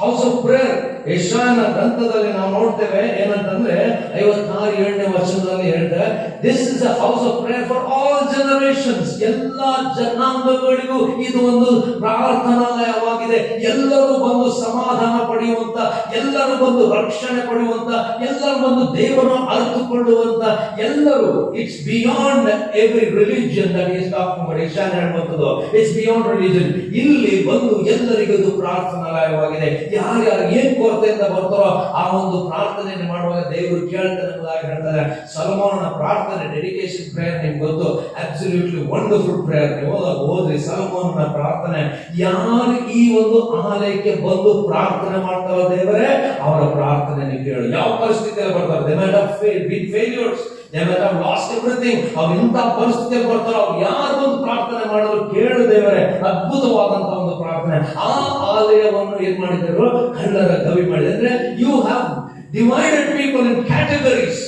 House of prayer. ಯೆಶಾಯನ ಗ್ರಂಥದಲ್ಲಿ ನಾವು ನೋಡ್ತೇವೆ ಏನಂತಂದ್ರೆ 56ನೇ ವಚನದಲ್ಲಿ ಹೇಳ್ತಾರೆ this is a house of prayer for all generations. ಎಲ್ಲಾ ಜನಾಂಗಗಳಿಗೂ ಇದು ಒಂದು ಪ್ರಾರ್ಥನಾಲಯವಾಗಿದೆ. ಎಲ್ಲರೂ ಬಂದು ಸಮಾಧಾನ ಪಡೆಯುವಂತ, ಎಲ್ಲರೂ ಬಂದು ರಕ್ಷಣೆ ಪಡೆಯುವಂತ, ಎಲ್ಲರೂ ಬಂದು ದೇವರನ್ನು ಅರಿತುಕೊಳ್ಳುವಂತ, ಎಲ್ಲರೂ it's beyond every religion that is talking about. Yeshaya ಹೇಳುವಂತದ್ದು ಇಟ್ಸ್ ಬಿಯಾಂಡ್ ರಿಲಿಜನ್. ಇಲ್ಲಿ ಬಂದು ಎಲ್ಲರಿಗೂ ಇದು ಪ್ರಾರ್ಥನಾಲಯವಾಗಿದೆ. ಯಾರ್ಯಾರು ಏನ್ ಕೊರತೆಯಿಂದ ಬರ್ತಾರೋ ಆ ಒಂದು ಪ್ರಾರ್ಥನೆಯನ್ನು ಮಾಡುವಾಗ ದೇವರು ಕೇಳ್ತಾನೆ ಎಂಬುದಾಗಿ ಹೇಳ್ತಾರೆ. ಸೊಲೊಮೋನನ ಪ್ರಾರ್ಥನೆ, ಡೆಡಿಕೇಶನ್ ಪ್ರೇಯರ್ ನಿಮ್ಗೆ ಗೊತ್ತು, ಅಬ್ಸಲ್ಯೂಟ್ಲಿ ವಂಡರ್ಫುಲ್ ಪ್ರೇಯರ್. ನೀವು ಓದ್ರಿ ಸೊಲೊಮೋನನ ಪ್ರಾರ್ಥನೆ. ಯಾರು ಈ ಒಂದು ಆಲಯಕ್ಕೆ ಬಂದು ಪ್ರಾರ್ಥನೆ ಮಾಡ್ತಾರೋ ದೇವರೇ, ಅವರ ಪ್ರಾರ್ಥನೆ ನೀವು ಕೇಳು. ಯಾವ ಪರಿಸ್ಥಿತಿಯಲ್ಲಿ ಬರ್ತಾರೆ? They might have been failures, they might have lost everything. ಅವ್ರು ಇಂಥ ಪರಿಸ್ಥಿತಿಯಲ್ಲಿ ಬರ್ತಾರೋ ಅವ್ರು ಯಾರು ಒಂದು ಪ್ರಾರ್ಥನೆ ಮಾಡಿದ್ರು ಕೇಳು ದೇವರೇ. ಅದ್ಭುತವಾದಂತಹ ಒಂದು ಪ್ರಾರ್ಥನೆ. ಆ ಆಲಯವನ್ನು ಏನ್ ಮಾಡಿದ್ರು? ಕಳ್ಳರ ಗವಿ ಮಾಡಿದ್ರು. ಅಂದ್ರೆ you have divided people in categories.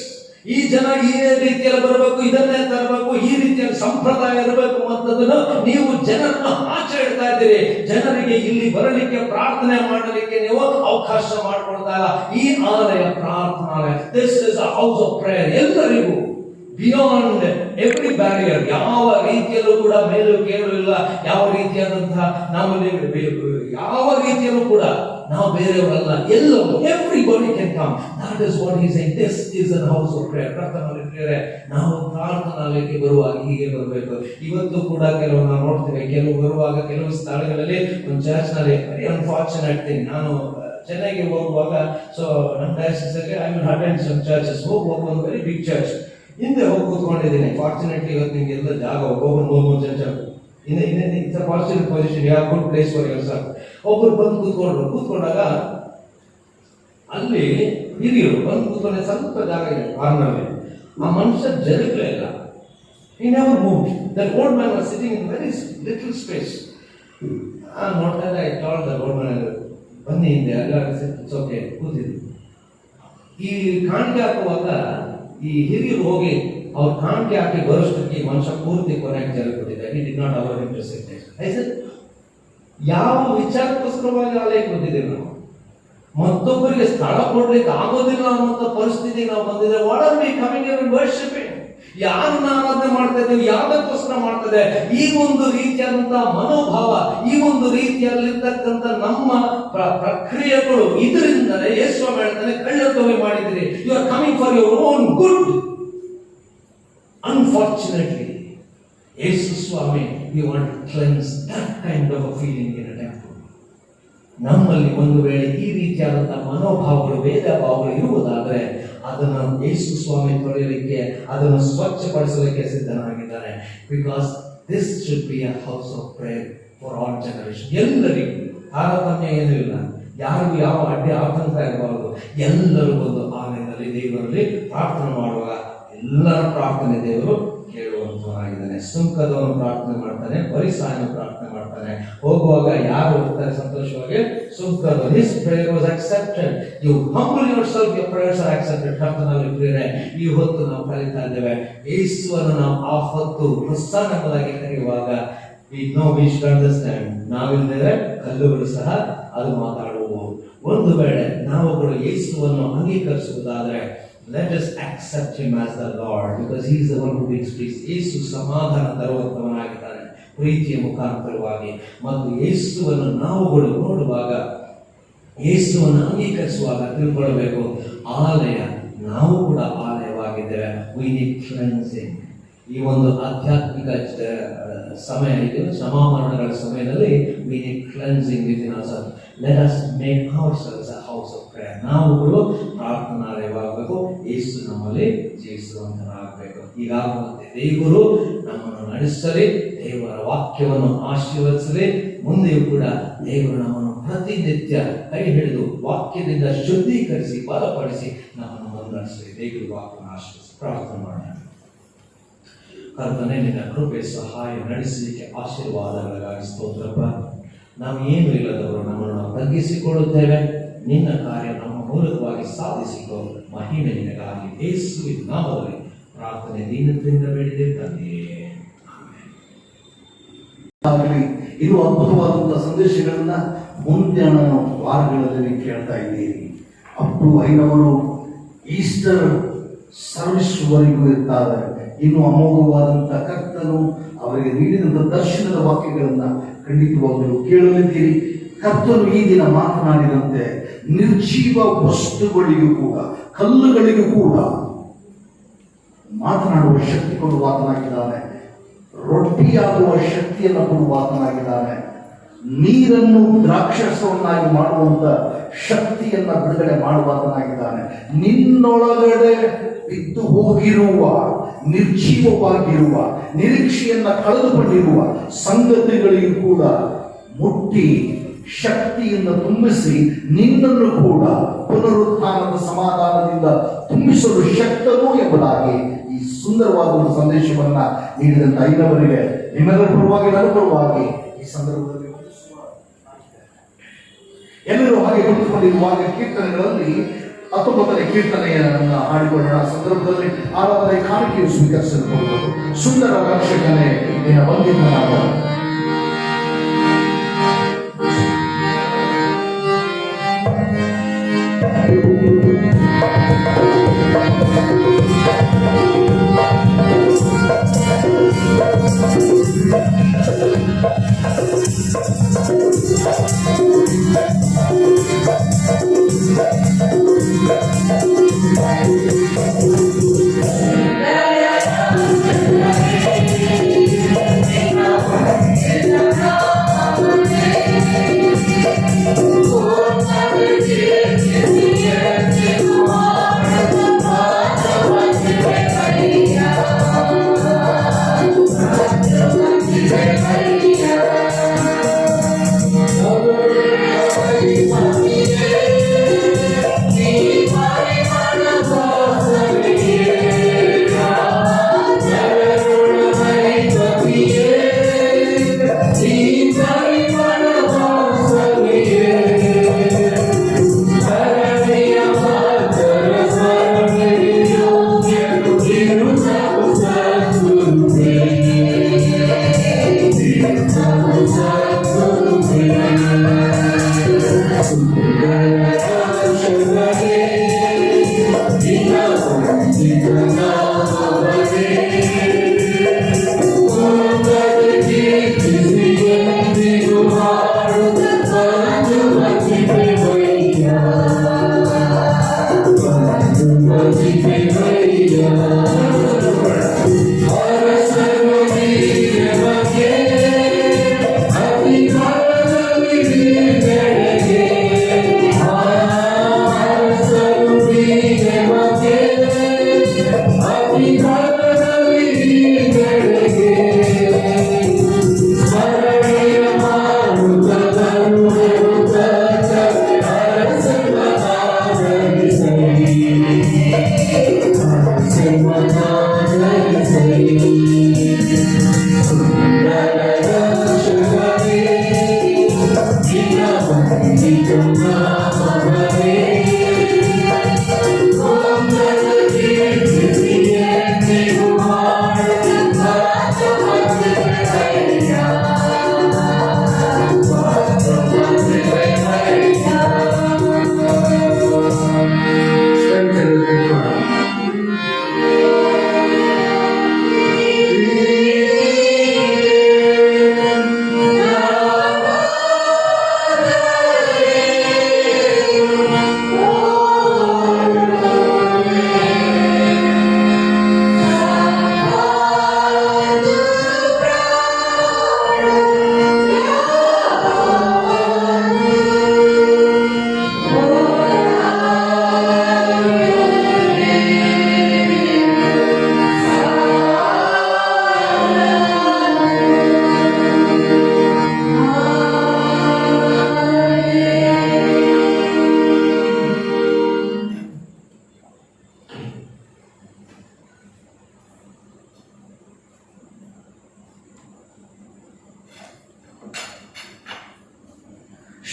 ಈ ಜನ ಈ ರೀತಿಯಲ್ಲಿ ಬರಬೇಕು, ಇದನ್ನೇ ತರಬೇಕು, ಈ ರೀತಿಯಲ್ಲಿ ಸಂಪ್ರದಾಯ ಇರಬೇಕು ಅಂತದನ್ನು ನೀವು ಜನರನ್ನು ಆಚೆ ಇಡ್ತಾ ಇದ್ದೀರಿ. ಜನರಿಗೆ ಇಲ್ಲಿ ಬರಲಿಕ್ಕೆ, ಪ್ರಾರ್ಥನೆ ಮಾಡಲಿಕ್ಕೆ ನೀವು ಅವಕಾಶ ಮಾಡಿಕೊಡ್ತಾ ಇಲ್ಲ. ಈ ಆಲಯ ಪ್ರಾರ್ಥನಾಲಯ. This is a house of prayer. ಎಲ್ಲರಿಗೂ ಬಿಯಾಂಡ್ ಎವ್ರಿ ಬ್ಯಾರಿಯರ್. ಯಾವ ರೀತಿಯಲ್ಲೂ ಕೂಡ ಮೇಲು ಕೇಳು ಇಲ್ಲ. ಯಾವ ರೀತಿಯಾದಂತಹ ನಾವು ಯಾವ ರೀತಿಯಲ್ಲೂ ಕೂಡ ನಾವು ಬೇರೆಯವರಲ್ಲ. ಎಲ್ಲವೂ everybody can come. That is what he saying. This is an house of prayer. ಪ್ರಾರ್ಥನಾಲಯ. ನಾವು ಪ್ರಾರ್ಥನಾಲಯಕ್ಕೆ ಬರುವಾಗ ಹೀಗೆ ಬರಬೇಕು. ಇವತ್ತು ಕೂಡ ಕೆಲವು ನಾವು ನೋಡ್ತೇವೆ, ಕೆಲವು ಬರುವಾಗ ಕೆಲವು ಸ್ಥಳಗಳಲ್ಲಿ ಒಂದು ಚರ್ಚ್ ನಲ್ಲಿ ವೆರಿ ಅನ್ಫಾರ್ಚುನೇಟ್ ಥಿಂಗ್. ನಾನು ಚೆನ್ನೈಗೆ ಹೋಗುವಾಗ, ಸೊ ನಮ್ಮ ಡಯಾಸಿಸ್ ಅಲ್ಲಿ I will attend some churches. ಹೋಗುವಾಗ ಒಂದು ವೆರಿ ಬಿಗ್ ಚರ್ಚ್ ಹಿಂದೆ ಹೋಗಿ ಕೂತ್ಕೊಂಡಿದ್ದೀನಿ. ಫಾರ್ಚುನೇಟ್ಲಿ ಇವತ್ತು ನಿಮ್ಗೆ ಎಲ್ಲ ಜಾಗ ಒಬ್ಬೊಬ್ಬರು 3 ಜನ it's a fortunate position. You have good place for yourself. ಒಬ್ಬರು ಬಂದು ಕೂತ್ಕೊಂಡಾಗ ಅಲ್ಲಿ ಹಿರಿಯರು ಬಂದು ಕೂತ್ಕೊಂಡೆ, ಸ್ವಲ್ಪ ಜಾಗ ಇದೆ ಕಾರ್ನರ್. ಆ ಮನುಷ್ಯ ಜರುಗಲೇ ಇಲ್ಲ. He never moved. That old man was sitting in very little space. ನೋಡ್ತಾ ಇದ್ದೆ. I told the old man, ಬನ್ನಿ ಹಿಂದೆ. ಎಲ್ಲ ಇಟ್ಸ್ ಓಕೆ, ಕೂತಿದ್ವಿ. ಈ ಕಾಣಿಕೆ ಹಾಕುವಾಗ ಈ ಹಿರಿಯರು ಹೋಗಿ ಅವ್ರು ಕಾಣಿಕೆ ಹಾಕಿ ಬರೋಷ್ಟಕ್ಕೆ ಮನುಷ್ಯ ಪೂರ್ತಿ ಕೊನೆಗೆ ಜರುಗಿಬಿಟ್ಟಿದೆ. He did not allow him to sit there. I said, ಯಾವ ವಿಚಾರಕ್ಕೋಸ್ಕರವಾಗಿ ಆಲಯಕ್ಕೆ ಬಂದಿದ್ದೇವೆ ನಾವು? ಮತ್ತೊಬ್ಬರಿಗೆ ಸ್ಥಳ ಕೊಡ್ಲಿಕ್ಕೆ ಆಗೋದಿಲ್ಲ ಅನ್ನುವಂಥ ಪರಿಸ್ಥಿತಿ ನಾವು ಬಂದಿದ್ದೇವೆ. What are we coming here and worshipping? ಯಾರನ್ನ ಆರಾಧನೆ ಮಾಡ್ತಾ ಇದ್ದೇವೆ? ಯಾವುದಕ್ಕೋಸ್ಕರ ಮಾಡ್ತಾ ಇದೆ? ಈ ಒಂದು ರೀತಿಯಾದಂತಹ ಮನೋಭಾವ, ಈ ಒಂದು ರೀತಿಯಲ್ಲಿರ್ತಕ್ಕಂಥ ನಮ್ಮ ಪ್ರಕ್ರಿಯೆಗಳು, ಇದರಿಂದಲೇ ಯೇಸು ಹೇಳ್ತಾನೆ ಕಳ್ಳತನ ಮಾಡಿದಿರಿ. You are coming for your own good. Unfortunately ಯೇಸು ಸ್ವಾಮಿ we want to cleanse that kind of a feeling in a temple. ನಮ್ಮಲ್ಲಿ ಒಂದು ವೇಳೆ ಈ ರೀತಿಯಾದಂತಹ ಮನೋಭಾವಗಳು, ಭೇದ ಭಾವಗಳು ಇರುವುದಾದರೆ ಅದನ್ನು ಯೇಸು ಸ್ವಾಮಿ ತೊಳೆಯಲಿಕ್ಕೆ, ಅದನ್ನು ಸ್ವಚ್ಛಪಡಿಸಲಿಕ್ಕೆ ಸಿದ್ಧನಾಗಿದ್ದಾನೆ. Because this should be a house of prayer for all generation. ಎಲ್ಲರಿಗೂ ತಾರತಮ್ಯ ಏನೂ ಇಲ್ಲ. ಯಾರಿಗೂ ಯಾವ ಅಡ್ಡಿ ಆತಂಕ ಇರಬಾರದು. ಎಲ್ಲರೂ ಒಂದು ಆಲಯದಲ್ಲಿ ದೇವರಲ್ಲಿ ಪ್ರಾರ್ಥನೆ ಮಾಡುವಾಗ ಎಲ್ಲರ ಪ್ರಾರ್ಥನೆ ದೇವರು ಕೇಳುವಂತವರಾಗಿದ್ದಾನೆ. ಸುಂಕದವನು ಪ್ರಾರ್ಥನೆ ಮಾಡ್ತಾನೆ, ಪರಿಸಾಯನ ಪ್ರಾರ್ಥನೆ ಮಾಡ್ತಾನೆ. ಹೋಗುವಾಗ ಯಾರು ಹೋಗ್ತಾರೆ ಸಂತೋಷವಾಗಿ? ಸುಂಕದವನು. His prayer was accepted. You humble yourself, your prayers are accepted. ಕರ್ತನಲ್ಲಿ ಪ್ರೇರೆ ಈ ಹೊತ್ತು ನಾವು ಕಲಿತಾ ಇದ್ದೇವೆ. ಯೇಸುವನ್ನು ನಾವು ಆ ಹೊತ್ತು ಪ್ರಸನ್ನ ಎಂಬುದಾಗಿ ಕರೆಯುವಾಗ we know, we should understand. ನಾವಿಲ್ಲದೆ ಕಲ್ಲುಗಳು ಸಹ ಅದು ಮಾತಾಡುವು. ಒಂದು ವೇಳೆ ನಾವುಗಳು ಯೇಸುವನ್ನು ಅಂಗೀಕರಿಸುವುದಾದರೆ let us accept him as the Lord, because he is the one who brings peace. ಯೇಸು ಸಮಾಧಾನ ತರುವಂತವನಾಗಿದ್ದಾನೆ ಪ್ರೀತಿಯ ಮುಖಾಂತರವಾಗಿ. ಮತ್ತು ಯೇಸುವನ್ನು ನಾವುಗಳು ನೋಡುವಾಗ, ಯೇಸುವನ್ನು ಅಂಗೀಕರಿಸುವಾಗ ತಿಳ್ಕೊಳ್ಬೇಕು, ಆಲಯ, ನಾವು ಕೂಡ ಆಲಯವಾಗಿದ್ದೇವೆ. we need cleansing. ಈ ಒಂದು ಆಧ್ಯಾತ್ಮಿಕ ಸಮಯ ಇದು ಕ್ಷಮಾಮರಣಗಳ ಸಮಯದಲ್ಲಿ we need cleansing within ourselves. Let us make ourselves a house of prayer. ನಾವುಗಳು ಪ್ರಾರ್ಥನಾಲಯವಾಗಬೇಕು, ಯೇಸು ನಮ್ಮಲ್ಲಿ ಜೀವಿಸುವಂತನಾಗಬೇಕು. ಹೀಗಾಗುವಂತೆ ದೇವರು ನಮ್ಮನ್ನು ನಡೆಸಲಿ, ದೇವರ ವಾಕ್ಯವನ್ನು ಆಶೀರ್ವದಿಸಲಿ. ಮುಂದೆಯೂ ಕೂಡ ದೇವರು ನಮ್ಮನ್ನು ಪ್ರತಿನಿತ್ಯ ಕೈ ಹಿಡಿದು ವಾಕ್ಯದಿಂದ ಶುದ್ಧೀಕರಿಸಿ ಬಲಪಡಿಸಿ ನಮ್ಮನ್ನು ಮುನ್ನಡೆಸಲಿ. ದೇವರು ವಾಕ್ಯವನ್ನು ಆಶೀರ್ವದಿಸಿ ಪ್ರಾರ್ಥನೆ ಮಾಡೋಣ. ಕರ್ತನೇ, ನಿನ್ನ ಕೃಪೆ ಸಹಾಯ ನಡೆಸಲಿಕ್ಕೆ ಆಶೀರ್ವಾದಗಳಿಗಾಗಿ ಸ್ತೋತ್ರಪ್ಪ. ನಾವು ಏನು ಇಲ್ಲದವರು ನಮ್ಮನ್ನು ನಾವು ತಗ್ಗಿಸಿಕೊಳ್ಳುತ್ತೇವೆ. ನಿನ್ನ ಕಾರ್ಯ ನಮ್ಮ ಮೂಲಕವಾಗಿ ಸಾಧಿಸಿಕೊ. ಮಹಿಮೆ ನಿನಗಾಗಿ ಯೇಸುವಿನ ನಾಮದಲ್ಲಿ ಪ್ರಾರ್ಥನೆ ದೀನತೆಯಿಂದ ಬೇಡಿದೆ ತಂದೆಯೇ, ಆಮೆನ್. ಆಗಲಿ ಇನ್ನು ಅದ್ಭುತವಾದಂತಹ ಸಂದೇಶಗಳನ್ನ ಮುಂದಿನ ವಾರಗಳಲ್ಲಿ ಕೇಳ್ತಾ ಇದ್ದೀರಿ. ಅಪ್ ಟು ಐನವರು ಈಸ್ಟರ್ ಸರ್ವಿಸ್ ವರೆಗೂ ಇರ್ತಾರೆ. ಇನ್ನು ಅಮೋಘವಾದಂತಹ ಕರ್ತನು ಅವರಿಗೆ ನೀಡಿದಂತಹ ದರ್ಶನದ ವಾಕ್ಯಗಳನ್ನ ಖಂಡಿತವಾಗಲು ಕೇಳಲಿದ್ದೀರಿ. ಕರ್ತನು ಈ ದಿನ ಮಾತನಾಡಿದಂತೆ ನಿರ್ಜೀವ ವಸ್ತುಗಳಿಗೂ ಕೂಡ, ಕಲ್ಲುಗಳಿಗೂ ಕೂಡ ಮಾತನಾಡುವ ಶಕ್ತಿ ಕೊಡುವ ಆತನಾಗಿದ್ದಾನೆ. ರೊಟ್ಟಿಯಾಗುವ ಶಕ್ತಿಯನ್ನು ಕೊಡುವ ಆತನಾಗಿದ್ದಾನೆ. ನೀರನ್ನು ದ್ರಾಕ್ಷಸವನ್ನಾಗಿ ಮಾಡುವಂತ ಶಕ್ತಿಯನ್ನ ಬಿಡುಗಡೆ ಮಾಡುವ ಆತನಾಗಿದ್ದಾನೆ. ನಿನ್ನೊಳಗಡೆ ಬಿದ್ದು ಹೋಗಿರುವ, ನಿರ್ಜೀವವಾಗಿರುವ, ನಿರೀಕ್ಷೆಯನ್ನ ಕಳೆದುಕೊಂಡಿರುವ ಸಂಗತಿಗಳಿಗೂ ಕೂಡ ಮುಟ್ಟಿ ಶಕ್ತಿಯಿಂದ ತುಂಬಿಸಿ ನಿನ್ನನ್ನು ಕೂಡ ಪುನರುತ್ಥಾನದ ಸಮಾಧಾನದಿಂದ ತುಂಬಿಸಲು ಶಕ್ತನು ಎಂಬುದಾಗಿ ಈ ಸುಂದರವಾದ ಒಂದು ಸಂದೇಶವನ್ನ ನೀಡಿದಂತ ಐನವರಿಗೆ ನಿಮ್ಮೆಲ್ಲರ ಪರವಾಗಿ, ನನ್ನ ಪರವಾಗಿ ಈ ಸಂದರ್ಭದಲ್ಲಿ ಎಲ್ಲರೂ ಹಾಗೆ ಕುಳಿತುಕೊಂಡಿರುವಾಗ ಕೀರ್ತನೆಗಳಲ್ಲಿ 19ನೇ ಕೀರ್ತನೆಯನ್ನು ಹಾಡಿಕೊಳ್ಳೋಣ. ಸಂದರ್ಭದಲ್ಲಿ ಆರಾಧನೆ ಕಾಣಿಕೆಯು ಸ್ವೀಕರಿಸಲ್ಪಡುವುದು. ಸುಂದರ ರಕ್ಷಕನೇ ನಿನ್ನ ಬಂದಿದ್ದನಾದ Thank you.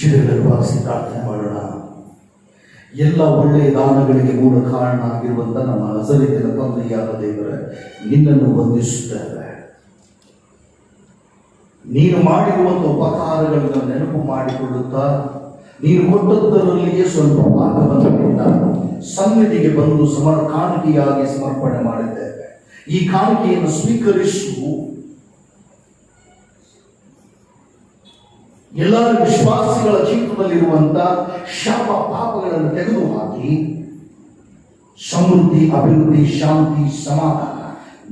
ಶಿರಗಳನ್ನು ಭಾವಿಸಿ ಪ್ರಾರ್ಥನೆ ಮಾಡೋಣ. ಎಲ್ಲ ಒಳ್ಳೆಯ ದಾನಗಳಿಗೆ ಮೂಲ ಕಾರಣ ಆಗಿರುವಂತ ನಮ್ಮ ನಜರೇತಿನ ತಂದೆಯಾದ ದೇವರೇ, ನಿನ್ನನ್ನು ವಂದಿಸುತ್ತೇವೆ. ನೀನು ಮಾಡಿರುವಂಥ ಉಪಕಾರಗಳನ್ನು ನೆನಪು ಮಾಡಿಕೊಳ್ಳುತ್ತಾ ನೀನು ಕೊಟ್ಟದ್ದರಲ್ಲಿಯೇ ಸ್ವಲ್ಪ ಭಾಗವನ್ನು ಸನ್ನಿಧಿಗೆ ಬಂದು ಕಾಣಿಕೆಯಾಗಿ ಸಮರ್ಪಣೆ ಮಾಡಿದ್ದೇವೆ. ಈ ಕಾಣಿಕೆಯನ್ನು ಸ್ವೀಕರಿಸು. ಎಲ್ಲ ವಿಶ್ವಾಸಿಗಳ ಜೀವಿತದಲ್ಲಿರುವಂತ ಶಾಪ ಪಾಪಗಳನ್ನು ತೆಗೆದುಹಾಕಿ ಸಮೃದ್ಧಿ, ಅಭಿವೃದ್ಧಿ, ಶಾಂತಿ, ಸಮಾಧಾನ,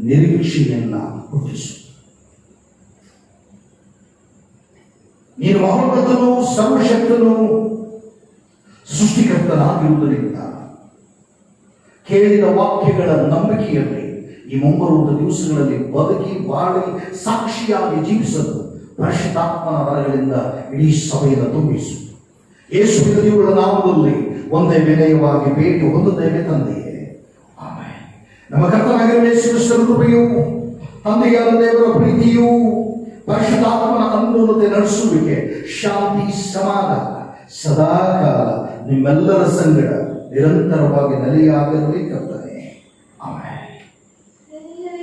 ನಿರೀಕ್ಷೆಯನ್ನ ಹುಟ್ಟಿಸು. ನೀನು ಮಹೋನ್ನತನು, ಸರ್ವಶಕ್ತನು, ಸೃಷ್ಟಿಕರ್ತನಾಗಿರುವುದರಿಂದ ಕೇಳಿದ ವಾಕ್ಯಗಳ ನಂಬಿಕೆಯಲ್ಲಿ ಈ ಮುಂಬರುವ ದಿವಸಗಳಲ್ಲಿ ಬದುಕಿ ಬಾಳಿ ಸಾಕ್ಷಿಯಾಗಿ ಜೀವಿಸಲು ಪರಿಶುದ್ಧಾತ್ಮನ ವರಗಳಿಂದ ಇಡೀ ಸಭೆಯನ್ನು ತುಂಬಿಸು. ಯೇಸುವಿನ ದೇವರ ನಾಮದಲ್ಲಿ ಒಂದೇ ವಿನಯವಾಗಿ ಭೇಟಿ ಹೊಂದುತ್ತೇವೆ ತಂದೆಯೇ, ಆಮೆನ್. ನಮ್ಮ ಕರ್ತನಾಗಿರುವ ಯೇಸು ಕ್ರಿಸ್ತನ ಕೃಪೆಯೂ ತಂದೆಯಾದ ದೇವರ ಪ್ರೀತಿಯೂ ಪರಿಶುದ್ಧಾತ್ಮನ ಅನುಕೂಲತೆ ನಡೆಸುವಿಕೆ, ಶಾಂತಿ, ಸಮಾಧಾನ ಸದಾಕಾಲ ನಿಮ್ಮೆಲ್ಲರ ಸಂಗಡ ನಿರಂತರವಾಗಿ ನೆಲೆಯಾಗಿರಬೇಕು.